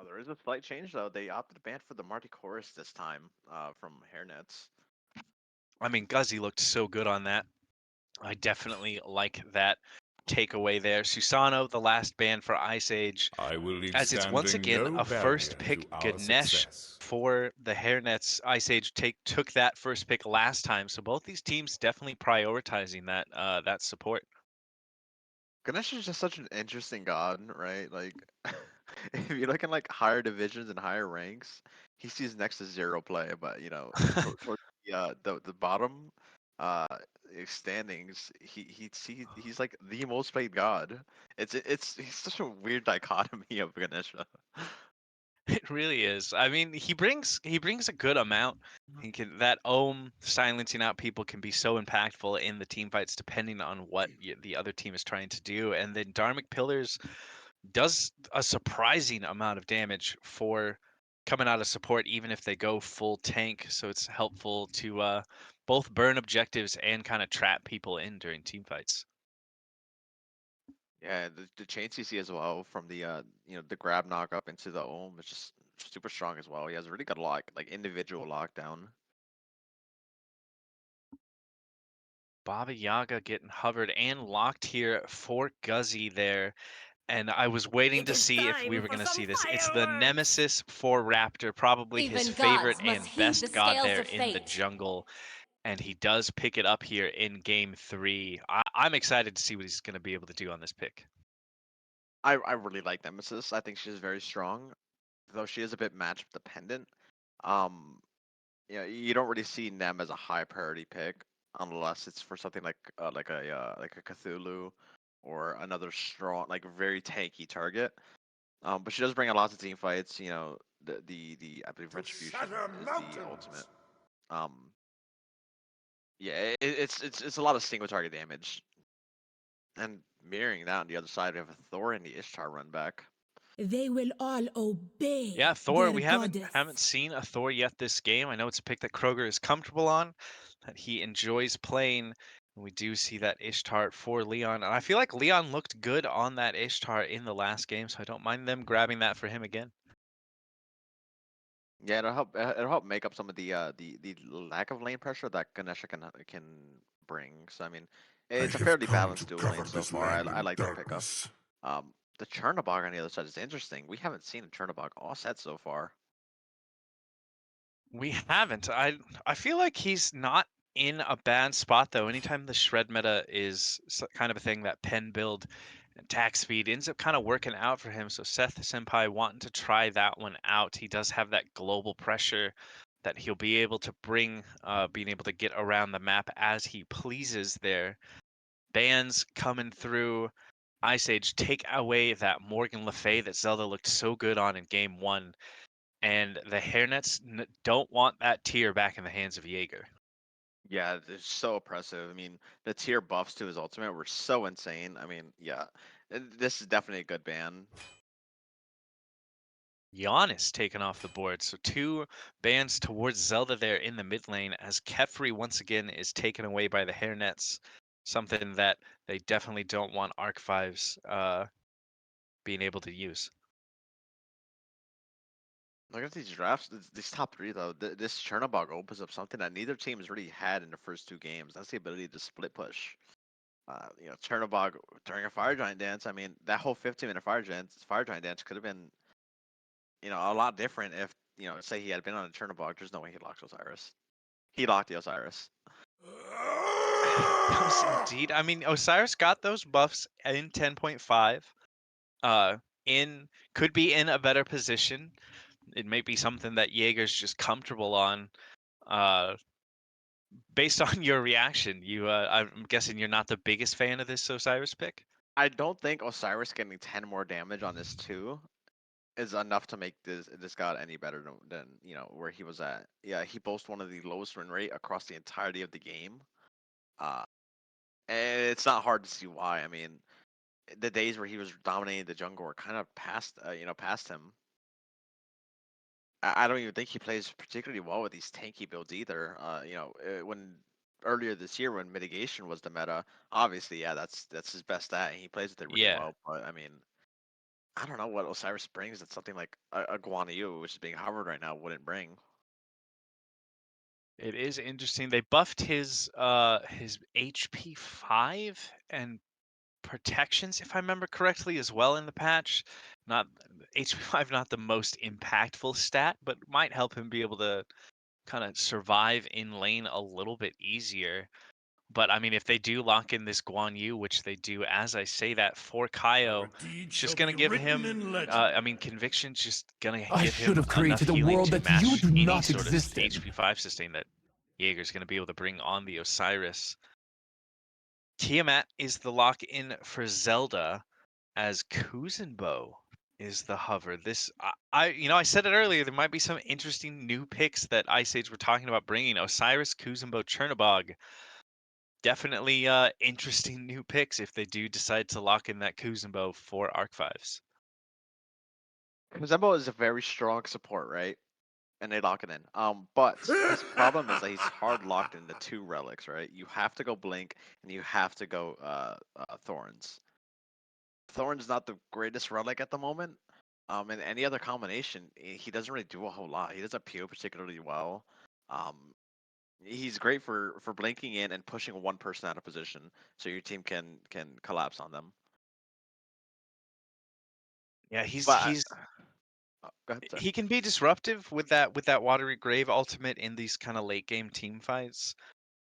There is a slight change though. They opted to ban for the Marty Chorus this time from Hairnets. I mean, Guzzy looked so good on that. I definitely like that takeaway there. Susano, the last ban for Ice Age, I will leave as it's once standing again no a first barrier pick to our Ganesh success. for the Hairnets. Ice Age took that first pick last time, so both these teams definitely prioritizing that support. Ganesh is just such an interesting god, right? Like, if you look in like higher divisions and higher ranks, he sees next to zero play. But towards the bottom uh standings, he's like the most played god. It's he's such a weird dichotomy of Ganesha. It really is. I mean, he brings a good amount. He can that ohm silencing out people can be so impactful in the team fights depending on what the other team is trying to do. And then Dharmic Pillars does a surprising amount of damage for coming out of support, even if they go full tank. So it's helpful to both burn objectives and kind of trap people in during team fights. Yeah, the chain CC as well from the the grab knock up into the ohm is just super strong as well. He has a really good like individual lockdown. Baba Yaga getting hovered and locked here for Guzzy there. And I was waiting It to is see if we time were for going to some see this. It's the fireworks! nemesis for Raptor, probably his Even favorite gods and must heed the best god scales there of in the fate. jungle. And he does pick it up here in game 3. I'm excited to see what he's going to be able to do on this pick. I really like Nemesis. I think she's very strong, though she is a bit match dependent. Um, you don't really see Nem as a high priority pick unless it's for something like a Cthulhu or another strong, like very tanky target. But she does bring a lot to team fights. The I believe To Retribution shatter is the ultimate. mountains. Um, yeah, it's a lot of single target damage. And mirroring that on the other side, we have a Thor and the Ishtar run back. They will all obey Yeah, Thor, their we goddess. haven't seen a Thor yet this game. I know it's a pick that Kroger is comfortable on, that he enjoys playing. And we do see that Ishtar for Leon. And I feel like Leon looked good on that Ishtar in the last game, so I don't mind them grabbing that for him again. Yeah, it'll help make up some of the lack of lane pressure that Ganesha can bring. So I mean, it's a have fairly come balanced to dual cover lane so this far. land I in like their pickup. darkness. The Chernobog on the other side is interesting. We haven't seen a Chernobog all set so far. We haven't. I feel like he's not in a bad spot though. Anytime the shred meta is kind of a thing that pen build and attack speed ends up kind of working out for him. So Seth Senpai wanting to try that one out. He does have that global pressure that he'll be able to bring, being able to get around the map as he pleases there. Bans coming through. Ice Age take away that Morgan Le Fay that Zelda looked so good on in game 1. And the Hairnets don't want that tier back in the hands of Jaeger. Yeah, it's so oppressive. I mean, the tier buffs to his ultimate were so insane. I mean, yeah, this is definitely a good ban. Giannis taken off the board. So 2 bans towards Zelda there in the mid lane as Kefri once again is taken away by the Hairnets. Something that they definitely don't want Arc 5s being able to use. Look at these drafts. These top 3 though. This Chernobog opens up something that neither team has really had in the first 2 games. That's the ability to split push. Chernobog during a Fire Giant dance. I mean, that whole 15-minute Fire Giant dance could have been, a lot different if, say he had been on a Chernobog. There's no way he locked Osiris. He locked the Osiris. Yes, indeed. I mean, Osiris got those buffs in 10.5. Could be in a better position. It may be something that Jaeger's just comfortable on. based on your reaction, I'm guessing you're not the biggest fan of this Osiris pick. I don't think Osiris getting 10 more damage on this 2 is enough to make this god any better than where he was at. Yeah, he boasts one of the lowest win rate across the entirety of the game. And it's not hard to see why. I mean, the days where he was dominating the jungle are kind of past past him. I don't even think he plays particularly well with these tanky builds either. When earlier this year when mitigation was the meta, obviously, yeah, that's his best stat, and he plays with it really Yeah. well. But I mean, I don't know what Osiris brings that something like a Guan Yu, which is being Harvard right now, wouldn't bring. It is interesting. They buffed his HP 5 and protections, if I remember correctly, as well in the patch. Not HP 5, not the most impactful stat, but might help him be able to kind of survive in lane a little bit easier. But I mean, if they do lock in this Guan Yu, which they do, as I say that for Kaio, it's just gonna give him. I mean, Conviction's just gonna I give should him have enough created a healing world to that you match do any not sort of exist in. HP 5 sustain that Jaeger's gonna be able to bring on the Osiris. Tiamat is the lock-in for Zelda, as Kuzenbo is the hover. This I said it earlier. There might be some interesting new picks that Ice Age were talking about bringing. Osiris, Kuzenbo, Chernobog. Definitely interesting new picks if they do decide to lock in that Kuzenbo for Arc 5s. Zembo is a very strong support, right? And they lock it in. But his problem is that he's hard locked into 2 relics, right? You have to go Blink and you have to go Thorns. Thorn's not the greatest relic at the moment. And any other combination, he doesn't really do a whole lot. He doesn't appeal particularly well. He's great for blinking in and pushing one person out of position, so your team can collapse on them. Yeah, But go ahead, sir. he can be disruptive with that Watery Grave ultimate in these kind of late game team fights.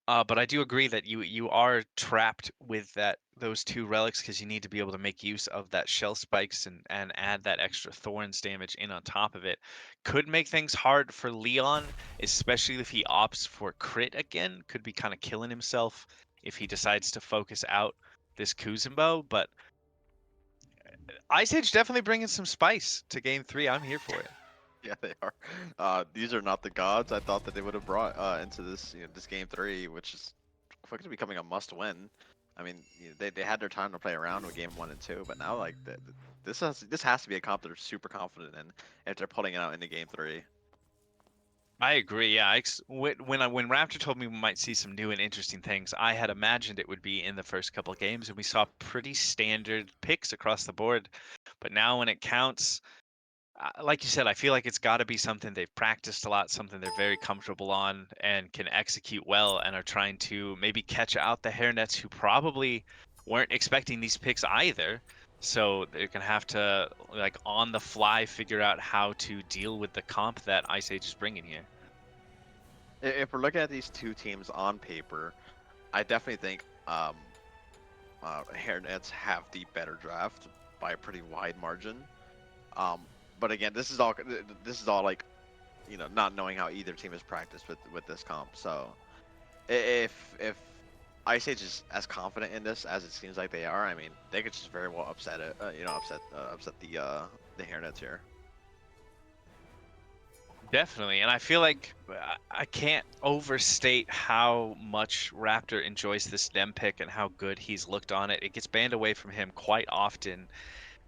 But I do agree that you are trapped with those 2 relics because you need to be able to make use of that shell spikes and add that extra thorns damage in on top of it. Could make things hard for Leon, especially if he opts for crit again. Could be kind of killing himself if he decides to focus out this Kuzenbo. But Ice Age definitely bringing some spice to game 3. I'm here for it. Yeah, they are. These are not the gods I thought that they would have brought into this this game 3, which is quickly becoming a must-win. I mean, they had their time to play around with game 1 and 2, but now like this has to be a comp they're super confident in if they're pulling it out into game 3. I agree. Yeah, when Raptor told me we might see some new and interesting things, I had imagined it would be in the first couple of games, and we saw pretty standard picks across the board. But now when it counts, like you said, I feel like it's got to be something they've practiced a lot, something they're very comfortable on and can execute well, and are trying to maybe catch out the Hairnets who probably weren't expecting these picks either. So they're gonna have to like on the fly figure out how to deal with the comp that Ice Age is bringing here. If we're looking at these 2 teams on paper, I definitely think Hairnets have the better draft by a pretty wide margin. But again, this is all like not knowing how either team has practiced with this comp. So if Ice Age is as confident in this as it seems like they are, I mean, they could just very well upset it. Upset the Hairnets here. Definitely, and I feel like I can't overstate how much Raptor enjoys this Dem pick and how good he's looked on it. It gets banned away from him quite often,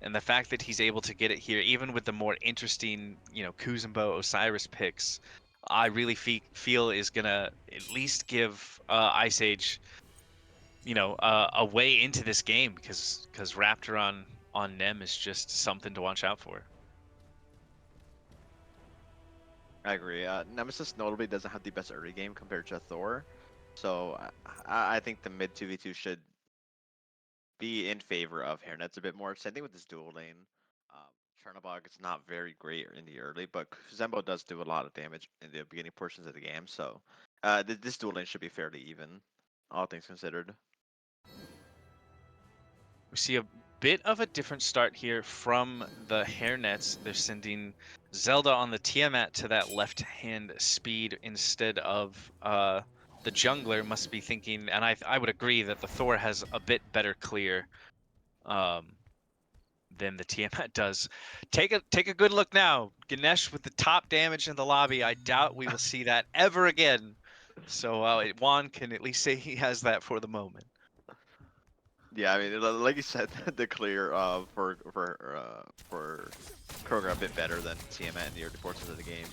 and the fact that he's able to get it here, even with the more interesting, Kuzenbo, Osiris picks, I really feel is gonna at least give Ice Age, a way into this game because Raptor on Nem is just something to watch out for. I agree. Nemesis notably doesn't have the best early game compared to Thor, so I think the mid 2v2 should be in favor of Hairnets a bit more. Same thing with this dual lane. Chernobog is not very great in the early, but Zembo does do a lot of damage in the beginning portions of the game, so this dual lane should be fairly even, all things considered. We see a bit of a different start here from the Hairnets. They're sending Zelda on the Tiamat to that left-hand speed instead of the jungler must be thinking, and I would agree that the Thor has a bit better clear than the Tiamat does. Take a good look now. Ganesh with the top damage in the lobby. I doubt we will see that ever again. So Juan can at least say he has that for the moment. Yeah, I mean, like you said, the clear for Kroger a bit better than Tiamat in the early portions of the game.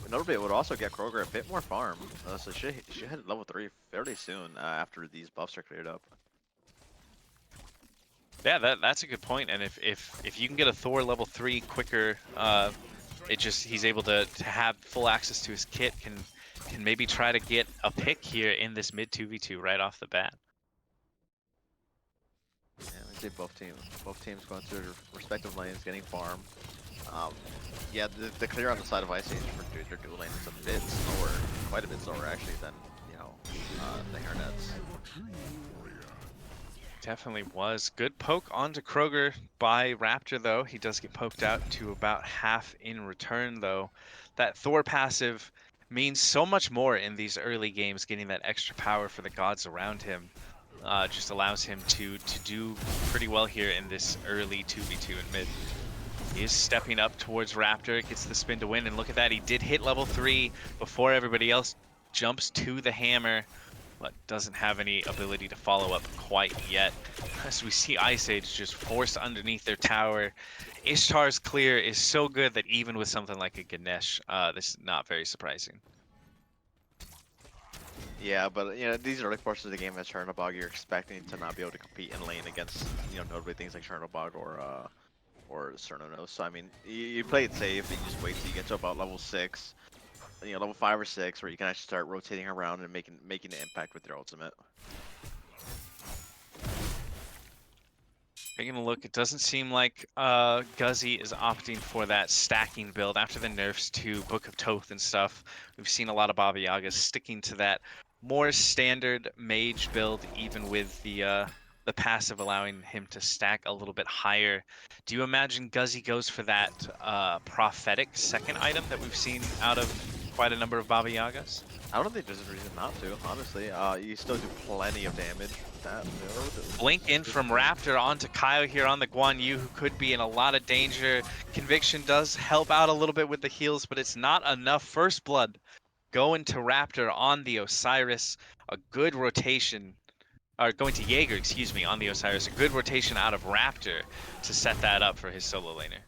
Notably, it would also get Kroger a bit more farm, so she hit level 3 fairly soon after these buffs are cleared up. Yeah, that's a good point. And if you can get a Thor level 3 quicker, he's able to have full access to his kit, can maybe try to get a pick here in this mid 2v2 right off the bat. Yeah, we see both teams going through their respective lanes, getting farm. Yeah, the clear on the side of Ice Age for their dual lane is a bit slower, quite a bit slower actually than the Hairnets. Definitely was. Good poke onto Kroger by Raptor, though. He does get poked out to about half in return, though. That Thor passive means so much more in these early games, getting that extra power for the gods around him. Just allows him to do pretty well here in this early 2v2 in mid. He is stepping up towards Raptor, gets the spin to win, and look at that, he did hit level 3 before everybody else jumps to the hammer, but doesn't have any ability to follow up quite yet. As we see Ice Age just forced underneath their tower. Ishtar's clear is so good that even with something like a Ganesh, this is not very surprising. Yeah, but these early portions of the game as Chernobog, you're expecting to not be able to compete in lane against notably things like Chernobog or Cernonos. So I mean, you play it safe and you just wait till you get to about level 6. Level 5 or 6, where you can actually start rotating around and making an impact with your ultimate. Taking a look, it doesn't seem like Guzzy is opting for that stacking build after the nerfs to Book of Toth and stuff. We've seen a lot of Baba Yagas sticking to that more standard mage build, even with the passive allowing him to stack a little bit higher. Do you imagine Guzzy goes for that prophetic second item that we've seen out of quite a number of Baba Yagas? I don't think there's a reason not to, honestly. You still do plenty of damage with that build. Blink in from Raptor onto Kyle here on the Guan Yu, who could be in a lot of danger. Conviction does help out a little bit with the heals, but it's not enough. First Blood going to Raptor on the Osiris. A good rotation, or going to Jaeger, excuse me, on the Osiris. A good rotation out of Raptor to set that up for his solo laner.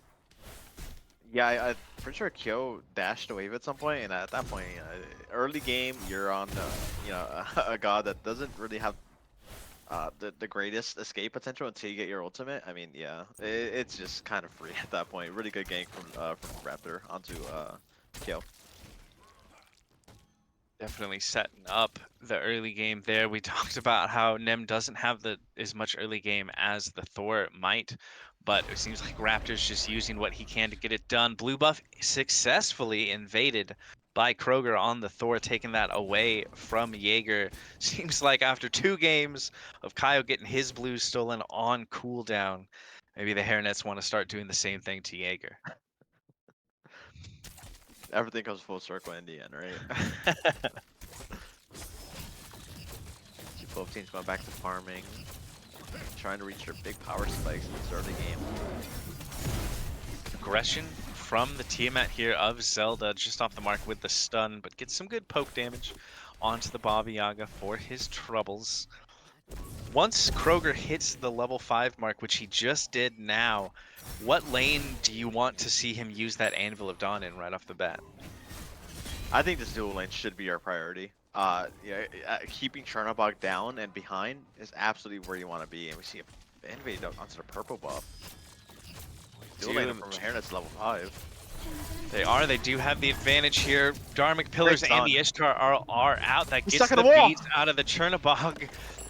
Yeah, I'm pretty sure Kyo dashed away at some point, and at that point, early game, you're on, a god that doesn't really have the greatest escape potential until you get your ultimate. I mean, yeah, it's just kind of free at that point. Really good gank from Raptor onto Kyo. Definitely setting up the early game there. We talked about how Nem doesn't have as much early game as the Thor might, but it seems like Raptor's just using what he can to get it done. Blue buff successfully invaded by Kroger on the Thor, taking that away from Jaeger. Seems like after 2 games of Kyle getting his blues stolen on cooldown, maybe the Hairnets want to start doing the same thing to Jaeger. Everything comes full circle in the end, right? See both teams going back to farming, trying to reach their big power spikes in this early game. Aggression from the Tiamat here of Zelda, just off the mark with the stun, but gets some good poke damage onto the Baba Yaga for his troubles. Once Kroger hits the level 5 mark, which he just did now, what lane do you want to see him use that Anvil of Dawn in right off the bat? I think this dual lane should be our priority. Keeping Chernobog down and behind is absolutely where you want to be, and we see a invade onto the purple buff. Dual lane from Hairnets level 5. They do have the advantage here. Dharmic Pillars and the Ishtar are out. That gets the beads out of the Chernobog.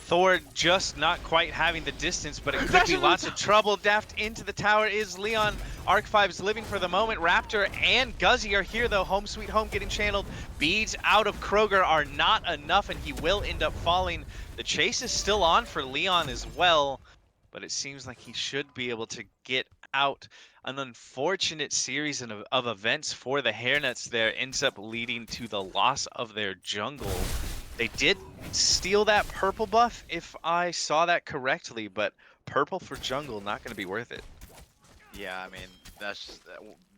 Thor just not quite having the distance, but it could be lots of trouble. Daft into the tower is Leon. Arc 5's living for the moment. Raptor and Guzzy are here though. Home sweet home getting channeled. Beads out of Kroger are not enough, and he will end up falling. The chase is still on for Leon as well, but it seems like he should be able to get out. An unfortunate series of events for the Hairnets there ends up leading to the loss of their jungle. They did steal that purple buff, if I saw that correctly, but purple for jungle not going to be worth it. Yeah, I mean that's just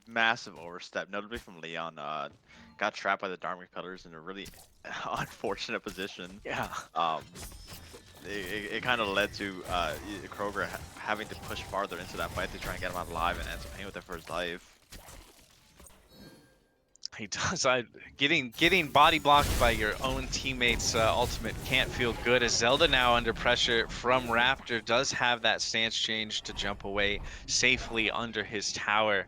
massive overstep, notably from Leon. Got trapped by the Dharma Cutters in a really unfortunate position. Yeah. Um, it kind of led to Kroger having to push farther into that fight to try and get him out alive, and ends up paying with it for his life. He does. Getting body blocked by your own teammates' ultimate can't feel good. As Zelda now under pressure from Raptor does have that stance change to jump away safely under his tower,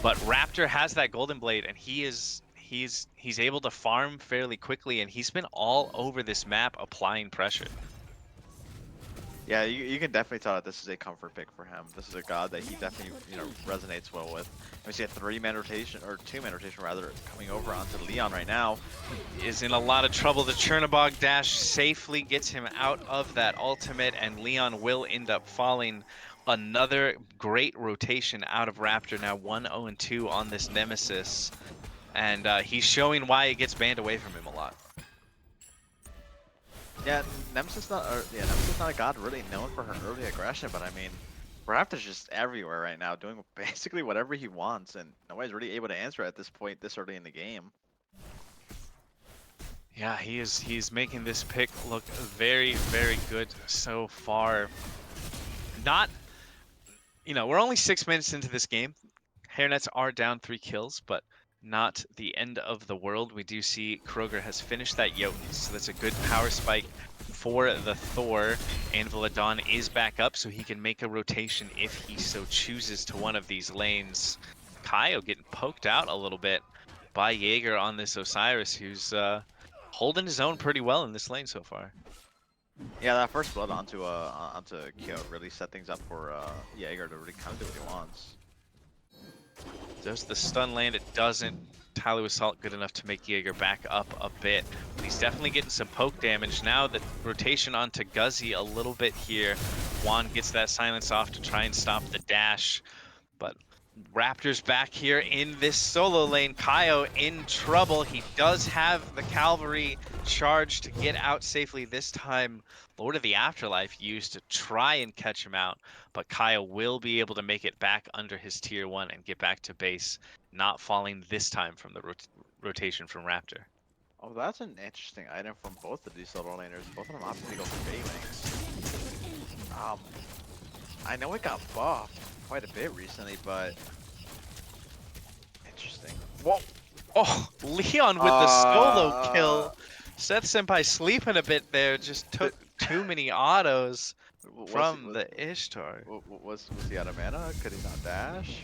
but Raptor has that golden blade, and he's able to farm fairly quickly, and he's been all over this map applying pressure. Yeah, you can definitely tell that this is a comfort pick for him. This is a god that he definitely resonates well with. We see a 3-man rotation, or 2-man rotation rather, coming over onto Leon right now. Is in a lot of trouble. The Chernobog dash safely gets him out of that ultimate, and Leon will end up falling. Another great rotation out of Raptor, now 1-0-2 on this Nemesis, and he's showing why it gets banned away from him a lot. Yeah, Nemesis not a god really known for her early aggression, but I mean, Raptor's just everywhere right now, doing basically whatever he wants, and nobody's really able to answer at this point this early in the game. Yeah, he's making this pick look very, very good so far. Not, we're only 6 minutes into this game. Hairnets are down 3 kills, but not the end of the world. We do see Kroger has finished that Jotun, so that's a good power spike for the Thor. Anvil of Dawn is back up, so he can make a rotation if he so chooses to one of these lanes. Kaio getting poked out a little bit by Jaeger on this Osiris, who's holding his own pretty well in this lane so far. Yeah, that first blood onto Kyo really set things up for Jaeger to really kind of do what he wants. Does the stun land? It doesn't. Tyler Assault good enough to make Jaeger back up a bit. But he's definitely getting some poke damage. Now the rotation onto Guzzy a little bit here. Juan gets that silence off to try and stop the dash. But Raptor's back here in this solo lane. Kaio in trouble. He does have the cavalry charge to get out safely. This time, Lord of the Afterlife used to try and catch him out, but Kaio will be able to make it back under his tier 1 and get back to base, not falling this time from the rotation from Raptor. Oh, that's an interesting item from both of these solo laners. Both of them opted to go for Phalanx. I know it got buffed quite a bit recently, but interesting. Whoa! Oh, Leon with the solo kill. Seth Senpai sleeping a bit there, just took too many autos from the Ishtar. Was he out of mana? Could he not dash?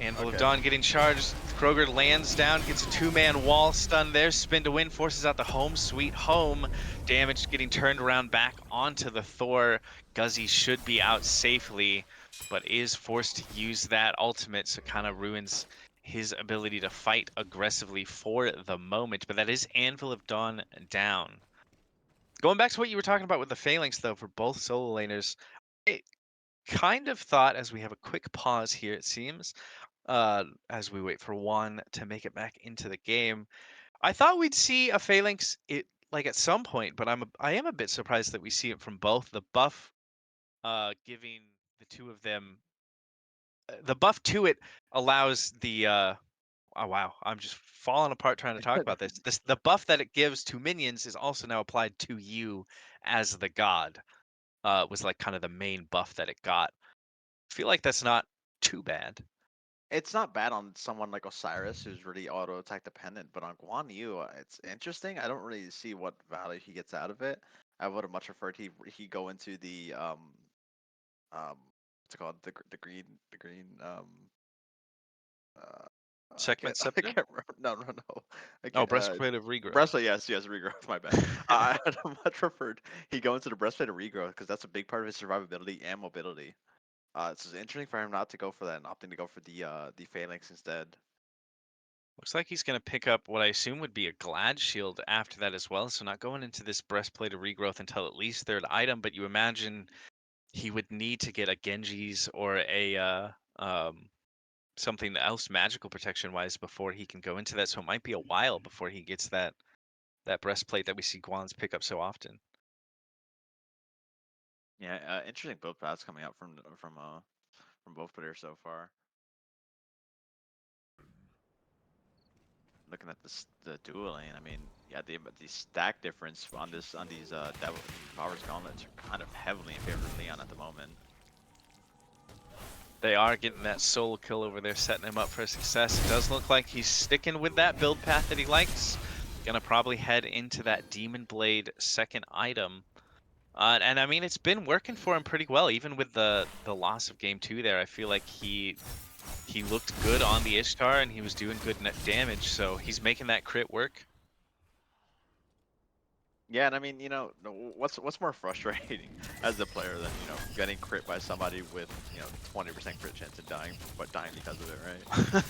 Anvil of Dawn getting charged. Kroger lands down, gets a 2-man wall stun there. Spin to win, forces out the home sweet home. Damage getting turned around back onto the Thor. Guzzy should be out safely, but is forced to use that ultimate, so kind of ruins his ability to fight aggressively for the moment. But that is Anvil of Dawn down. Going back to what you were talking about with the Phalanx, though, for both solo laners, I kind of thought, as we have a quick pause here, it seems, as we wait for Juan to make it back into the game, I thought we'd see a Phalanx at some point, but I am a bit surprised that we see it from both. The buff giving the two of them the buff to it allows the oh wow, I'm just falling apart trying to talk about this. The buff that it gives to minions is also now applied to you as the god. Was like kind of the main buff that it got. I feel like that's not too bad. It's not bad on someone like Osiris, who's really auto attack dependent, but on Guan Yu, it's interesting. I don't really see what value he gets out of it. I would have much preferred he go into the what's it called, the green Segment I Scepter? can't remember. No. I Oh, can't, Breastplate of Regrowth. Breastplate, yes, regrowth. My bad. I'd have much preferred he go into the breastplate of regrowth because that's a big part of his survivability and mobility. It's just interesting for him not to go for that and opting to go for the Phalanx instead. Looks like he's going to pick up what I assume would be a Glad Shield after that as well. So not going into this Breastplate of Regrowth until at least third item, but you imagine he would need to get a Genji's or a something else magical protection wise before he can go into that. So it might be a while before he gets that that breastplate that we see Guans pick up so often. Yeah, interesting build paths coming out from both players so far. Looking at the dual lane, I mean, yeah, the stack difference on these Power's gauntlets are kind of heavily in favor of Leon at the moment. They are getting that solo kill over there, setting him up for success. It does look like he's sticking with that build path that he likes. Gonna probably head into that Demon Blade second item. And I mean, it's been working for him pretty well, even with the loss of game 2 there. I feel like he looked good on the Ishtar and he was doing good net damage, so he's making that crit work. Yeah, and I mean, what's more frustrating as a player than getting crit by somebody with 20% crit chance of dying, but dying because of it, right?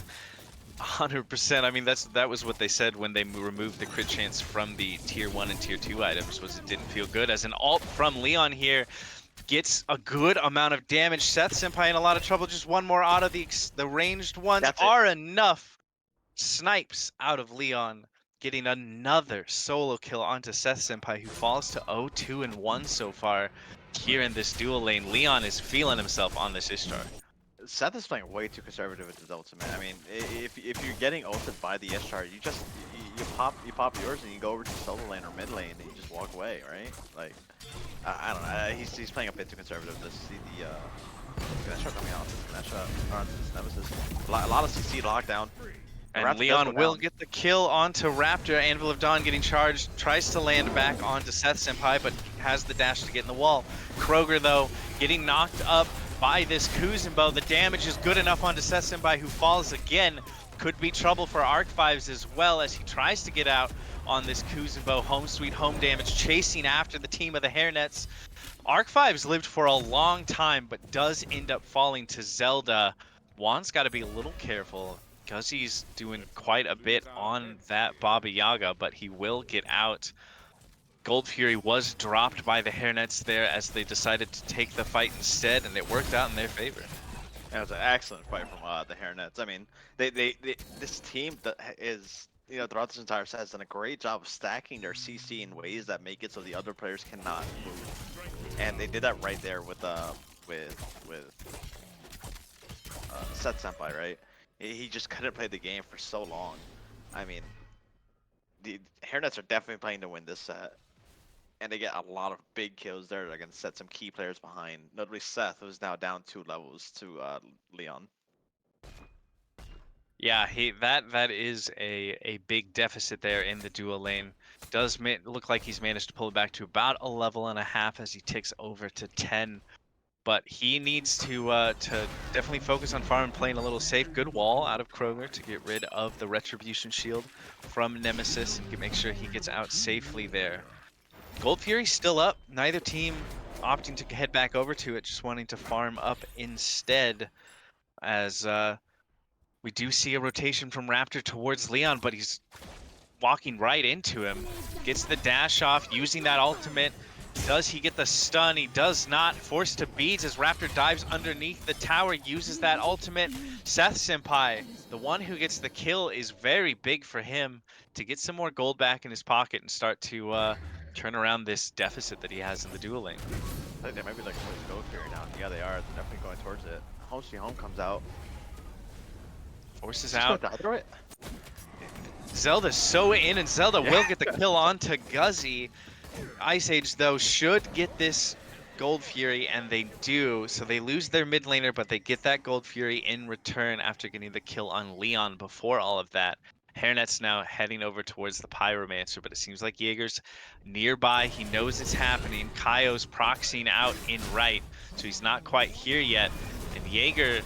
100%. I mean, that was what they said when they removed the crit chance from the tier 1 and tier 2 items, was it didn't feel good. As an ult from Leon here gets a good amount of damage. Seth Senpai in a lot of trouble. Just one more auto. The ranged ones That's it. are enough. Snipes out of Leon, getting another solo kill onto Seth Senpai, who falls to 0-2 and 1 so far here in this dual lane. Leon is feeling himself on this Ishtar. Seth is playing way too conservative with his ultimate. I mean, if you're getting ulted by the Ishtar, you just you pop yours and you go over to solo lane or mid lane and you just walk away, right? Like, I don't know. He's playing a bit too conservative. Let's see the Ishtar coming out. This Nemesis. A lot of CC lockdown. And Raptor does Leon go will down. get the kill onto Raptor. Anvil of Dawn getting charged, tries to land back onto Seth Senpai, but has the dash to get in the wall. Kroger, though, getting knocked up by this Kuzenbo. The damage is good enough onto Seth Senpai, who falls again. Could be trouble for Arc-5s as well, as he tries to get out on this Kuzenbo. Home sweet home damage, chasing after the team of the Hairnets. Arc-5's lived for a long time, but does end up falling to Zelda. Juan's got to be a little careful. Guzzy's doing quite a bit on that Baba Yaga, but he will get out. Gold Fury was dropped by the Hairnets there as they decided to take the fight instead, and it worked out in their favor. That was an excellent fight from the Hairnets. I mean, this team that is throughout this entire set has done a great job of stacking their CC in ways that make it so the other players cannot move, and they did that right there with Seth Senpai, right? He just couldn't play the game for so long. I mean, the Hairnets are definitely playing to win this set, and they get a lot of big kills there that are going to set some key players behind. Notably Seth, who's now down 2 levels to Leon. Yeah, that is a big deficit there in the dual lane. Does look like he's managed to pull it back to about a level and a half as he ticks over to 10. But he needs to definitely focus on farm and playing a little safe. Good wall out of Kroger to get rid of the Retribution Shield from Nemesis and make sure he gets out safely there. Gold Fury's still up. Neither team opting to head back over to it, just wanting to farm up instead, as we do see a rotation from Raptor towards Leon, but he's walking right into him. Gets the dash off, using that ultimate. Does he get the stun? He does not. Forced to beads as Raptor dives underneath the tower, uses that ultimate. Seth Senpai, the one who gets the kill, is very big for him to get some more gold back in his pocket and start to turn around this deficit that he has in the duel lane. I think they might be looking for his gold Fury now. Yeah, they are. They're definitely going towards it. Home Sweet Home comes out. Forces Just out. go through it. Zelda's so in, and Zelda will get the kill onto Guzzy. Ice Age, though, should get this Gold Fury, and they do. So they lose their mid laner, but they get that Gold Fury in return after getting the kill on Leon before all of that. Hairnet's now heading over towards the Pyromancer, but it seems like Jaeger's nearby. He knows it's happening. Kaio's proxying out in right, so he's not quite here yet. And Jaeger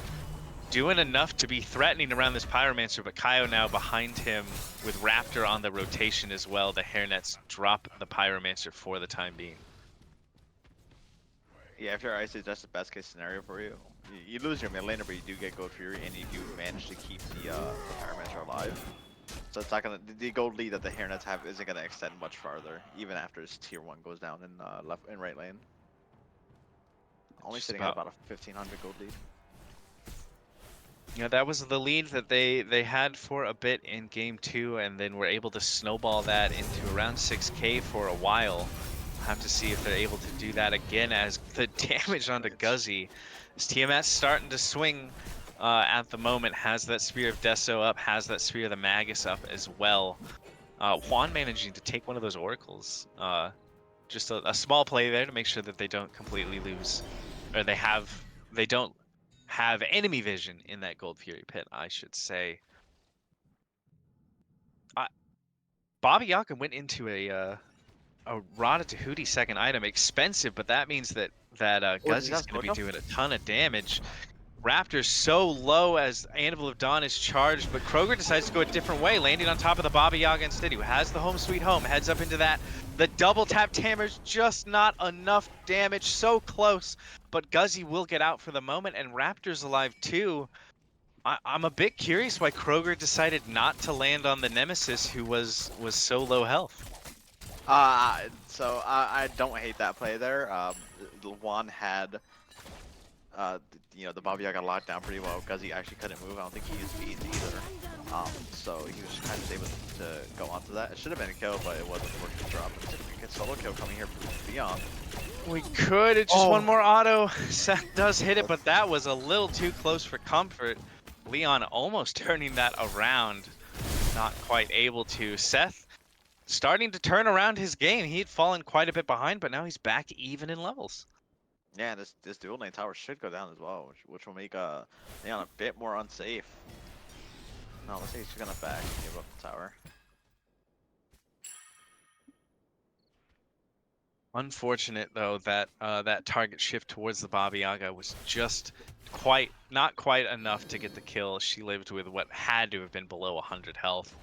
doing enough to be threatening around this Pyromancer, but Kaio now behind him with Raptor on the rotation as well. The Hairnets drop the Pyromancer for the time being. Yeah, if you're Ice Age, that's the best case scenario for you. You lose your mid laner, but you do get Gold Fury, and you do manage to keep the Pyromancer alive. So it's not gonna, the gold lead that the Hairnets have isn't gonna extend much farther, even after his tier 1 goes down in left and right lane. Only Just sitting at about a 1500 gold lead. You know, that was the lead that they had for a bit in game 2, and then were able to snowball that into around 6K for a while. We'll have to see if they're able to do that again, as the damage onto Guzzy. As Tiamat's starting to swing at the moment, has that Spear of Deso up, has that Spear of the Magus up as well. Juan managing to take one of those Oracles. Just a small play there to make sure that they don't completely lose, or they don't have enemy vision in that Gold Fury pit, I should say. Baba Yaga went into a Rada Tahuti second item, expensive, but that means that Guzzy's going to be doing a ton of damage. Raptor's so low as Anvil of Dawn is charged, but Kroger decides to go a different way, landing on top of the Baba Yaga instead, who has the home sweet home, heads up into that. The double tap damage, just not enough damage, so close, but Guzzy will get out for the moment, and Raptor's alive too. I'm a bit curious why Kroger decided not to land on the Nemesis, who was so low health. So I don't hate that play there. Juan had, you know, the Baba Yaga locked down pretty well because he actually couldn't move. I don't think he used beads either. So he was kind of able to go onto that. It should have been a kill, but it wasn't worth the drop. It's a good solo kill coming here from Beyond. We could. It's just one more auto. Seth does hit it, but that was a little too close for comfort. Leon almost turning that around. Not quite able to. Seth starting to turn around his game. He had fallen quite a bit behind, but now he's back even in levels. Yeah, this dual lane tower should go down as well, which will make Leon a bit more unsafe. No, let's say he's gonna back and give up the tower. Unfortunate though that that target shift towards the Baba Yaga was just not quite enough to get the kill. She lived with what had to have been below 100 health.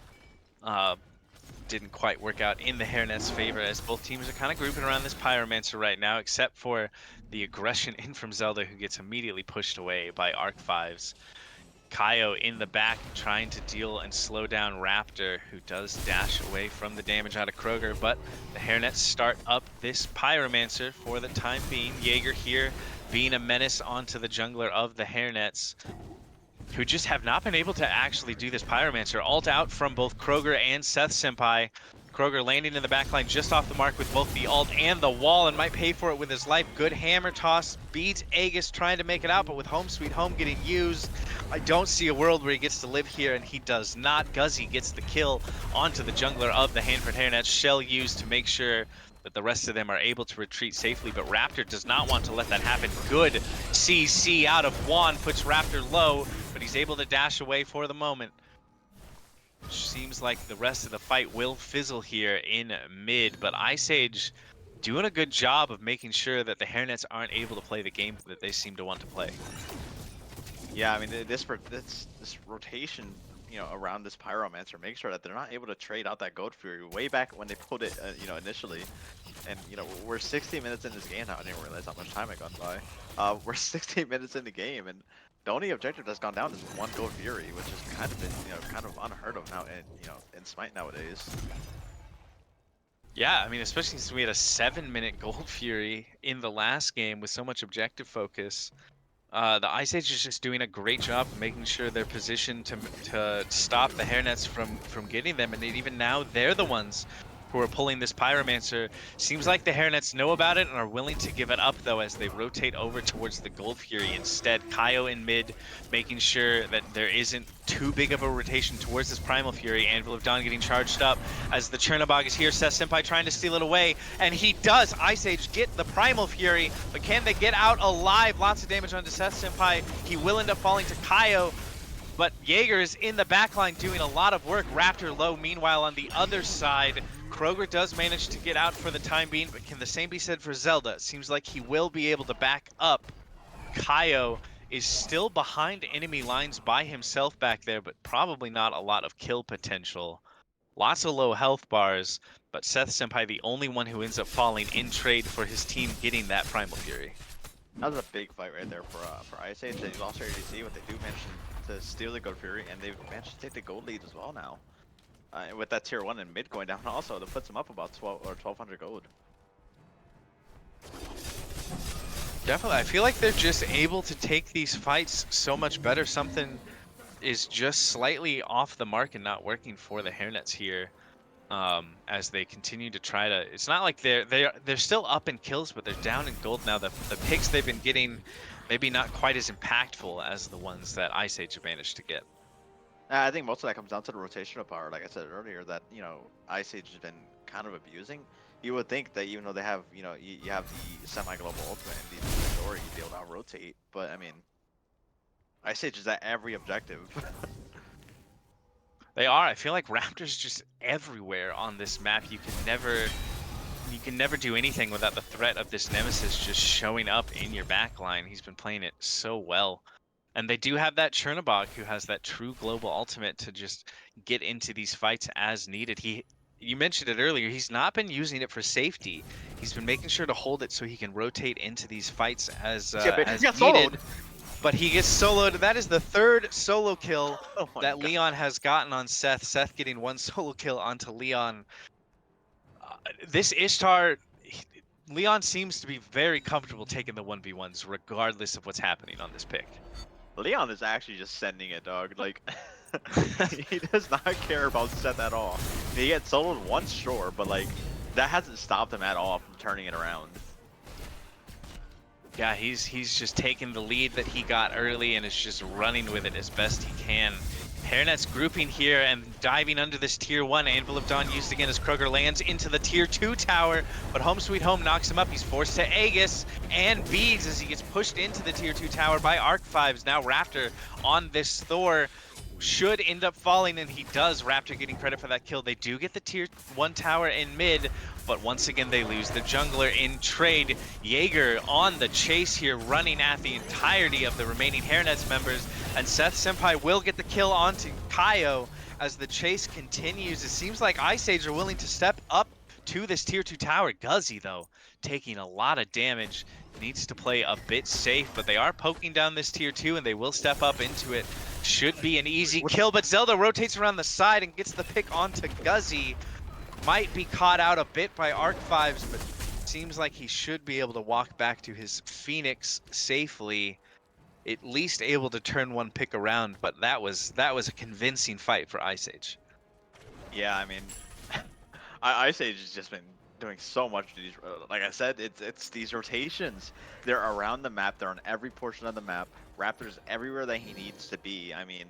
Didn't quite work out in the Hairnets' favor, as both teams are kind of grouping around this Pyromancer right now, except for the aggression in from Zelda, who gets immediately pushed away by Arc 5s. Kaio in the back trying to deal and slow down Raptor, who does dash away from the damage out of Kroger, but the Hairnets start up this Pyromancer for the time being. Jaeger here being a menace onto the jungler of the Hairnets, who just have not been able to actually do this Pyromancer. Ult out from both Kroger and Seth Senpai. Kroger landing in the backline just off the mark with both the ult and the wall, and might pay for it with his life. Good hammer toss, beats Aegis trying to make it out, but with Home Sweet Home getting used, I don't see a world where he gets to live here, and he does not. Guzzy gets the kill onto the jungler of the Hanford Hairnets. Shell used to make sure that the rest of them are able to retreat safely, but Raptor does not want to let that happen. Good CC out of Juan, puts Raptor low, but he's able to dash away for the moment. Seems like the rest of the fight will fizzle here in mid, but Ice Age doing a good job of making sure that the Hairnets aren't able to play the game that they seem to want to play. Yeah, I mean, this rotation, you know, around this Pyromancer makes sure that they're not able to trade out that Gold Fury way back when they put it, you know, initially. And, you know, we're 16 minutes in this game now. I didn't realize how much time had gone by. We're 16 minutes in the game, and the only objective that's gone down is one Gold Fury, which has kind of been, you know, kind of unheard of now in, you know, in Smite nowadays. Yeah, I mean, especially since we had a 7-minute Gold Fury in the last game with so much objective focus. The Ice Age is just doing a great job of making sure they're positioned to stop the Hairnets from getting them, and even now they're the ones who are pulling this Pyromancer. Seems like the Hairnets know about it and are willing to give it up, though, as they rotate over towards the Gold Fury instead. Kaio in mid, making sure that there isn't too big of a rotation towards this Primal Fury. Anvil of Dawn getting charged up as the Chernobog is here. Seth Senpai trying to steal it away, and he does. Ice Age get the Primal Fury, but can they get out alive? Lots of damage onto Seth Senpai. He will end up falling to Kaio, but Jaeger is in the backline doing a lot of work. Raptor low, meanwhile, on the other side. Kroger does manage to get out for the time being, but can the same be said for Zelda? It seems like he will be able to back up. Kaio is still behind enemy lines by himself back there, but probably not a lot of kill potential. Lots of low health bars, but Seth Senpai the only one who ends up falling in trade for his team getting that Primal Fury. That was a big fight right there for Ice Age. They lost their ADC, but they do manage to steal the Gold Fury, and they've managed to take the gold lead as well now. And with that tier 1 in mid going down also, that puts them up about 1200 gold. Definitely, I feel like they're just able to take these fights so much better. Something is just slightly off the mark and not working for the Hairnets here. As they continue to try to, it's not like they're still up in kills, but they're down in gold now. The picks they've been getting, maybe not quite as impactful as the ones that Ice Age have managed to get. I think most of that comes down to the rotational power, like I said earlier, that Ice Age has been kind of abusing. You would think that even though they have you have the semi-global ultimate and the story, you'd be able to out-rotate, but I mean, Ice Age is at every objective. They are. I feel like Raptor's just everywhere on this map. You can never do anything without the threat of this Nemesis just showing up in your backline. He's been playing it so well. And they do have that Chernobog who has that true global ultimate to just get into these fights as needed. You mentioned it earlier, he's not been using it for safety. He's been making sure to hold it so he can rotate into these fights as He got needed. soloed. But he gets soloed. That is the third solo kill Oh my that God. Leon has gotten on Seth. Seth getting one solo kill onto Leon. This Ishtar, Leon seems to be very comfortable taking the 1v1s regardless of what's happening on this pick. Leon is actually just sending it, dog. Like, he does not care about Seth at all. He gets soloed once, sure, but like, that hasn't stopped him at all from turning it around. Yeah, he's just taking the lead that he got early and is just running with it as best he can. Hairnets grouping here and diving under this tier 1. Anvil of Dawn used again as Kroger lands into the tier 2 tower, but Home Sweet Home knocks him up. He's forced to Aegis and Beads as he gets pushed into the tier 2 tower by Arc-5s. Now Raptor on this Thor should end up falling, and he does. Raptor getting credit for that kill. They do get the tier 1 tower in mid, but once again they lose the jungler in trade. Jaeger on the chase here, running at the entirety of the remaining Hairnets members, and Seth Senpai will get the kill onto Kaio as the chase continues. It seems like Ice Age are willing to step up to this tier 2 tower. Guzzy, though, taking a lot of damage, needs to play a bit safe, but they are poking down this tier 2 and they will step up into it. Should be an easy kill, but Zelda rotates around the side and gets the pick onto Guzzy. Might be caught out a bit by Arc-5s, but seems like he should be able to walk back to his Phoenix safely. At least able to turn one pick around, but that was a convincing fight for Ice Age. Yeah, I mean, Ice Age has just been doing so much to these. Like I said, it's these rotations. They're around the map. They're on every portion of the map. Raptor's everywhere that he needs to be. I mean,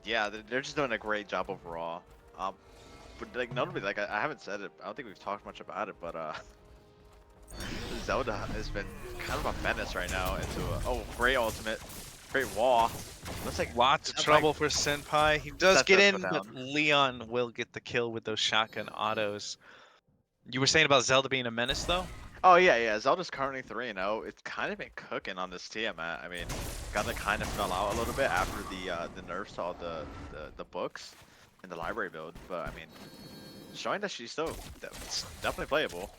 yeah, they're just doing a great job overall. But like notably, like I haven't said it. I don't think we've talked much about it, but Zelda has been kind of a menace right now into great ultimate, great wall. Looks like Lots of trouble for Senpai. He does That get does in, go but down. Leon will get the kill with those shotgun autos. You were saying about Zelda being a menace, though? Oh yeah. Zelda's currently 3-0. It's kind of been cooking on this Tiamat. I mean, Gunna kind of fell out a little bit after the nerfs to all the books and the library build, but I mean, showing that she's still definitely playable.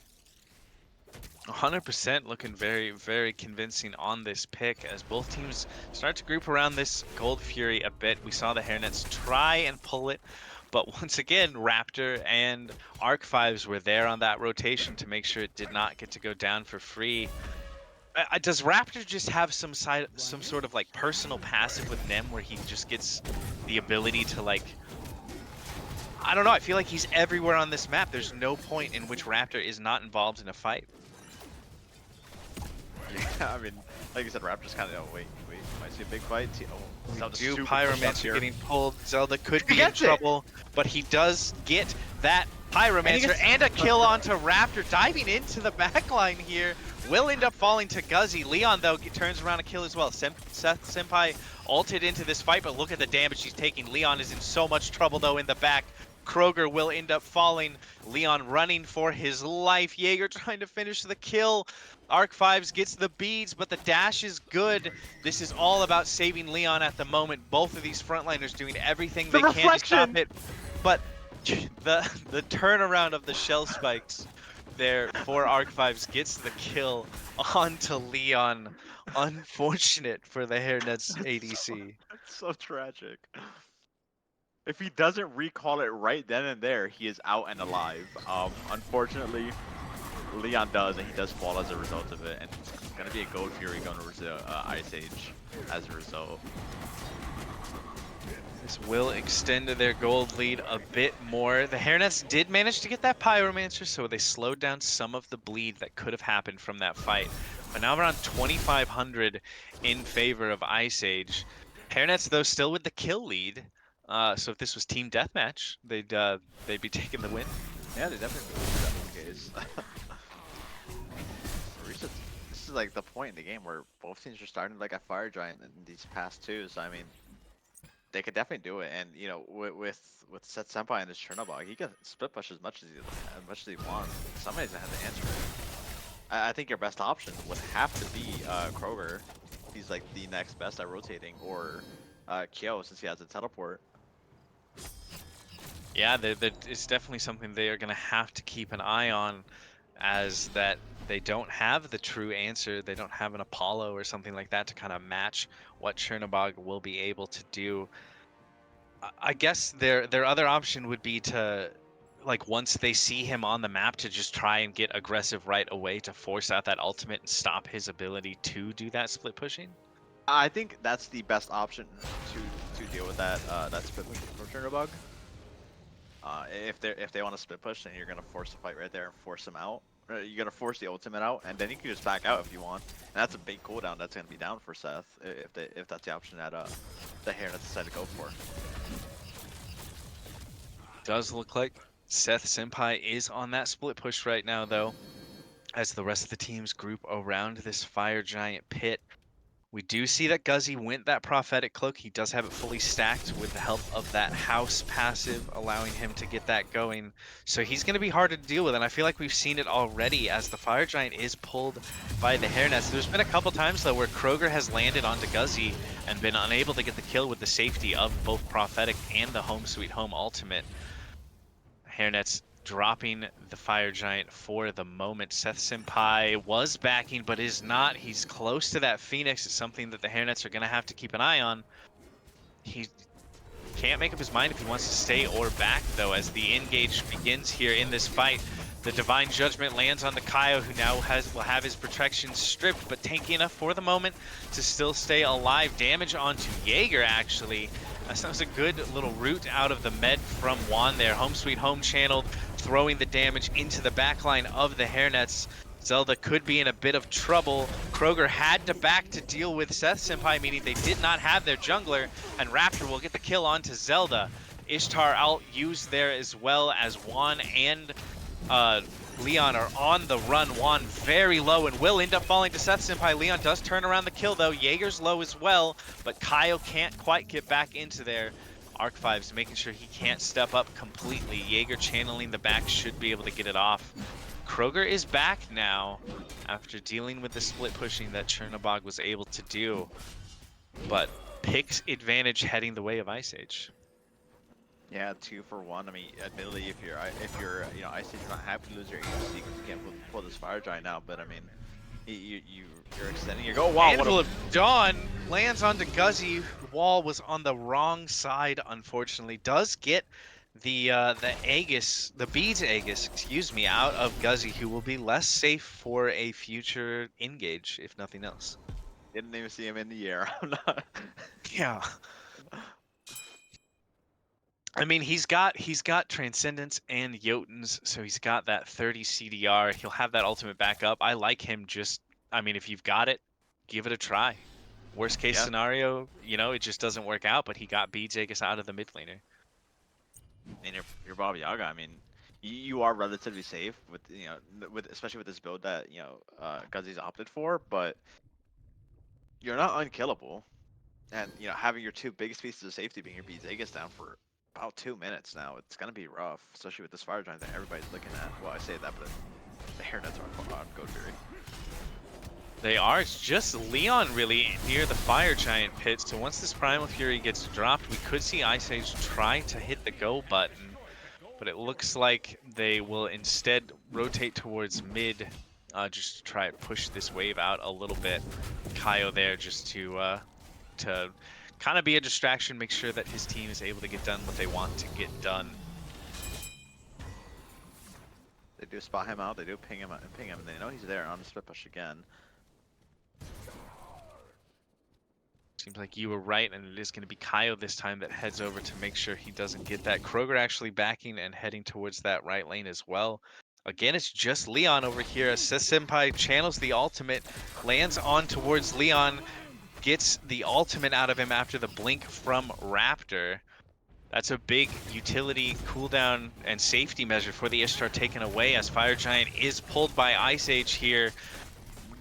100% looking very, very convincing on this pick as both teams start to group around this Gold Fury a bit. We saw the Hairnets try and pull it, but once again, Raptor and Arc-5s were there on that rotation to make sure it did not get to go down for free. Does Raptor just have some sort of like personal passive with Nem where he just gets the ability to like, I don't know, I feel like he's everywhere on this map. There's no point in which Raptor is not involved in a fight. Yeah, I mean, like you said, Raptor's kind of. Oh wait, might see a big fight. Zelda's Do super pushed up Pyromancer here. getting pulled. Zelda could be in gets it. trouble, but he does get that Pyromancer and a kill onto Raptor. Diving into the backline here. Will end up falling to Guzzy. Leon, though, turns around a kill as well. Seth Senpai ulted into this fight, but look at the damage he's taking. Leon is in so much trouble, though, in the back. Kroger will end up falling. Leon running for his life. Jaeger trying to finish the kill. Arc-5s gets the beads, but the dash is good. This is all about saving Leon at the moment. Both of these frontliners doing everything they can to stop it. But the turnaround of the shell spikes there for Arc-5s gets the kill onto Leon. Unfortunate for the Hairnets ADC. It's so tragic. If he doesn't recall it right then and there, he is out and alive. Unfortunately, Leon does, and he does fall as a result of it, and it's gonna be a Gold Fury going over to Ice Age as a result. This will extend their gold lead a bit more. The Hairnets did manage to get that Pyromancer, so they slowed down some of the bleed that could have happened from that fight. But now around 2,500 in favor of Ice Age. Hairnets, though, still with the kill lead. So if this was team deathmatch, they'd be taking the win. Yeah, they definitely believe that was the case. This is like the point in the game where both teams are starting like a Fire Giant in these past two, so I mean, they could definitely do it. And you know, with Seth Senpai and his Chernobog, he can split push as much as he wants. Somebody's gonna have to answer it. I think your best option would have to be Kroger. He's like the next best at rotating, or Kyo since he has a teleport. Yeah, it's definitely something they are going to have to keep an eye on, as that they don't have the true answer. They don't have an Apollo or something like that to kind of match what Chernobog will be able to do. I guess their other option would be to, like, once they see him on the map, to just try and get aggressive right away to force out that ultimate and stop his ability to do that split pushing. I think that's the best option to deal with that split push from Chernobog. If they want to split push, then you're gonna force the fight right there and force them out. You're gonna force the ultimate out, and then you can just back out if you want. And that's a big cooldown that's gonna be down for Seth if that's the option that the Hairnets decide to go for. Does look like Seth Senpai is on that split push right now, though, as the rest of the teams group around this Fire Giant pit. We do see that Guzzy went that Prophetic Cloak. He does have it fully stacked with the help of that House passive, allowing him to get that going. So he's going to be hard to deal with, and I feel like we've seen it already as the Fire Giant is pulled by the Hairnets. There's been a couple times, though, where Kroger has landed onto Guzzy and been unable to get the kill with the safety of both Prophetic and the Home Sweet Home ultimate. Hairnets dropping the Fire Giant for the moment. Seth Senpai was backing, but is not. He's close to that Phoenix. It's something that the Hairnets are going to have to keep an eye on. He can't make up his mind if he wants to stay or back, though, as the engage begins here in this fight. The Divine Judgment lands on the Kaio, who now will have his protection stripped, but tanky enough for the moment to still stay alive. Damage onto Jaeger, actually. That was a good little route out of the med from Juan there. Home Sweet Home channeled, throwing the damage into the backline of the Hairnets. Zelda could be in a bit of trouble. Kroger had to back to deal with Seth Senpai, meaning they did not have their jungler, and Raptor will get the kill onto Zelda. Ishtar out used there as well, as Juan and Leon are on the run. Juan very low and will end up falling to Seth Senpai. Leon does turn around the kill, though. Jaeger's low as well, but Kyle can't quite get back into there. Arc 5's making sure he can't step up completely. Jaeger channeling the back should be able to get it off. Kroger is back now after dealing with the split pushing that Chernobog was able to do, but picks advantage heading the way of Ice Age. Yeah, 2 for 1. I mean, admittedly, if you're you know, Ice Age, you're not happy to lose your agency because you can't pull this Fire Giant out. But I mean, you're extending your go. Oh, wow, Handful of Dawn lands onto Guzzy. Wall was on the wrong side, unfortunately. Does get the Aegis, the beads Aegis, excuse me, out of Guzzy, who will be less safe for a future engage, if nothing else. Didn't even see him in the air. I'm not. Yeah. I mean, he's got Transcendence and Jotuns, so he's got that 30 CDR. He'll have that ultimate backup. I like him just, I mean, if you've got it, give it a try. Worst case scenario, you know, it just doesn't work out, but he got Beads Aegis out of the mid laner. And you're Baba Yaga. I mean, you are relatively safe with, you know, especially with this build that, you know, Guzzy's opted for, but you're not unkillable. And, you know, having your two biggest pieces of safety being your Beads Aegis down for about 2 minutes now, it's going to be rough, especially with this Fire Giant that everybody's looking at. Well, I say that, but the Hairnets are on Goat Fury. They are. It's just Leon really near the Fire Giant pit. So once this Primal Fury gets dropped, we could see Ice Age try to hit the go button. But it looks like they will instead rotate towards mid, just to try and push this wave out a little bit. Kaio there just to kind of be a distraction, make sure that his team is able to get done what they want to get done. They do spot him out. They do ping him and ping him. And they know he's there on the split push again. Seems like you were right, and it is going to be Kaio this time that heads over to make sure he doesn't get that. Kroger actually backing and heading towards that right lane as well. Again, it's just Leon over here as Senpai channels the ultimate, lands on towards Leon, gets the ultimate out of him after the blink from Raptor. That's a big utility cooldown and safety measure for the Ishtar taken away as Fire Giant is pulled by Ice Age here.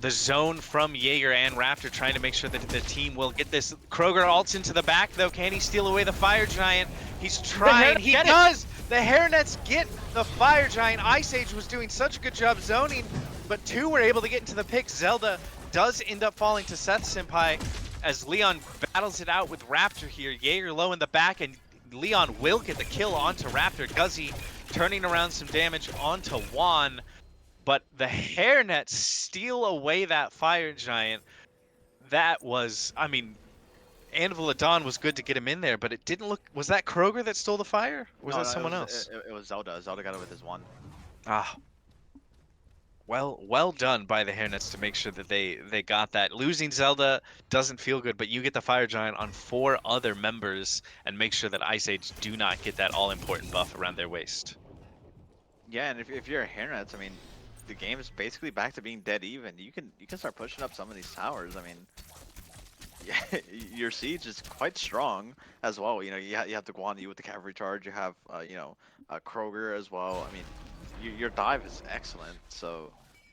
The zone from Jaeger and Raptor trying to make sure that the team will get this. Kroger ults into the back though. Can he steal away the Fire Giant? He's trying. He does! The Hairnets get the Fire Giant. Ice Age was doing such a good job zoning, but two were able to get into the pick. Zelda does end up falling to Seth Senpai as Leon battles it out with Raptor here. Jaeger low in the back, and Leon will get the kill onto Raptor. Guzzy turning around some damage onto Juan. But the Hairnets steal away that Fire Giant. That was, I mean, Anvil of Dawn was good to get him in there, but it didn't look. Was that Kroger that stole the fire? Or was that someone else? It was Zelda. Zelda got it with his one. Ah. Well done by the Hairnets to make sure that they got that. Losing Zelda doesn't feel good, but you get the Fire Giant on 4 other members and make sure that Ice Age do not get that all-important buff around their waist. Yeah, and if you're a Hairnets, I mean, the game is basically back to being dead even. You can start pushing up some of these towers. I mean, yeah, your siege is quite strong as well. You know, you have the Guan Yu with the cavalry charge. You have Kroger as well. I mean, your dive is excellent. So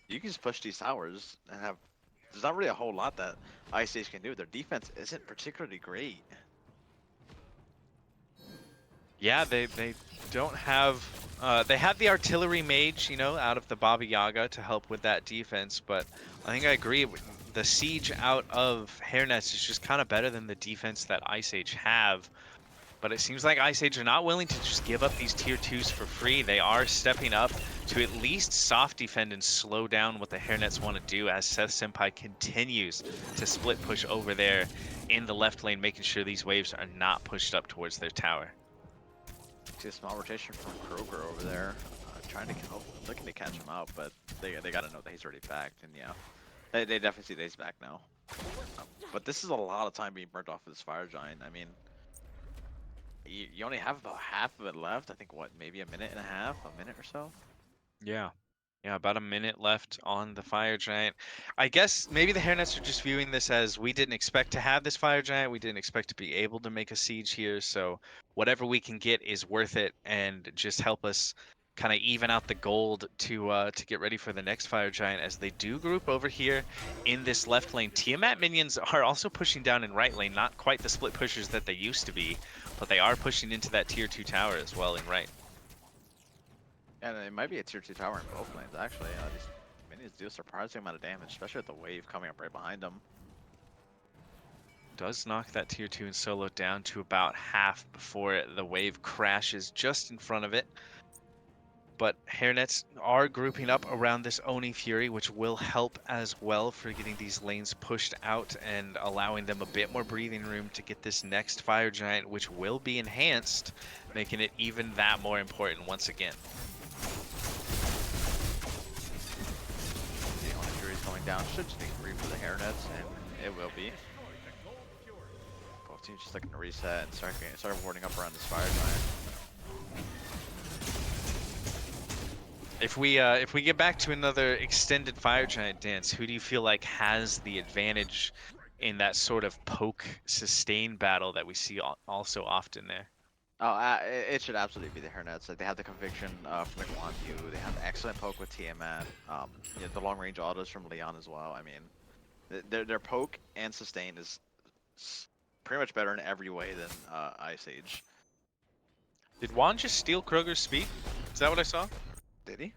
you can just push these towers and have. There's not really a whole lot that Ice Age can do. Their defense isn't particularly great. Yeah, they don't have. They have the artillery mage, you know, out of the Baba Yaga to help with that defense, but I think I agree. The siege out of Hairnets is just kind of better than the defense that Ice Age have. But it seems like Ice Age are not willing to just give up these tier 2s for free. They are stepping up to at least soft defend and slow down what the Hairnets want to do as Seth Senpai continues to split push over there in the left lane, making sure these waves are not pushed up towards their tower. See a small rotation from Kroger over there, looking to catch him out, but they gotta know that he's already backed, and yeah, they definitely see that he's back now. But this is a lot of time being burnt off of this Fire Giant. I mean, you only have about half of it left. I think what, maybe a minute and a half, a minute or so. Yeah. Yeah, about a minute left on the Fire Giant. I guess maybe the Hairnets are just viewing this as we didn't expect to have this Fire Giant. We didn't expect to be able to make a siege here. So whatever we can get is worth it and just help us kind of even out the gold to get ready for the next Fire Giant as they do group over here in this left lane. Tiamat minions are also pushing down in right lane. Not quite the split pushers that they used to be, but they are pushing into that tier 2 tower as well in right. And it might be a tier 2 tower in both lanes, actually. These minions do a surprising amount of damage, especially with the wave coming up right behind them. Does knock that tier 2 and solo down to about half before the wave crashes just in front of it. But Hairnets are grouping up around this Oni Fury, which will help as well for getting these lanes pushed out and allowing them a bit more breathing room to get this next Fire Giant, which will be enhanced, making it even that more important once again. The Oni Fury is going down. Should just be free for the Hairnets, and it will be. Both teams just looking to reset and start warding up around this Fire Giant. If we get back to another extended Fire Giant dance, who do you feel like has the advantage in that sort of poke sustain battle that we see also often there? Oh, it should absolutely be the Hairnets. Like, they have the conviction from the Guan Yu. They have excellent poke with Tiamat. The long range autos from Leon as well. I mean, their poke and sustain is pretty much better in every way than Ice Age. Did Juan just steal Kroger's speed? Is that what I saw? Did he?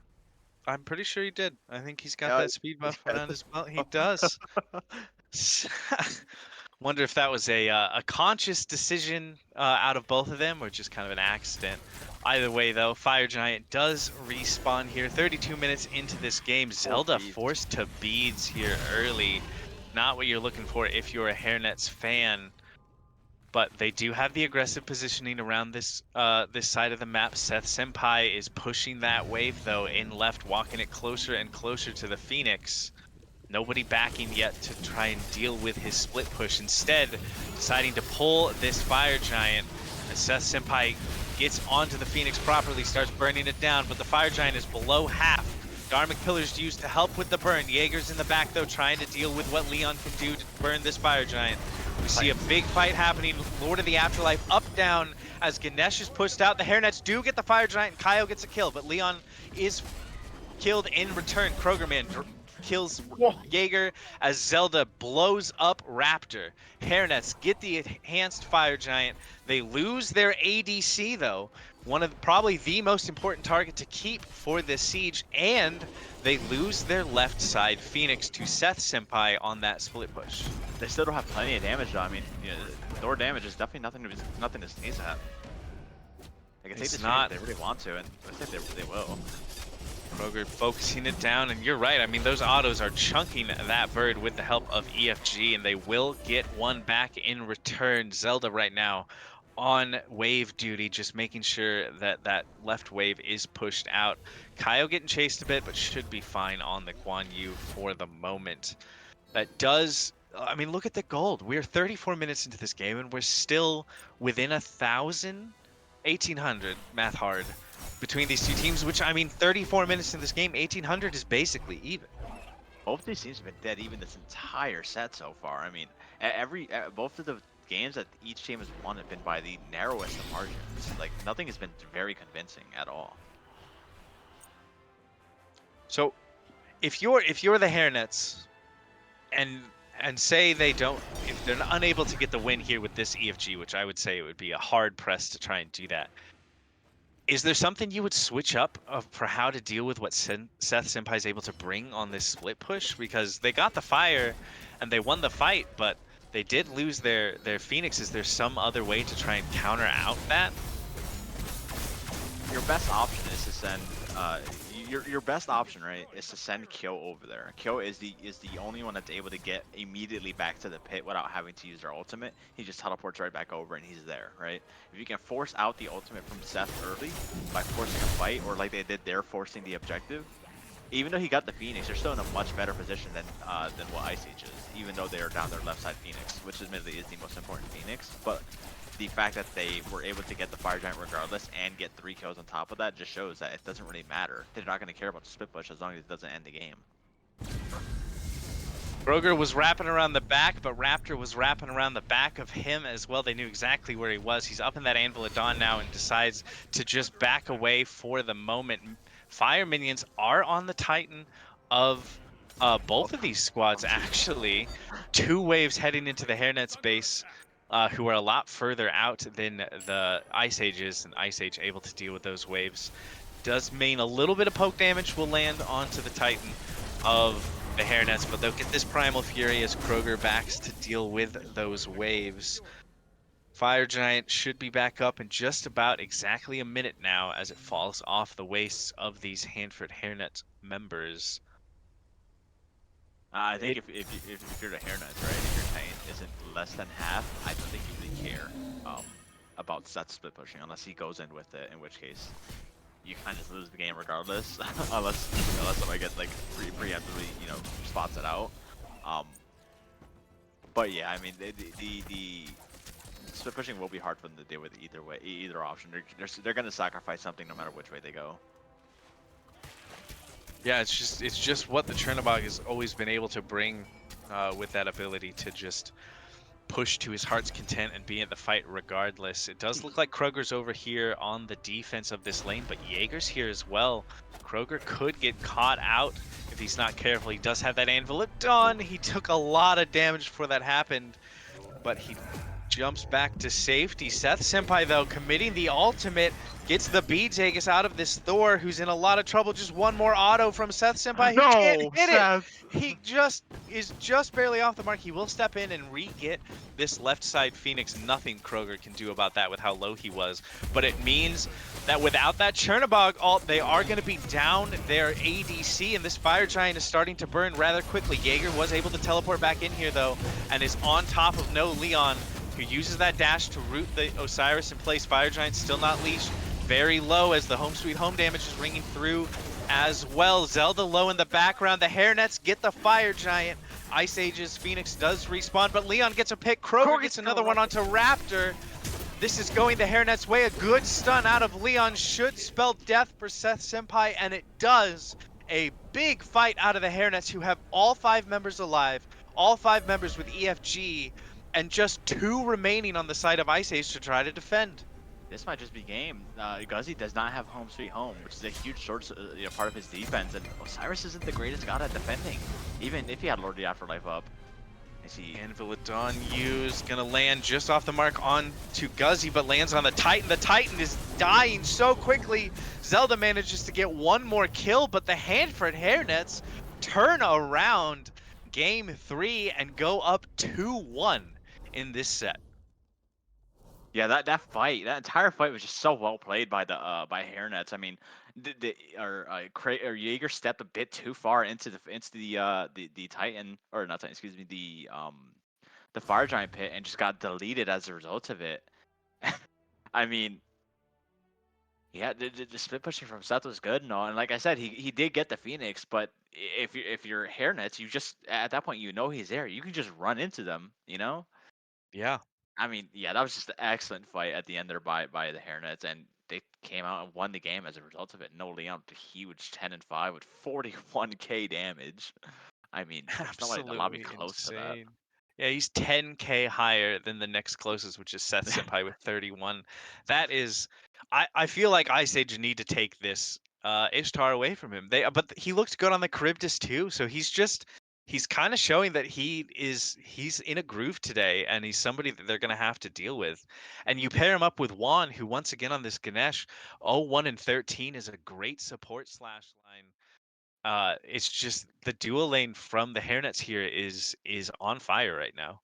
I'm pretty sure he did. I think he's got that speed buff around his belt. He does. Wonder if that was a conscious decision out of both of them or just kind of an accident. Either way, though, Fire Giant does respawn here. 32 minutes into this game. Zelda forced to beads here early. Not what you're looking for if you're a Hairnets fan. But they do have the aggressive positioning around this this side of the map. Seth Senpai is pushing that wave though in left, walking it closer and closer to the Phoenix. Nobody backing yet to try and deal with his split push. Instead, deciding to pull this Fire Giant. And Seth Senpai gets onto the Phoenix properly, starts burning it down, but the Fire Giant is below half. Dharmic Pillar's used to help with the burn. Jaeger's in the back though, trying to deal with what Leon can do to burn this Fire Giant. We see a big fight happening. Lord of the Afterlife up, down as Ganesh is pushed out. The Hairnets do get the Fire Giant, and Kaio gets a kill, but Leon is killed in return. Krogerman kills Jaeger as Zelda blows up Raptor. Hairnets get the enhanced Fire Giant. They lose their ADC though, one of probably the most important target to keep for this siege, and they lose their left side Phoenix to Seth Senpai on that split push. They still don't have plenty of damage though. I mean, you know, door damage is definitely nothing to sneeze at. They can take this not if they really want to, and I think they will. Kroger focusing it down, and you're right. I mean, those autos are chunking that bird with the help of EFG, and they will get one back in return. Zelda right now on wave duty, just making sure that that left wave is pushed out. Kaio getting chased a bit, but should be fine on the Guan Yu for the moment. That does, I mean, look at the gold. We're 34 minutes into this game, and we're still within 1,000, 1,800, math hard, between these two teams, which, I mean, 34 minutes in this game, 1,800 is basically even. Both these teams have been dead even this entire set so far. I mean, both of the games that each team has won have been by the narrowest of margins. Like, nothing has been very convincing at all. So, if you're the Hairnets, and say they don't, if they're unable to get the win here with this EFG, which I would say it would be a hard press to try and do that, is there something you would switch up for how to deal with what Seth Senpai is able to bring on this split push? Because they got the fire and they won the fight, but they did lose their Phoenix. Is there some other way to try and counter out that? Your best option is to send your best option, right, is to send Kyo over there. Kyo is the only one that's able to get immediately back to the pit without having to use their ultimate. He just teleports right back over and he's there, right? If you can force out the ultimate from Seth early by forcing a fight, or like they did there, forcing the objective, even though he got the Phoenix, they're still in a much better position than what Ice Age is, even though they are down their left side Phoenix, which admittedly is the most important Phoenix. But the fact that they were able to get the Fire Giant regardless and get 3 kills on top of that just shows that it doesn't really matter. They're not going to care about the split push as long as it doesn't end the game. Kroger was wrapping around the back, but Raptor was wrapping around the back of him as well. They knew exactly where he was. He's up in that Anvil of Dawn now and decides to just back away for the moment. Fire minions are on the Titan of both of these squads, actually. 2 waves heading into the Hairnets base, who are a lot further out than the Ice Ages, and Ice Age able to deal with those waves. Does mean a little bit of poke damage will land onto the Titan of the Hairnets, but they'll get this Primal Fury as Kroger backs to deal with those waves. Fire Giant should be back up in just about exactly a minute now as it falls off the waists of these Hanford Hairnet members. I think if you're the Hairnets, right, if your Titan isn't less than half, I don't think you really care about Seth split pushing unless he goes in with it, in which case you kind of lose the game regardless, unless somebody gets like preemptively, you know, spots it out. But yeah, I mean the split pushing will be hard for them to deal with either option. They're going to sacrifice something no matter which way they go. Yeah, it's just what the Chernobog has always been able to bring with that ability to just push to his heart's content and be in the fight regardless. It does look like Kroger's over here on the defense of this lane, but Jaeger's here as well. Kroger could get caught out if he's not careful. He does have that Anvil of Dawn. He took a lot of damage before that happened, but he jumps back to safety. Seth Senpai, though, committing the ultimate, gets the beads Aegis out of this Thor, who's in a lot of trouble. Just one more auto from Seth Senpai, who can't hit it. He is just barely off the mark. He will step in and re-get this left side Phoenix. Nothing Kroger can do about that with how low he was. But it means that without that Chernobog ult, they are going to be down their ADC, and this Fire Giant is starting to burn rather quickly. Jaeger was able to teleport back in here, though, and is on top of no Leon. who uses that dash to root the Osiris and place Fire Giant, still not leashed. Very low as the Home Sweet Home damage is ringing through as well. Zelda low in the background. The Hairnets get the Fire Giant. Ice Age's Phoenix does respawn, but Leon gets a pick. Kroger gets another one onto Raptor. This is going the Hairnets' way. A good stun out of Leon should spell death for Seth Senpai, and it does. A big fight out of the Hairnets, who have all 5 members alive, all 5 members with EFG, and just 2 remaining on the side of Ice Age to try to defend. This might just be game. Guzzy does not have Home Sweet Home, which is a huge part of his defense, and Osiris isn't the greatest god at defending, even if he had Lord of the Afterlife up. Anvil of Dawn used, gonna land just off the mark on to Guzzy, but lands on the Titan. The Titan is dying so quickly. Zelda manages to get 1 more kill, but the Hanford Hairnets turn around game 3 and go up 2-1 in this set. Yeah, that entire fight was just so well played by the Hairnets. I mean, Jaeger stepped a bit too far into the Titan, or not Titan, excuse me, the Fire Giant pit, and just got deleted as a result of it. I mean, yeah, the split pushing from Seth was good and all, and like I said, he did get the Phoenix, but if you're Hairnets, you just at that point he's there. You can just run into them, you know. Yeah. I mean, yeah, that was just an excellent fight at the end there by the Hairnets, and they came out and won the game as a result of it. No Leon, a huge 10-5 with 41k damage. I mean, there's nobody in the lobby close to that. Yeah, he's 10k higher than the next closest, which is Seth Senpai with 31. That is, I feel like Ice Age need to take this Ishtar away from him. But he looked good on the Charybdis too, so he's kind of showing that he's in a groove today, and he's somebody that they're gonna have to deal with. And you pair him up with Juan, who once again on this Ganesh, 0-1 and 13 is a great support slash line. It's just the dual lane from the Hairnets here is on fire right now.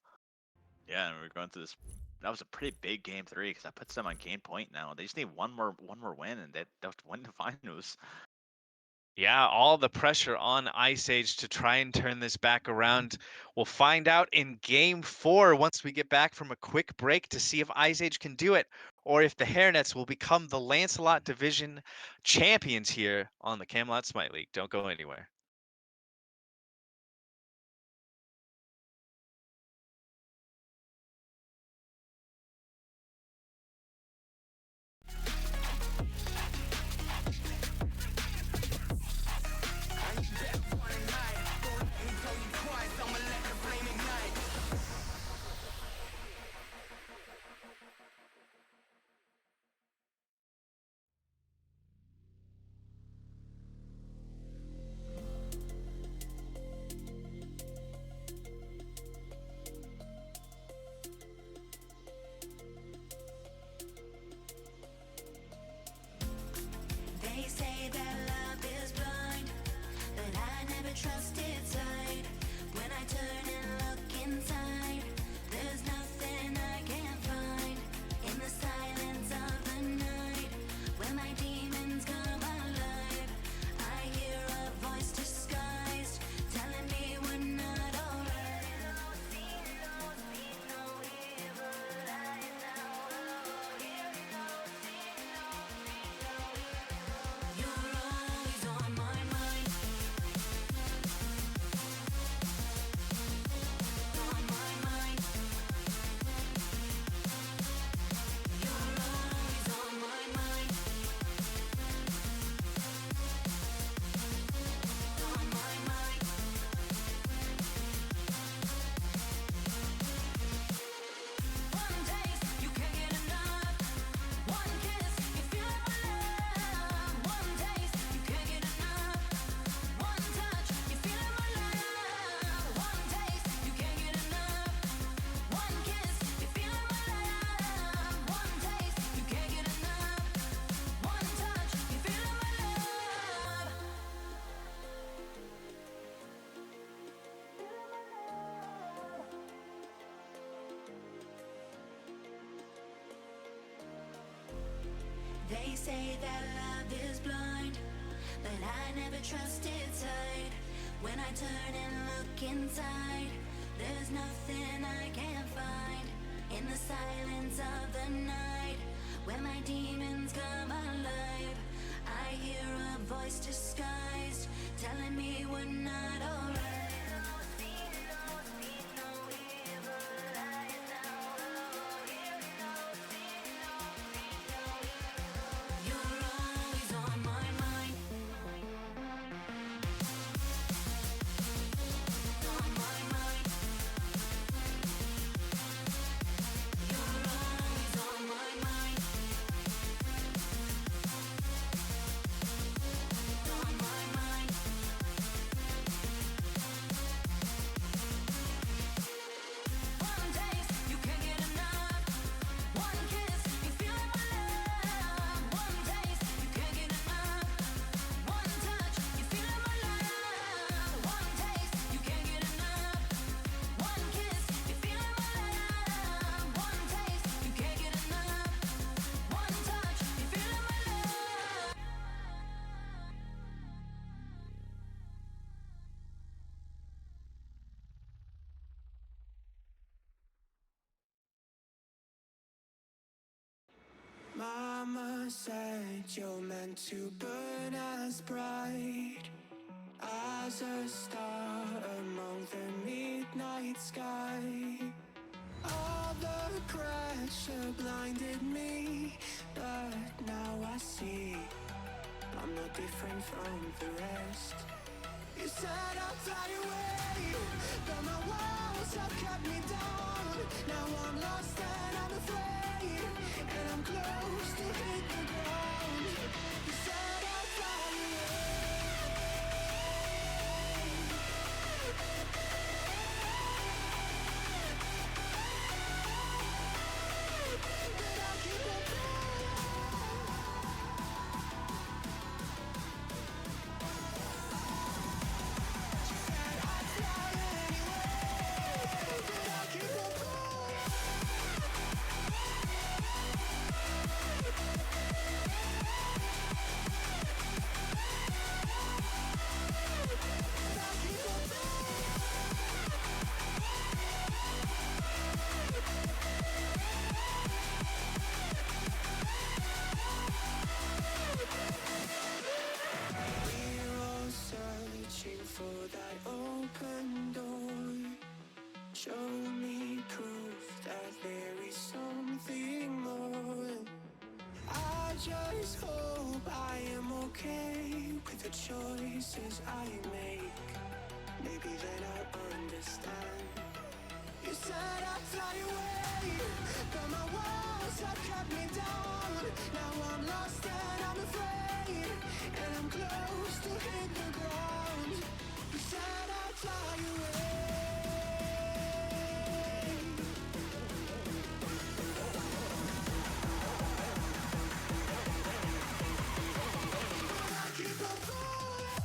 Yeah, and we're going through this. That was a pretty big game 3 because that puts them on game point now. They just need one more win, and they'll win the finals. Yeah, all the pressure on Ice Age to try and turn this back around. We'll find out in game 4 once we get back from a quick break to see if Ice Age can do it, or if the Hairnets will become the Lancelot Division champions here on the Camelot Smite League. Don't go anywhere. They say that love is blind, but I never trusted sight. When I turn and look inside, there's nothing I can't find. In the silence of the night, when my demons come alive, I hear a voice disguised, telling me we're not alright. You're always on my mind. On my mind. You're always on my mind. On my mind. One taste, you can't get enough. One kiss, you feel my love. One taste, you can't get enough. One touch, you feel my love. One taste, you can't get enough. One kiss, you feel my love. One taste, you can't get enough. One touch, you feel my love. They say that love is blind, but I never trusted sight. When I turn and look inside, there's nothing I can't find. In the silence of the night, when my demons come alive, I hear a voice disguised, telling me we're not alright. You're always on my mind. On my mind. You're always on my mind. On my mind. One taste, you can't get enough. One kiss, you feel my love. One taste, you can't get enough. One touch, you feel my love. One taste, you can't get enough. One kiss, you feel my love. One taste, you can't get enough. One touch, you feel my love. Mama said you're meant to burn as bright as a star among the midnight sky. All the pressure blinded me, but now I see I'm no different from the rest. You said I'd fly away, but my walls have kept me down. Now I'm lost and I'm afraid, and I'm close to hit the ground. You said I'd fly away, but I'll keep on flying. Said I'd fly anyway, but I'll keep on flying. I'll keep on We're all searching for that open door. Show me proof that there is something more. I just hope I am okay with the choices I make. Maybe then I'll understand. You said I'd fly away, but my walls have kept me down. Now I'm lost and I'm afraid, and I'm close to hit the ground. You said I'd fly away. But I keep on falling.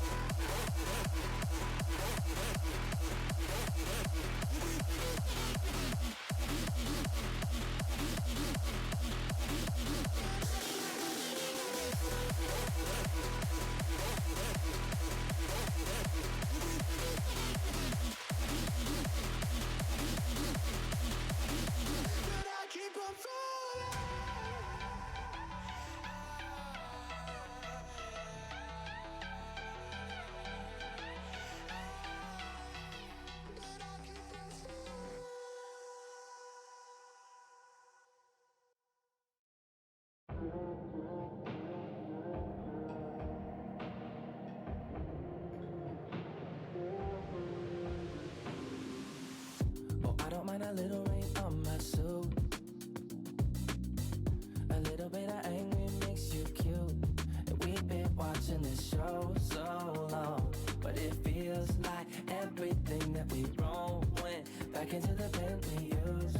But I keep on falling. But I keep on falling. Oh, I don't mind a little rain on my suit. A little bit of angry makes you cute. And we've been watching this show so long, but it feels like everything that we wrote went back into the pen we used.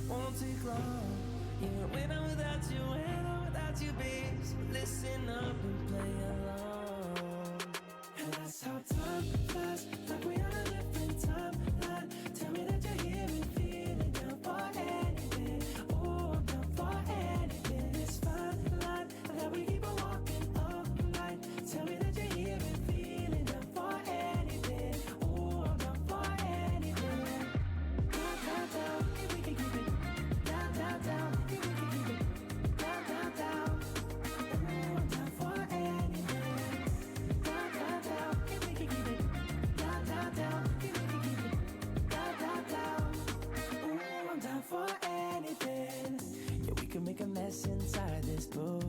Won't take long, even when I'm without you, babe. So listen up and play along. And that's how time flies, like we on a different timeline. Tell me that you're here and feeling down for anything. Oh, I'm down for anything. It's fine line that we keep on walking all night. Tell me that you're here and feeling down for anything. Oh, I'm down for anything. Got can make a mess inside this booth.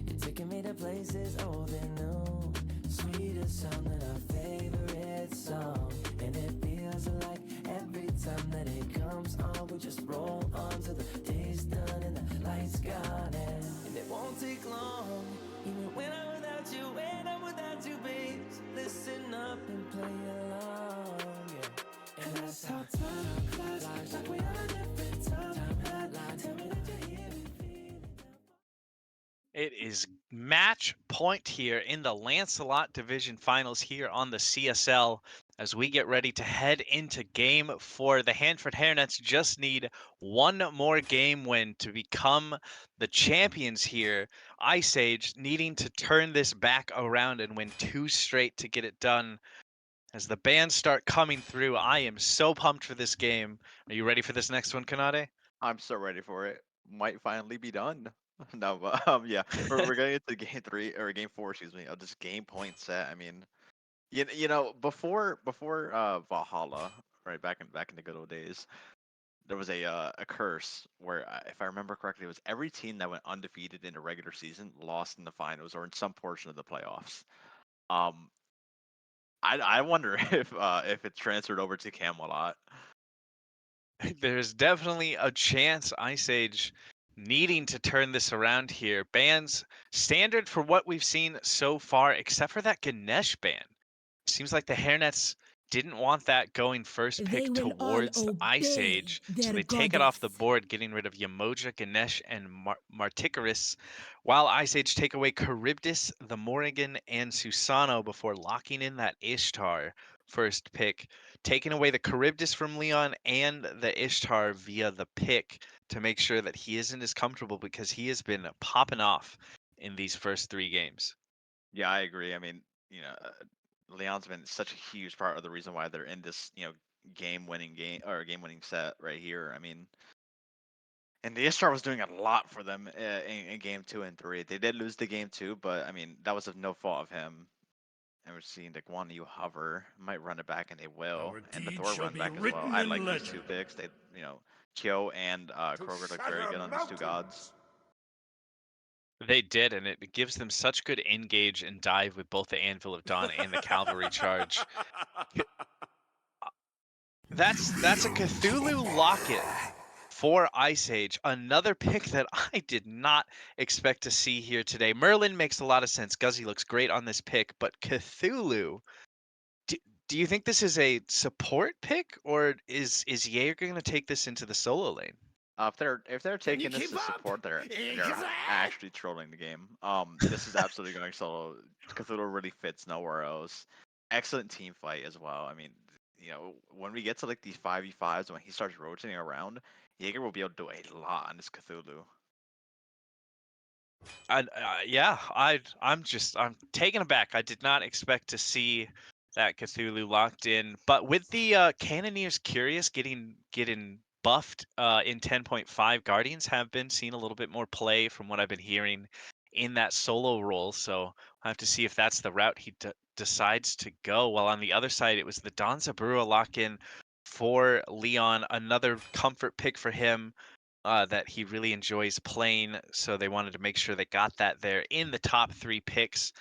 You're taking me to places old and new. Sweeter sound than our favorite song. And it feels like every time that it comes on, we just roll on till the day's done and the lights gone. And it won't take long, even when I'm without you, when I'm without you, babe. Listen up and play along, yeah. And that's how time flies, like we on a different timeline. Tell me that you're here and feeling. It is match point here in the Lancelot Division Finals here on the CSL as we get ready to head into game 4. The Hanford Hairnets just need one more game win to become the champions here. Ice Age needing to turn this back around and win 2 straight to get it done. As the bands start coming through, I am so pumped for this game. Are you ready for this next one, Kanade? I'm so ready for it. Might finally be done. No, but yeah, we're getting into game 3 or game 4, excuse me, of this game point set. I mean, you know, before Valhalla, right back in the good old days, there was a curse where, if I remember correctly, it was every team that went undefeated in the regular season lost in the finals or in some portion of the playoffs. Um, I wonder if it's transferred over to Camelot. There's definitely a chance Ice Age needing to turn this around here. Bans standard for what we've seen so far, except for that Ganesh ban. Seems like the Hairnets didn't want that going first They pick will all towards Ice obey Age, so their they take it off the goddess. board, getting rid of Yamoja, Ganesh, and Marticaris, while Ice Age take away Charybdis, the Morrigan, and Susano before locking in that Ishtar first pick, taking away the Charybdis from Leon and the Ishtar via the pick to make sure that he isn't as comfortable because he has been popping off in these first 3 games. Yeah, I agree. I mean, you know, Leon's been such a huge part of the reason why they're in this, game-winning set right here. I mean, and the Ishtar was doing a lot for them in game 2 and 3. They did lose the game 2, but I mean, that was of no fault of him. And we're seeing the Guan Yu hover, might run it back, and they will. Our And the deeds Thor shall run be back as well. written I in like these legend. 2 picks. They, Kyo and To Kroger look very shatter good on these 2 gods. mountains. They did, and it gives them such good engage and dive with both the Anvil of Dawn and the Cavalry Charge. That's a Cthulhu Locket for Ice Age. Another pick that I did not expect to see here today. Merlin makes a lot of sense. Guzzy looks great on this pick, but Cthulhu, do, do you think this is a support pick, or is Jaeger going to take this into the solo lane? If they're Can you taking this keep as up? support, they're Exactly. actually trolling the game. This is absolutely going solo. Cthulhu really fits nowhere else. Excellent team fight as well. I mean, when we get to like these 5v5s, when he starts rotating around, Jaeger will be able to do a lot on this Cthulhu. Yeah, I'm taken aback. I did not expect to see that Cthulhu locked in, but with the Cannoneers Curious getting buffed in 10.5, Guardians have been seeing a little bit more play from what I've been hearing in that solo role. So I have to see if that's the route he decides to go. While on the other side, it was the Danza Brua lock in for Leon, another comfort pick for him that he really enjoys playing. So they wanted to make sure they got that there in the top 3 picks.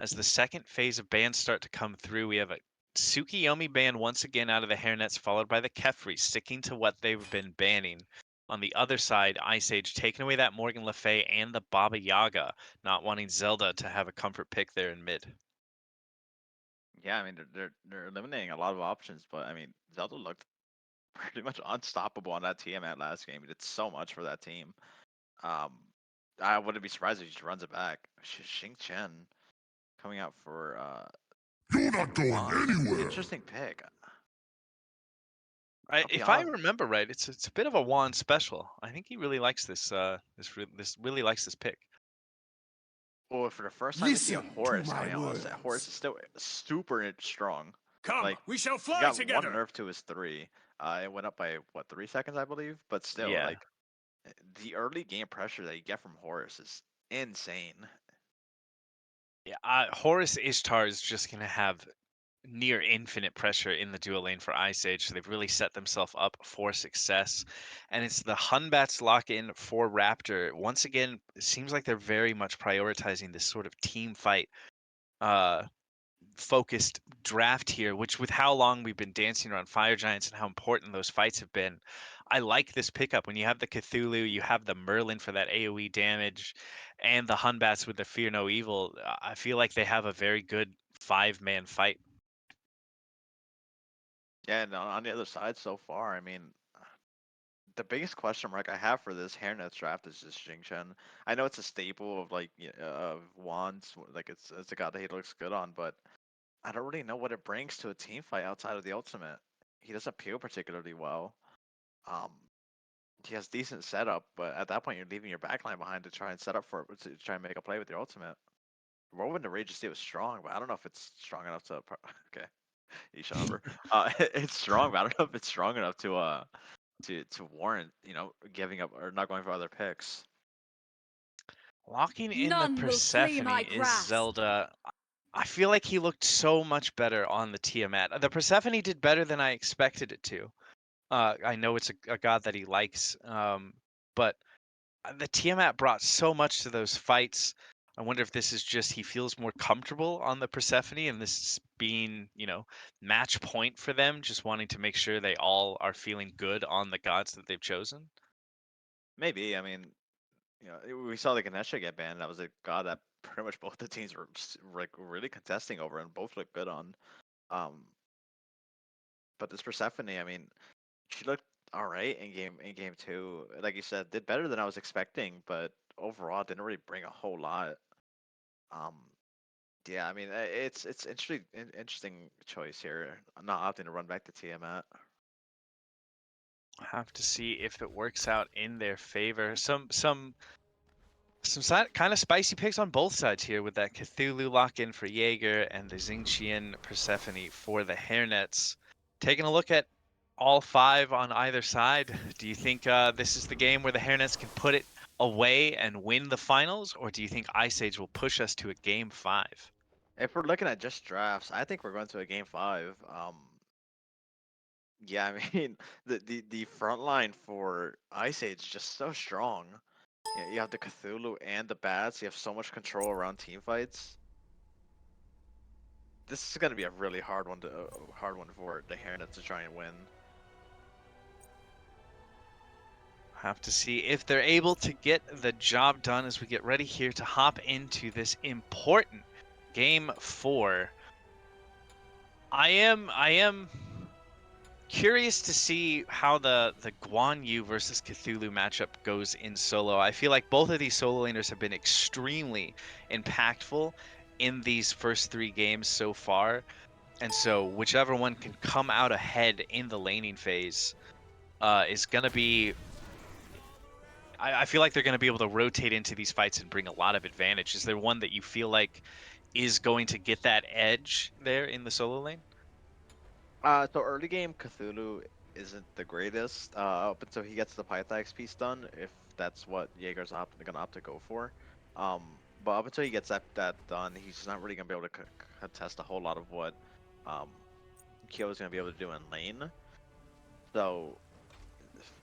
As the second phase of bans start to come through, we have a Tsukiyomi ban once again out of the Hairnets, followed by the Kefri, sticking to what they've been banning. On the other side, Ice Age taking away that Morgan Le Fay and the Baba Yaga, not wanting Zelda to have a comfort pick there in mid. Yeah, I mean they're eliminating a lot of options, but I mean Zelda looked pretty much unstoppable on that Tiamat last game. He did so much for that team. Um, I wouldn't be surprised if he just runs it back. Xing Chen coming out for You're not going Juan. anywhere. Interesting pick. I'll be If I honest. remember right, it's a bit of a Juan special. I think he really likes this really likes this pick. Well, for the first time we see a Listen to Horus my coming out on the set. words. Horus is still super strong. Come, Like we shall he fly got 1 together. nerf to his 3. It went up by what 3 seconds, I believe. But still, Yeah. like the early game pressure that you get from Horus is insane. Yeah, Horus Ishtar is just gonna have near infinite pressure in the dual lane for Ice Age, so they've really set themselves up for success. And it's the Hunbats lock in for Raptor. Once again, it seems like they're very much prioritizing this sort of team fight focused draft here, which with how long we've been dancing around Fire Giants and how important those fights have been, I like this pickup. When you have the Cthulhu, you have the Merlin for that AoE damage, and the Hunbats with the Fear No Evil, I feel like they have a very good 5-man fight. Yeah, and on the other side so far, I mean, the biggest question mark I have for this Hairnets draft is just Jingchen. I know it's a staple of like of wands, like it's a god that he looks good on, but I don't really know what it brings to a team fight outside of the ultimate. He doesn't peel particularly well. Um, he has decent setup, but at that point you're leaving your backline behind to try and set up for to try and make a play with your ultimate. Whirlwind of Rage State was strong, but I don't know if it's strong enough to. Okay, Eshamber. It's strong, but I don't know if it's strong enough to warrant giving up or not going for other picks. Locking in the None will flee my Persephone is grasp. Zelda. I feel like he looked so much better on the Tiamat. The Persephone did better than I expected it to. I know it's a god that he likes, but the Tiamat brought so much to those fights. I wonder if this is just he feels more comfortable on the Persephone, and this is being, match point for them, just wanting to make sure they all are feeling good on the gods that they've chosen. Maybe. I mean, we saw the Ganesha get banned. That was a god that pretty much both the teams were like really contesting over, and both looked good on. Um, but this Persephone, I mean, she looked all right in game two. Like you said, did better than I was expecting, but overall didn't really bring a whole lot. Um, yeah, I mean, it's interesting choice here. I'm not opting to run back to Tiamat. Have to see if it works out in their favor. Some kind of spicy picks on both sides here with that Cthulhu lock-in for Jaeger and the Xingqian Persephone for the Hairnets. Taking a look at all 5 on either side, do you think this is the game where the Hairnets can put it away and win the finals, or do you think Ice Age will push us to a game 5? If we're looking at just drafts, I think we're going to a game 5. Yeah, I mean, the front line for Ice Age is just so strong. Yeah, you have the Cthulhu and the bats. You have so much control around team fights. This is going to be a really hard one for the Hairnets to try and win. Have to see if they're able to get the job done as we get ready here to hop into this important game 4. I am curious to see how the Guan Yu versus Cthulhu matchup goes in solo. I feel like both of these solo laners have been extremely impactful in these first 3 games so far. And so whichever one can come out ahead in the laning phase is going to be... I feel like they're going to be able to rotate into these fights and bring a lot of advantage. Is there one that you feel like is going to get that edge there in the solo lane? So early game Cthulhu isn't the greatest up until he gets the Pythax piece done, if that's what Jaeger's gonna opt to go for. But up until he gets that done, he's just not really gonna be able to contest a whole lot of what Kyo's gonna be able to do in lane. So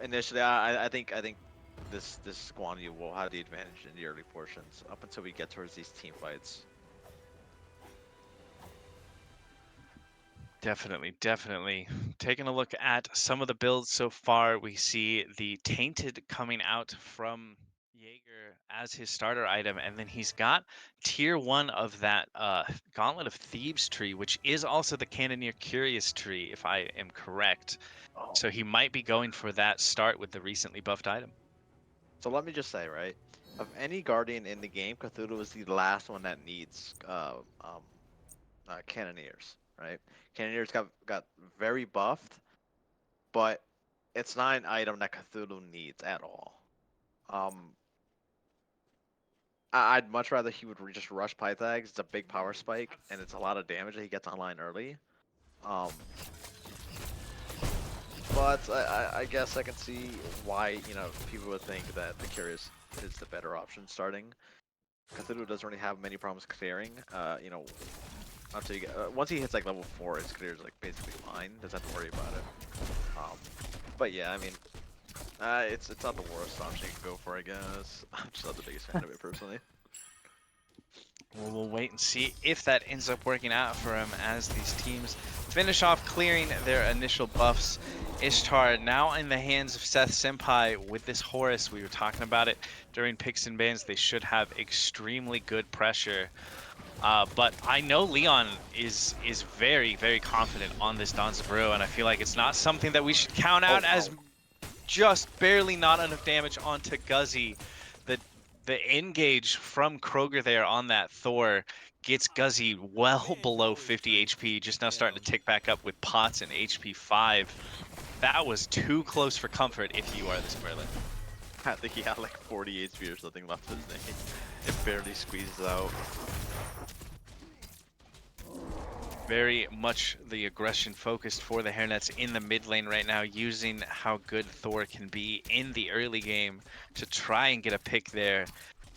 initially, I think this Guan Yu will have the advantage in the early portions up until we get towards these team fights. Definitely. Taking a look at some of the builds so far, we see the Tainted coming out from Jaeger as his starter item, and then he's got tier 1 of that Gauntlet of Thebes tree, which is also the Cannoneer Curious tree, if I am correct. Oh. So he might be going for that start with the recently buffed item. So let me just say, right, of any Guardian in the game, Cthulhu is the last one that needs Cannoneers, right? Cannoneers got very buffed, but it's not an item that Cthulhu needs at all. I'd much rather he would just rush Pythags. It's a big power spike, and it's a lot of damage that he gets online early. But I guess I can see why, people would think that the Curious is the better option starting. Cthulhu doesn't really have many problems clearing. until you get, once he hits like level 4, his career is like basically fine. Doesn't have to worry about it. But yeah, I mean, it's not the worst option you can go for, I guess. I'm just not the biggest fan of it personally. Well, we'll wait and see if that ends up working out for him as these teams finish off clearing their initial buffs. Ishtar now in the hands of Seth Senpai with this Horus. We were talking about it during picks and bans. They should have extremely good pressure. But I know Leon is very, very confident on this Danzaburou, and I feel like it's not something that we should count out as just barely not enough damage onto Guzzy. The engage from Kroger there on that Thor gets Guzzy well below 50 HP, just now starting to tick back up with pots and HP 5. That was too close for comfort if you are the Squirrelin. I think he had like 40 HP or something left of his name. It barely squeezes out. Very much the aggression focused for the Hairnets in the mid lane right now, using how good Thor can be in the early game to try and get a pick there.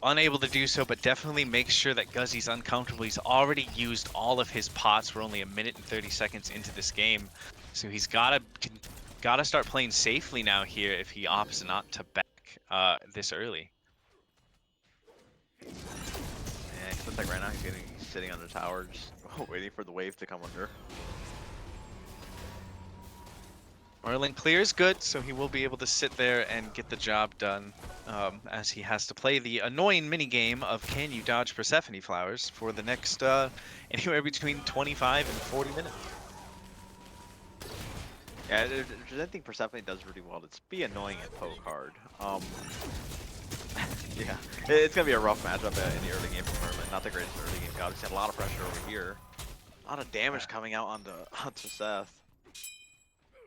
Unable to do so, but definitely make sure that Guzzy's uncomfortable. He's already used all of his pots. We're only 1 minute and 30 seconds into this game, so he's gotta start playing safely now here if he opts not to back this early. Yeah, it looks like right now he's sitting on the tower, just waiting for the wave to come under. Merlin clears good, so he will be able to sit there and get the job done, as he has to play the annoying minigame of can you dodge Persephone flowers for the next anywhere between 25 and 40 minutes. Yeah, there's I think Persephone does really well. It's be annoying and poke hard. Yeah, it's gonna be a rough matchup in the early game for Merlin. Not the greatest early game. Obviously, had a lot of pressure over here. A lot of damage coming out onto Seth.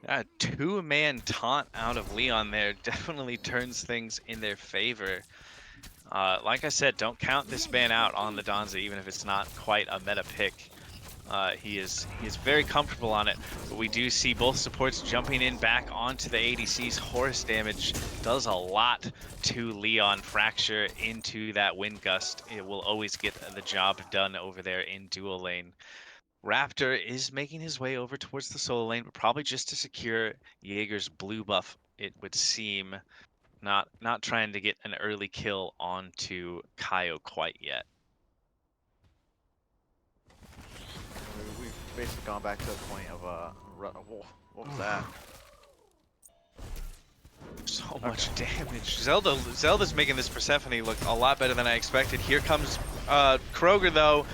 Yeah, 2-man taunt out of Leon there definitely turns things in their favor. Like I said, don't count this ban out on the Danza, even if it's not quite a meta pick. He is very comfortable on it, but we do see both supports jumping in back onto the ADC's Horus damage. Does a lot to Leon. Fracture into that wind gust. It will always get the job done over there in dual lane. Raptor is making his way over towards the solo lane, but probably just to secure Jaeger's blue buff, it would seem. Not trying to get an early kill onto Kaio quite yet. We've basically gone back to the point of what was that? So much damage. Zelda's making this Persephone look a lot better than I expected. Here comes Kroger though.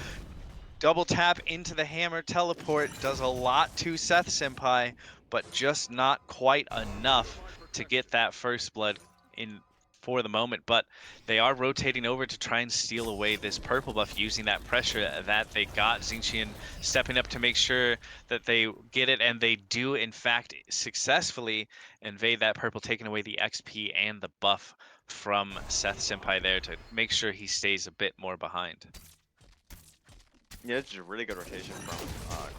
Double tap into the hammer teleport does a lot to Seth Senpai, but just not quite enough to get that first blood in for the moment. But they are rotating over to try and steal away this purple buff using that pressure that they got. Xingqian stepping up to make sure that they get it, and they do in fact successfully invade that purple, taking away the XP and the buff from Seth Senpai there to make sure he stays a bit more behind. Yeah, it's just a really good rotation from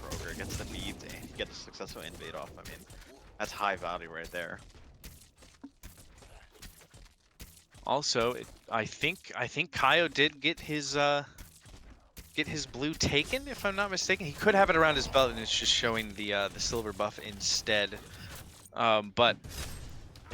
Kroger. Gets the beads and gets a successful invade off. I mean, that's high value right there. Also, I think Kaio did get his blue taken, if I'm not mistaken. He could have it around his belt, and it's just showing the silver buff instead. But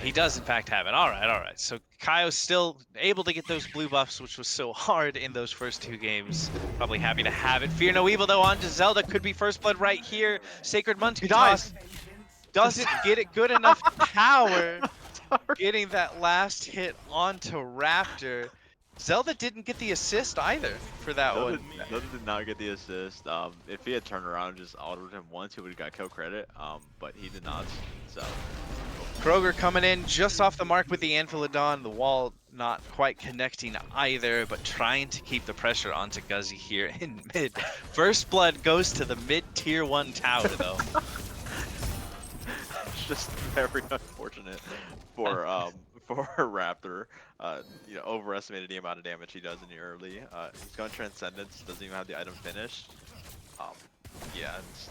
he does in fact have it. All right. So Kaio's still able to get those blue buffs, which was so hard in those first 2 games. Probably happy to have it. Fear no evil though onto Zelda. Could be first blood right here. Sacred Monkey toss doesn't get it good enough power. Getting that last hit onto Raptor. Zelda didn't get the assist either for that one. Zelda did not get the assist. If he had turned around and just autoed him once, he would have got kill credit. But he did not. So Kroger coming in just off the mark with the Anvilodon. The wall not quite connecting either, but trying to keep the pressure onto Guzzy here in mid. First blood goes to the mid tier 1 tower though. It's just very unfortunate for Raptor. You know, overestimated the amount of damage he does in the early. He's going Transcendence, doesn't even have the item finished. Yeah, it's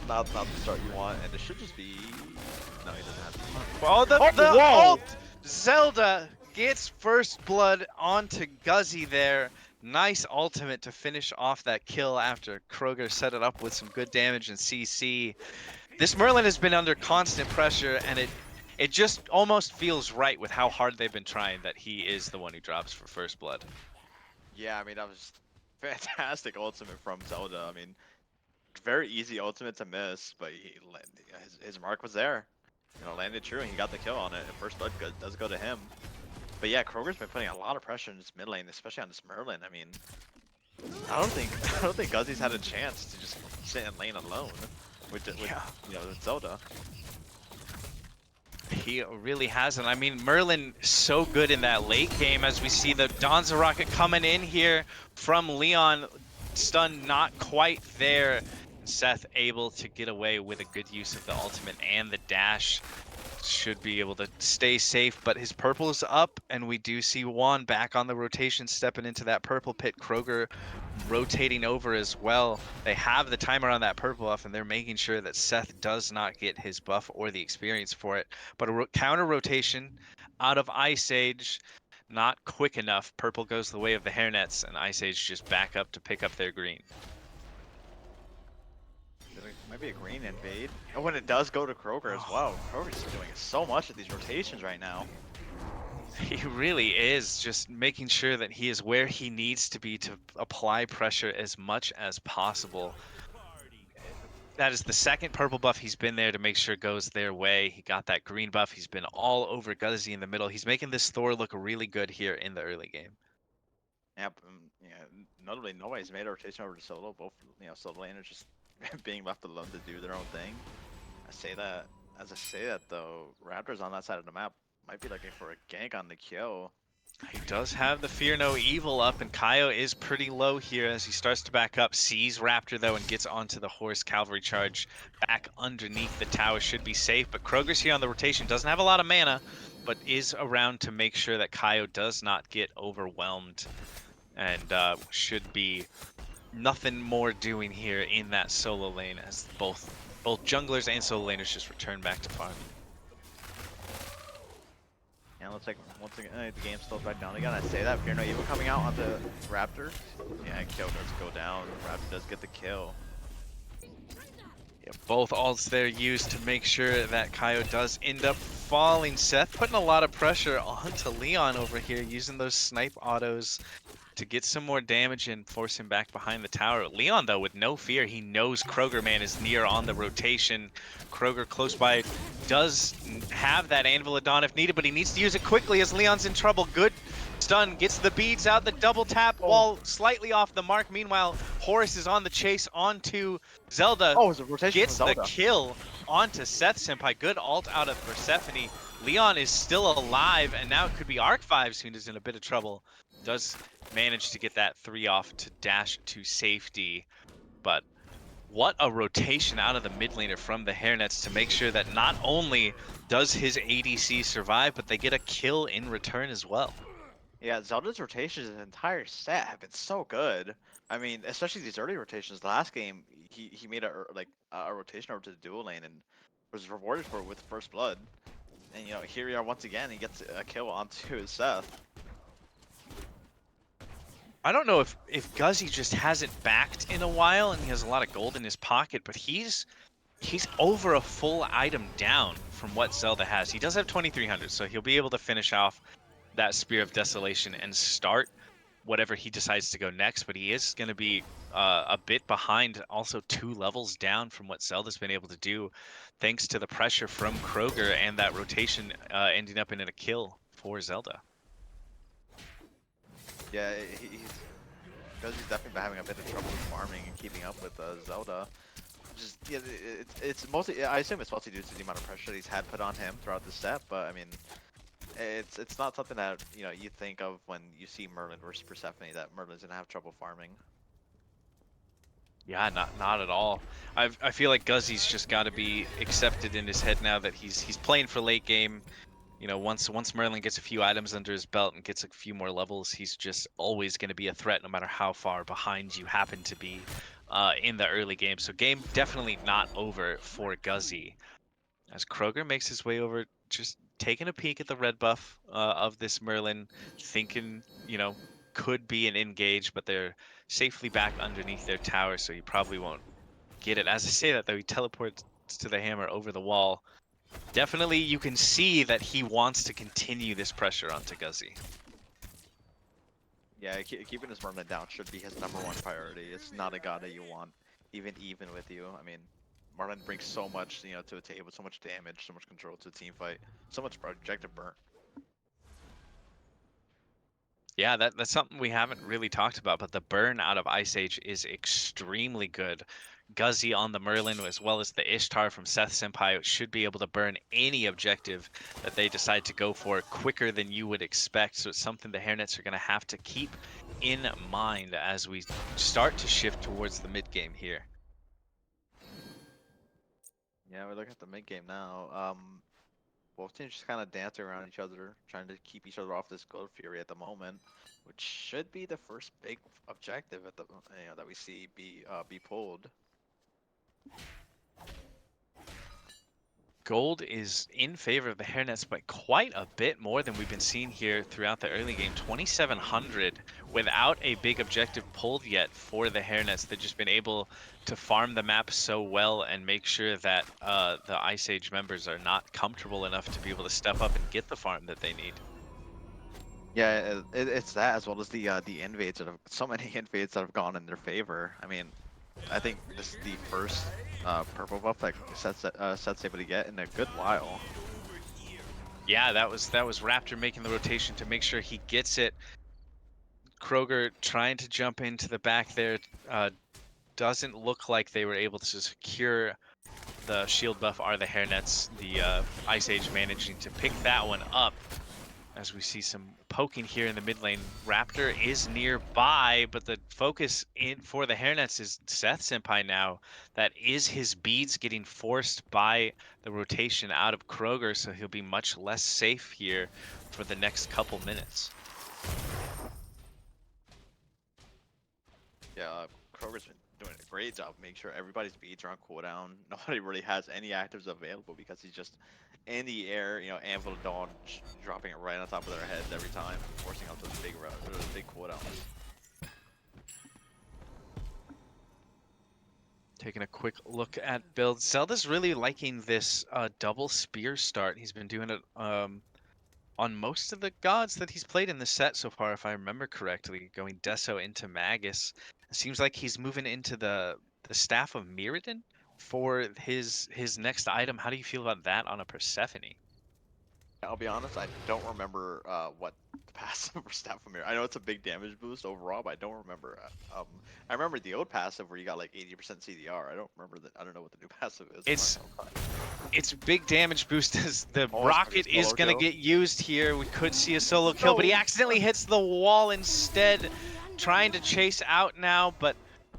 not the start you want, and it should just be. No, he doesn't have to. Well, the ult! Zelda gets first blood onto Guzzy there. Nice ultimate to finish off that kill after Kroger set it up with some good damage and CC. This Merlin has been under constant pressure, and it just almost feels right with how hard they've been trying that he is the one who drops for first blood. Yeah, I mean, that was fantastic ultimate from Zelda. I mean, very easy ultimate to miss, but his mark was there. You know, landed true, and he got the kill on it. And first blood does go to him. But yeah, Kroger's been putting a lot of pressure in this mid lane, especially on this Merlin. I mean, I don't think Guzzy's had a chance to just sit in lane alone with you know, with Zelda. He really hasn't. I mean, Merlin so good in that late game as we see the Donza rocket coming in here from Leon. Stun not quite there. Seth able to get away with a good use of the ultimate and the dash. Should be able to stay safe, but his purple is up, and we do see Juan back on the rotation, stepping into that purple pit. Kroger rotating over as well. They have the timer on that purple buff, and they're making sure that Seth does not get his buff or the experience for it. But a counter rotation out of Ice Age, not quick enough. Purple goes the way of the Hairnets, and Ice Age just back up to pick up their green. Might be a green invade. Oh, when it does go to Kroger as well. Kroger's doing so much of these rotations right now. He really is just making sure that he is where he needs to be to apply pressure as much as possible. That is the second purple buff he's been there to make sure goes their way. He got that green buff. He's been all over Guzzy in the middle. He's making this Thor look really good here in the early game. Yep. Yeah. Notably, nobody's made a rotation over to solo. Both, you know, solo laners just being left alone to do their own thing. As I say that though, Raptors on that side of the map might be looking for a gank on the kill. He does have the Fear No Evil up, and Kaio is pretty low here as he starts to back up. Sees Raptor though and gets onto the horse cavalry charge back underneath the tower. Should be safe, but Kroger's here on the rotation. Doesn't have a lot of mana, but is around to make sure that Kaio does not get overwhelmed, and should be nothing more doing here in that solo lane as both junglers and solo laners just return back to farm. And looks like once again the game's still back down again. I say that Fear No Evil coming out on the Raptor. Yeah, kill does go down. Raptor does get the kill. Yeah, both ults there used to make sure that Kaio does end up falling. Seth putting a lot of pressure onto Leon over here, using those snipe autos to get some more damage and force him back behind the tower. Leon, though, with no fear, he knows Kroger man is near on the rotation. Kroger close by does have that Anvil Adon if needed, but he needs to use it quickly as Leon's in trouble. Good stun, gets the beads out, the double tap while slightly off the mark. Meanwhile, Horus is on the chase onto Zelda. Oh, it's a rotation Gets from the Zelda. kill onto Seth Senpai. Good ult out of Persephone. Leon is still alive, and now it could be Arc 5 soon is in a bit of trouble. Does manage to get that 3 off to dash to safety, but what a rotation out of the mid laner from the Hairnets to make sure that not only does his ADC survive, but they get a kill in return as well. Yeah, Zelda's rotations in the entire set have been so good. I mean, especially these early rotations. The last game, he made a rotation over to the dual lane and was rewarded for it with first blood. And you know, here we are once again. He gets a kill onto his Seth. I don't know if Guzzy just hasn't backed in a while and he has a lot of gold in his pocket, but he's over a full item down from what Zelda has. He does have 2300, so he'll be able to finish off that Spear of Desolation and start whatever he decides to go next, but he is going to be a bit behind, also 2 levels down from what Zelda's been able to do, thanks to the pressure from Kroger and that rotation ending up in a kill for Zelda. Yeah, he's definitely been having a bit of trouble farming and keeping up with Zelda. Just yeah, it's mostly, I assume it's mostly due to the amount of pressure he's had put on him throughout the set, but I mean, it's not something that, you know, you think of when you see Merlin versus Persephone, that Merlin's gonna have trouble farming. Yeah, not at all. I feel like Guzzy's just got to be accepted in his head now that he's playing for late game. You know, once Merlin gets a few items under his belt and gets a few more levels, he's just always going to be a threat no matter how far behind you happen to be in the early game. So game definitely not over for Guzzy. As Kroger makes his way over, just taking a peek at the red buff of this Merlin, thinking, you know, could be an engage, but they're safely back underneath their tower, so he probably won't get it. As I say that, though, he teleports to the hammer over the wall. Definitely, you can see that he wants to continue this pressure onto Guzzi. Yeah, keeping his Merlin down should be his #1 priority. It's not a god that you want even with you. I mean, Merlin brings so much, you know, to the table, so much damage, so much control to a team fight, so much objective burn. Yeah, that's something we haven't really talked about, but the burn out of Ice Age is extremely good. Guzzi on the Merlin, as well as the Ishtar from Seth Senpai, should be able to burn any objective that they decide to go for quicker than you would expect. So it's something the Hairnets are going to have to keep in mind as we start to shift towards the mid game here. Yeah, we look at the mid game now. Both teams just kind of dancing around each other, trying to keep each other off this Gold Fury at the moment, which should be the first big objective at the that we see be pulled. Gold is in favor of the Hairnets by quite a bit more than we've been seeing here throughout the early game. 2,700 without a big objective pulled yet for the Hairnets. They've just been able to farm the map so well and make sure that the Ice Age members are not comfortable enough to be able to step up and get the farm that they need. Yeah, it's that as well as the invades that have so many invades that have gone in their favor. I mean, I think this is the first purple buff that Seth's able to get in a good while. Yeah, that was Raptor making the rotation to make sure he gets it. Kroger trying to jump into the back there. Doesn't look like they were able to secure the shield buff. Are the Hairnets. The Ice Age managing to pick that one up. As we see some poking here in the mid lane. Raptor is nearby, but the focus in for the Hairnets is Seth Senpai now. That is his beads getting forced by the rotation out of Kroger, so he'll be much less safe here for the next couple minutes. Yeah, Kroger's been doing a great job making sure everybody's beats are on cooldown. Nobody really has any actives available because he's just in the air, you know, Anvil Dawn dropping it right on top of their heads every time, forcing out those big cooldowns. Taking a quick look at builds. Zelda's really liking this double spear start. He's been doing it on most of the gods that he's played in the set so far, if I remember correctly, going Deso into Magus. It seems like he's moving into the Staff of Mirrodin for his next item. How do you feel about that on a Persephone? I'll be honest, I don't remember what the passive for Staff of Mirror. I know it's a big damage boost overall, but I don't remember. I remember the old passive where you got like 80% CDR. I don't remember that. I don't know what the new passive is. It's big damage boost as the Oh, rocket is solo going to kill. get used here. We could see a solo kill, but he accidentally hits the wall instead, trying to chase out now, but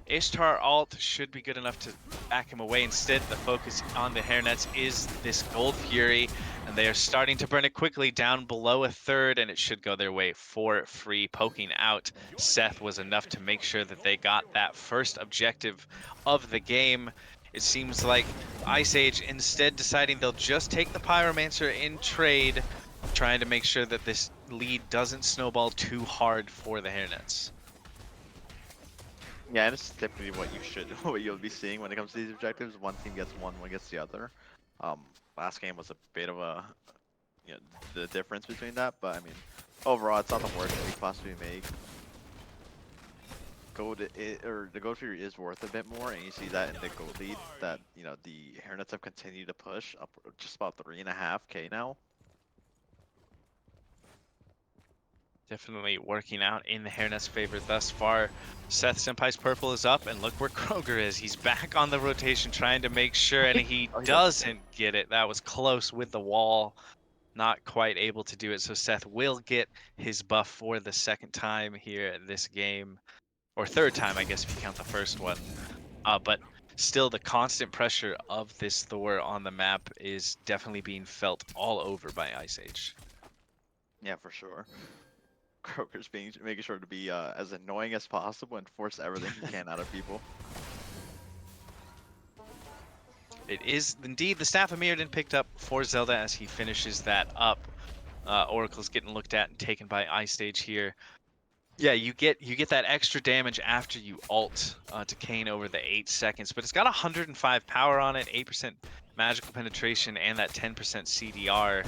Ishtar ult should be good enough to back him away. Instead, the focus on the Hairnets is this Gold Fury, and they are starting to burn it quickly down below a third, and it should go their way for free. Poking out Seth was enough to make sure that they got that first objective of the game. It seems like Ice Age instead deciding they'll just take the Pyromancer in trade, trying to make sure that this lead doesn't snowball too hard for the Hairnets. Yeah, and it's typically what you'll be seeing when it comes to these objectives. One team gets one gets the other. Last game was a bit of a, you know, the difference between that, but I mean, overall, it's not the worst we could possibly make. The Gold Fury is worth a bit more, and you see that in the gold lead that, you know, the Hairnets have continued to push up just about 3.5K now. Definitely working out in the Hairnets' favor thus far. Seth Senpai's purple is up, and look where Kroger is. He's back on the rotation trying to make sure, and he doesn't get it. That was close with the wall. Not quite able to do it, so Seth will get his buff for the second time here in this game. Or third time, I guess, if you count the first one. But still, the constant pressure of this Thor on the map is definitely being felt all over by Ice Age. Yeah, for sure. Kroger's making sure to be as annoying as possible and force everything he can out of people. It is indeed the Staff of Mirrodin picked up for Zelda as he finishes that up. Oracle's getting looked at and taken by Ice Age here. Yeah, you get that extra damage after you ult to Kayn over the 8 seconds, but it's got 105 power on it, 8% magical penetration, and that 10% CDR.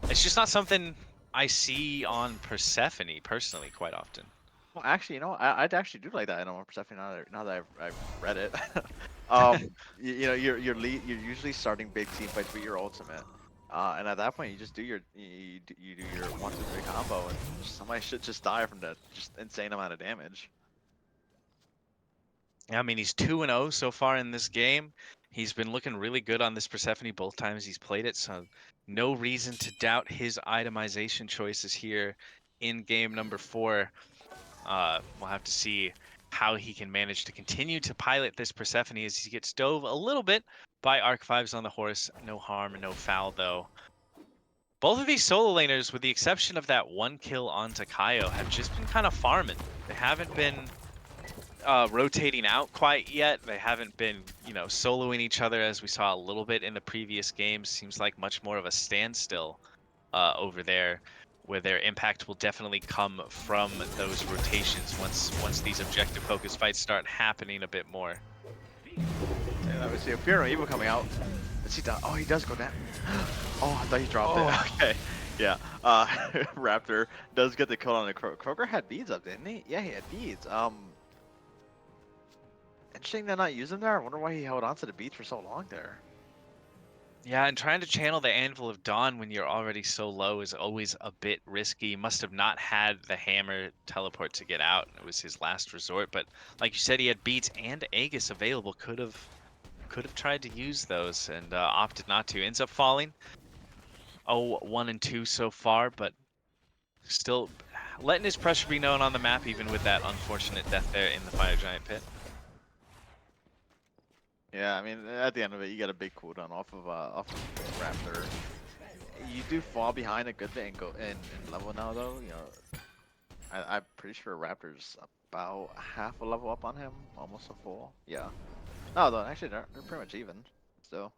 It's just not something I see on Persephone personally quite often. Well, actually, you know, I actually do like that item on Persephone now that I've read it. You know, you're usually starting big team fights with your ultimate, and at that point you just do you do your 1-2-3 combo, and somebody should just die from that just insane amount of damage. Yeah, I mean, he's 2-0 so far in this game. He's been looking really good on this Persephone both times he's played it, so no reason to doubt his itemization choices here in game number 4. We'll have to see how he can manage to continue to pilot this Persephone as he gets dove a little bit by Arc 5s on the horse. No harm and no foul, though. Both of these solo laners, with the exception of that 1 kill onto Kaio, have just been kind of farming. They haven't been rotating out quite yet. They haven't been, you know, soloing each other as we saw a little bit in the previous games. Seems like much more of a standstill over there, where their impact will definitely come from those rotations once these objective focused fights start happening a bit more. And obviously, a Fear No Evil coming out. Is he done? Oh, he does go down. Oh, I thought he dropped it. Okay. Yeah. Raptor does get the kill on the Kroger had beads up, didn't he? Yeah, he had beads. Interesting they're not using there. I wonder why he held on to the beads for so long there. Yeah, and trying to channel the Anvil of Dawn when you're already so low is always a bit risky. Must have not had the hammer teleport to get out. It was his last resort, but like you said, he had beats and Aegis available. Could have tried to use those and opted not to. Ends up falling. Oh, 1 and 2 so far, but still letting his pressure be known on the map, even with that unfortunate death there in the Fire Giant pit. Yeah, I mean, at the end of it, you get a big cooldown off of Raptor. You do fall behind a good bit and go in level now, though. You know, I'm pretty sure Raptor's about half a level up on him, almost a full. Yeah. No, though, actually, they're pretty much even. So,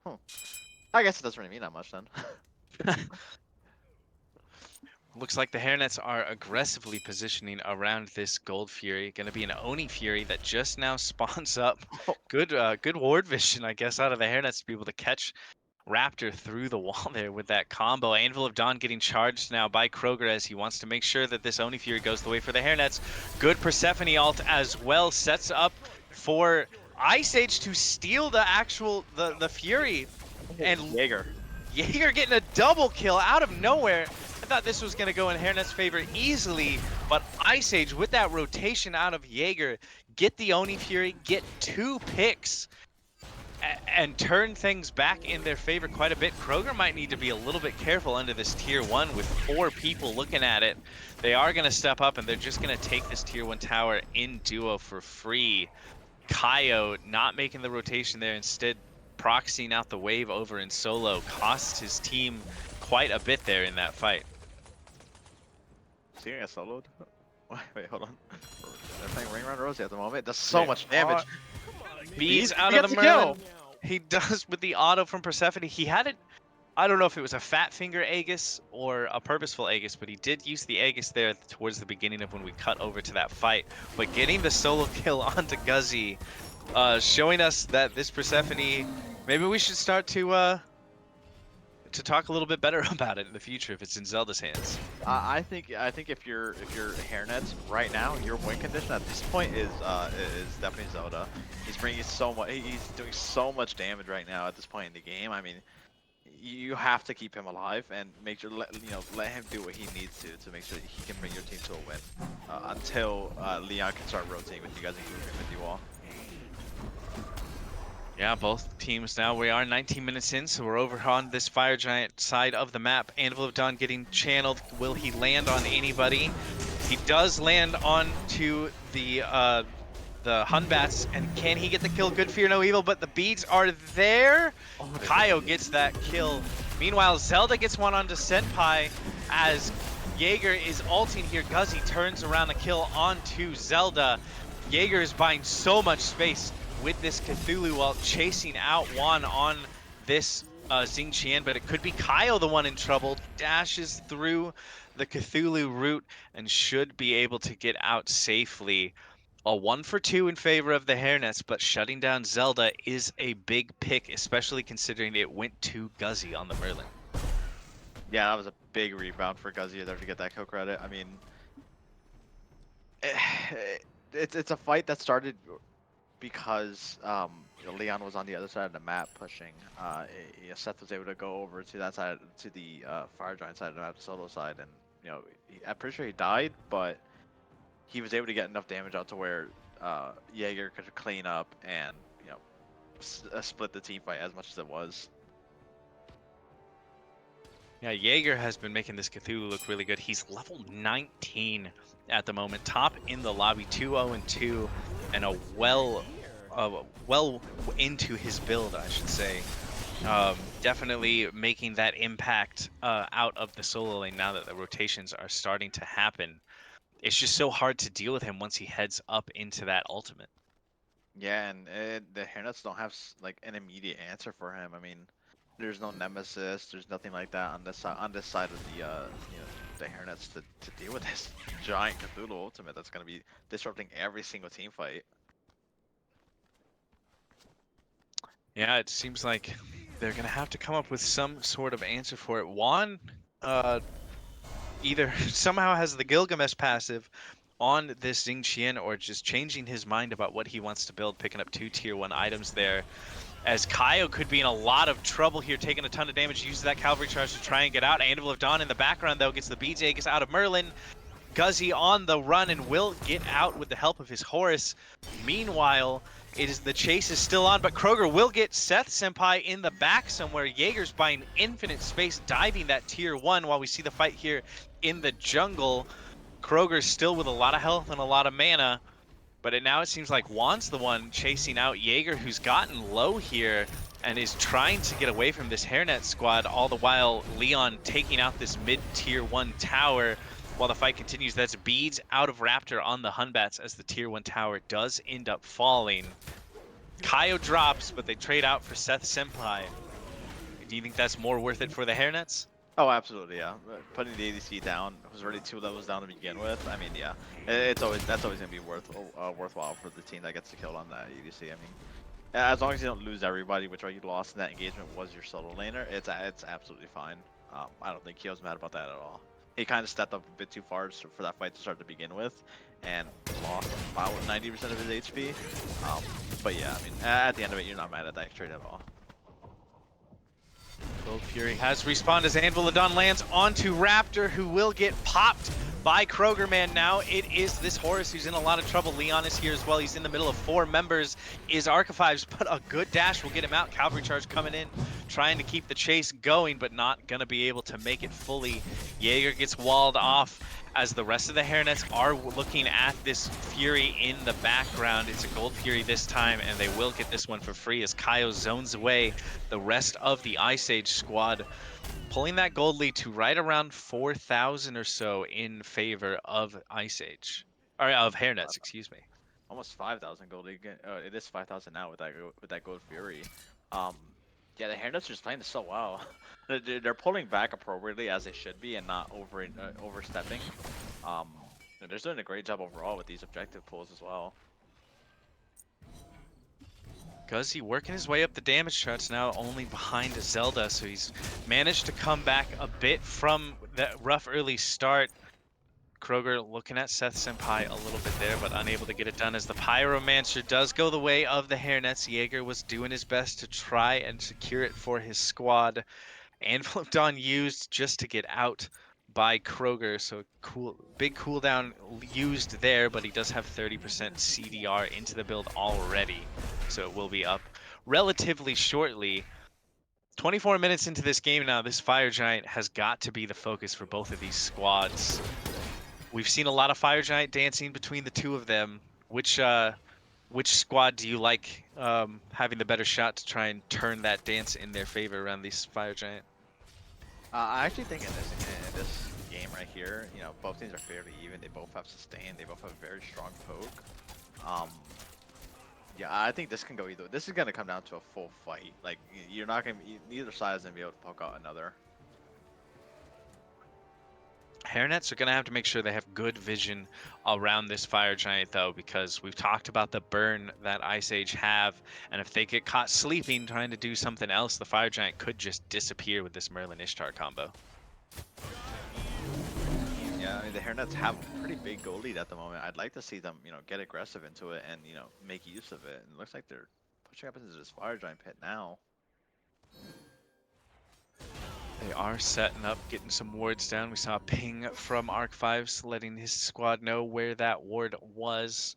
I guess it doesn't really mean that much then. Looks like the Hairnets are aggressively positioning around this Gold Fury. Going to be an Oni Fury that just now spawns up. Good ward vision, I guess, out of the Hairnets to be able to catch Raptor through the wall there with that combo. Anvil of Dawn getting charged now by Kroger as he wants to make sure that this Oni Fury goes the way for the Hairnets. Good Persephone ult as well. Sets up for Ice Age to steal the actual the Fury. And Jaeger getting a double kill out of nowhere. I thought this was going to go in Hairnet's favor easily, but Ice Age with that rotation out of Jaeger, get the Oni Fury, get 2 picks, and turn things back in their favor quite a bit. Kroger might need to be a little bit careful under this tier 1 with 4 people looking at it. They are going to step up and they're just going to take this tier 1 tower in duo for free. Kaio not making the rotation there, instead proxying out the wave over in solo, costs his team quite a bit there in that fight. Is he gonna get soloed? Wait, hold on. They're playing Ring Around Rosie at the moment. Does so much damage. Bees out of the Merlin. He does with the auto from Persephone. He had it, I don't know if it was a fat finger Aegis or a purposeful Aegis, but he did use the Aegis there towards the beginning of when we cut over to that fight. But getting the solo kill onto Guzzy, showing us that this Persephone, maybe we should start to talk a little bit better about it in the future if it's in Zelda's hands. I think if you're Hairnets right now, your win condition at this point is definitely Zelda. He's bringing so much. He's doing so much damage right now at this point in the game. I mean, you have to keep him alive and make sure let him do what he needs to make sure that he can bring your team to a win until Leon can start rotating with you guys and grouping with you all. Yeah, both teams now. We are 19 minutes in, so we're over on this Fire Giant side of the map. Anvil of Dawn getting channeled. Will he land on anybody? He does land onto the Hunbats, and can he get the kill? Good Fear No Evil, but the beads are there. Kaio gets that kill. Meanwhile, Zelda gets one onto Senpai as Jaeger is ulting here. Guzzy turns around the kill onto Zelda. Jaeger is buying so much space with this Cthulhu while chasing out Juan on this Xing Qian, but it could be Kyle the one in trouble. Dashes through the Cthulhu route and should be able to get out safely. A 1 for 2 in favor of the Hairnets, but shutting down Zelda is a big pick, especially considering it went to Guzzy on the Merlin. Yeah, that was a big rebound for Guzzy there to get that kill credit. I mean, it's a fight that started because Leon was on the other side of the map pushing. Seth was able to go over to that side, to the Fire Giant side of the map, the solo side, and I'm pretty sure he died, but he was able to get enough damage out to where Jaeger could clean up and split the team fight as much as it was. Yeah, Jaeger has been making this Cthulhu look really good. He's level 19 at the moment, top in the lobby, 2-0-2, and a well into his build, I should say. Definitely making that impact out of the solo lane now that the rotations are starting to happen. It's just so hard to deal with him once he heads up into that ultimate. Yeah, and the Hairnets don't have like an immediate answer for him. I mean, there's no nemesis, there's nothing like that on this side of the Hairnets to deal with this giant Cthulhu ultimate that's gonna be disrupting every single team fight. Yeah, it seems like they're gonna have to come up with some sort of answer for it. Juan either somehow has the Gilgamesh passive on this Xing Qian, or just changing his mind about what he wants to build, picking up 2 tier 1 items there. As Kaio could be in a lot of trouble here, taking a ton of damage, uses that Cavalry Charge to try and get out. Anvil of Dawn in the background, though, gets the BJ, gets out of Merlin. Guzzy on the run and will get out with the help of his Horus. Meanwhile, the chase is still on, but Kroger will get Seth Senpai in the back somewhere. Jaeger's buying infinite space, diving that tier 1 while we see the fight here in the jungle. Kroger's still with a lot of health and a lot of mana, but now it seems like Juan's the one chasing out Jaeger, who's gotten low here and is trying to get away from this Hairnet squad, all the while Leon taking out this mid-tier 1 tower. While the fight continues, that's beads out of Raptor on the Hunbats as the tier 1 tower does end up falling. Kaio drops, but they trade out for Seth Senpai. Do you think that's more worth it for the Hairnets? Oh, absolutely, yeah. Putting the ADC down, it was already 2 levels down to begin with. I mean, yeah, that's always gonna be worthwhile for the team that gets the kill on that ADC. I mean, as long as you don't lose everybody, which you lost in that engagement was your solo laner, it's absolutely fine. I don't think Kyo's mad about that at all. He kind of stepped up a bit too far for that fight to start to begin with, and lost about 90% of his HP. But yeah, I mean, at the end of it, you're not mad at that trade at all. Gold Fury has respawned as Anvil of Dawn lands onto Raptor, who will get popped by Kroger Man now. It is this Horus who's in a lot of trouble. Leon is here as well. He's in the middle of 4 members. Is Archetypes, but a good dash will get him out. Cavalry Charge coming in, trying to keep the chase going, but not going to be able to make it fully. Jaeger gets walled off as the rest of the Hairnets are looking at this Fury in the background. It's a Gold Fury this time, and they will get this one for free as Kaio zones away the rest of the Ice Age squad, pulling that gold lead to right around 4,000 or so in favor of Ice Age, or of Hairnets, excuse me. Almost 5,000 gold. It is 5,000 now with that Gold Fury. Yeah, the Hairnets are just playing this so well. They're pulling back appropriately as they should be and not overstepping. They're just doing a great job overall with these objective pulls as well. Guzzy working his way up the damage charts, now only behind Zelda, so he's managed to come back a bit from that rough early start. Kroger looking at Seth Senpai a little bit there, but unable to get it done as the Pyromancer does go the way of the Hairnets. Jaeger was doing his best to try and secure it for his squad. Anvil of Dawn used just to get out by Kroger, so big cooldown used there, but he does have 30% CDR into the build already, so it will be up relatively shortly. 24 minutes into this game now, this Fire Giant has got to be the focus for both of these squads. We've seen a lot of Fire Giant dancing between the two of them. Which squad do you like having the better shot to try and turn that dance in their favor around this Fire Giant? I actually think in this game right here, both teams are fairly even. They both have sustain. They both have very strong poke. Yeah, I think this can go either. This is gonna come down to a full fight. Like you're not gonna. Neither side is gonna be able to poke out another. Hairnets are going to have to make sure they have good vision around this fire giant, though, because we've talked about the burn that Ice Age have, and if they get caught sleeping trying to do something else, the fire giant could just disappear with this Merlin Ishtar combo. Yeah, I mean the Hairnets have a pretty big goal lead at the moment. I'd like to see them, get aggressive into it and make use of it. And it looks like they're pushing up into this fire giant pit now. They are setting up, getting some wards down. We saw a ping from Arc5 letting his squad know where that ward was.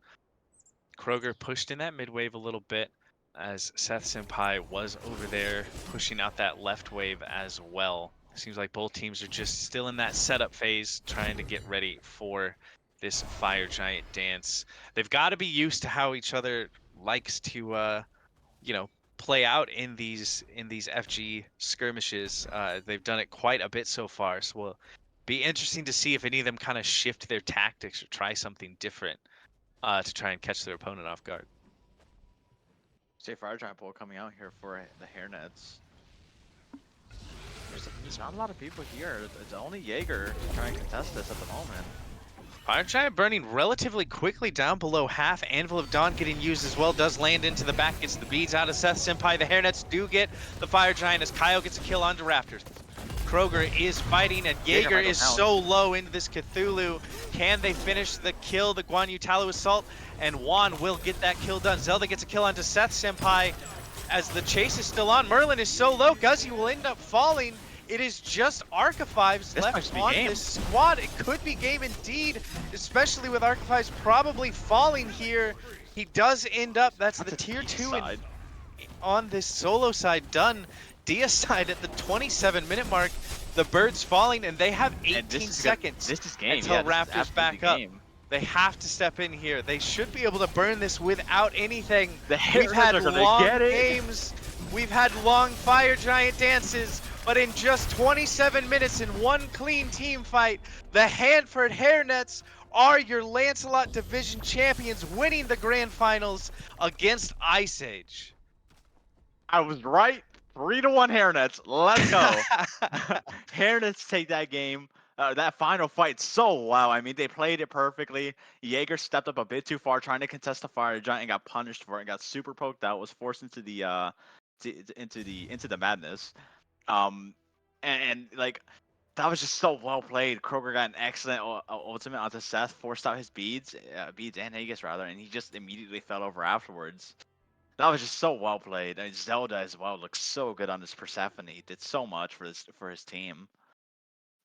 Kroger pushed in that mid wave a little bit as Seth Senpai was over there pushing out that left wave as well. Seems like both teams are just still in that setup phase, trying to get ready for this fire giant dance. They've got to be used to how each other likes to, play out in these FG skirmishes. They've done it quite a bit so far, so we'll be interesting to see if any of them kind of shift their tactics or try something different to try and catch their opponent off guard. Say fire giant pool coming out here for the Hairnets. There's not a lot of people here. It's only Jaeger trying to contest this at the moment. Fire Giant burning relatively quickly down below half. Anvil of Dawn getting used as well. Does land into the back. Gets the beads out of Seth Senpai. The Hairnets do get the Fire Giant as Kyle gets a kill onto Raptors. Kroger is fighting and Jaeger is so low into this Cthulhu. Can they finish the kill? The Guan Yu Talu Assault and Juan will get that kill done. Zelda gets a kill onto Seth Senpai as the chase is still on. Merlin is so low. Guzzy will end up falling. It is just Arca-5s left on this squad. It could be game indeed, especially with Arca-5s probably falling here. He does end up, that's the tier 2 on this solo side done. Dia side at the 27-minute mark. The bird's falling and they have 18 seconds until Raptors back up. They have to step in here. They should be able to burn this without anything. We've had long games. We've had long fire giant dances. But in just 27 minutes in one clean team fight, the Hanford Hairnets are your Lancelot Division champions, winning the grand finals against Ice Age. I was right. 3-1 Hairnets. Let's go. Hairnets take that game. That final fight so well. I mean, they played it perfectly. Jaeger stepped up a bit too far trying to contest the fire giant and got punished for it and got super poked out, was forced into the into the madness. And like that was just so well played. Kroger got an excellent ultimate onto Seth, forced out his beads and Aegis rather, and he just immediately fell over afterwards. That was just so well played. And Zelda as well looks so good on this Persephone. He did so much for his team.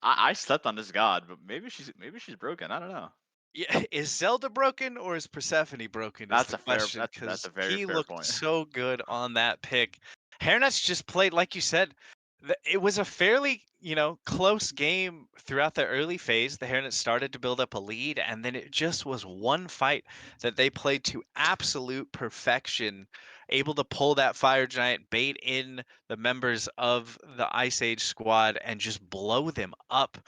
I slept on this god, but maybe she's broken. I don't know. Yeah, is Zelda broken or is Persephone broken? That's is the a fair. question, That's a because very he fair looked point. so good on that pick. Hairnets just played, like you said, it was a fairly, close game throughout the early phase. The Hairnets started to build up a lead, and then it just was one fight that they played to absolute perfection, able to pull that fire giant, bait in the members of the Ice Age squad, and just blow them up.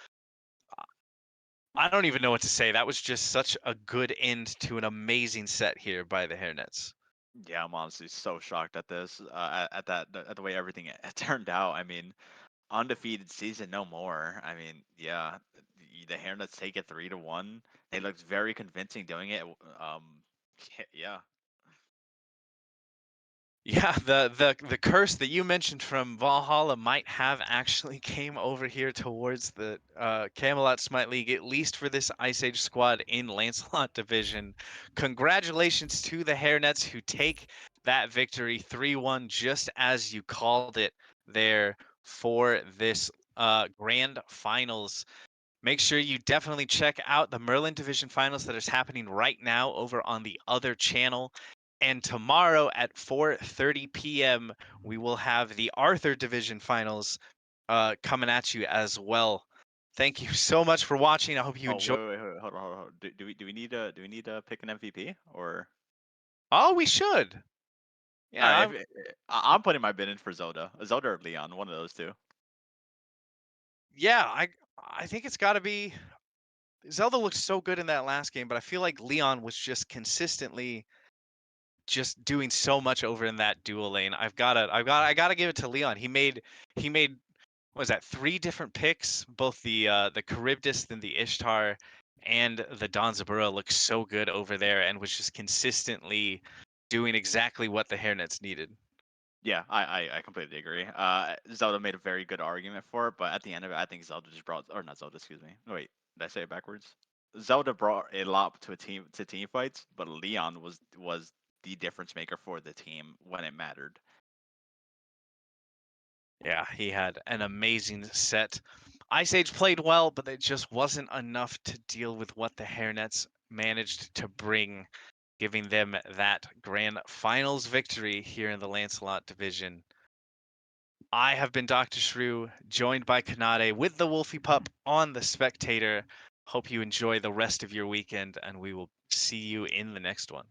I don't even know what to say. That was just such a good end to an amazing set here by the Hairnets. Yeah, I'm honestly so shocked at this, at the way everything turned out. I mean, undefeated season, no more. I mean, yeah, the Hairnets take it 3-1. They looked very convincing doing it. Yeah. Yeah, the curse that you mentioned from Valhalla might have actually came over here towards the Camelot Smite League, at least for this Ice Age squad in Lancelot Division. Congratulations to the Hairnets who take that victory 3-1, just as you called it there for this grand finals. Make sure you definitely check out the Merlin Division finals that is happening right now over on the other channel. And tomorrow at 4:30 p.m., we will have the Arthur Division finals coming at you as well. Thank you so much for watching. I hope you enjoyed. Wait, hold on. Do we need to pick an MVP or? Oh, we should. Yeah, I'm putting my bid in for Zelda or Leon, one of those two. yeah. I think it's got to be. Zelda looked so good in that last game, but I feel like Leon was just consistently just doing so much over in that dual lane. I gotta give it to Leon. He made what was that, 3 different picks, both the Charybdis, then the Ishtar, and the Danzabura look so good over there, and was just consistently doing exactly what the Hairnets needed. Yeah, I completely agree. Zelda made a very good argument for it, but at the end of it, I think Zelda just brought, or not Zelda, excuse me. Wait, did I say it backwards? Zelda brought a lot to team fights, but Leon was the difference maker for the team when it mattered. Yeah, he had an amazing set. Ice Age played well, but it just wasn't enough to deal with what the Hairnets managed to bring, giving them that grand finals victory here in the Lancelot division. I have been Dr. Shrew, joined by Kanade with the Wolfie Pup on The Spectator. Hope you enjoy the rest of your weekend, and we will see you in the next one.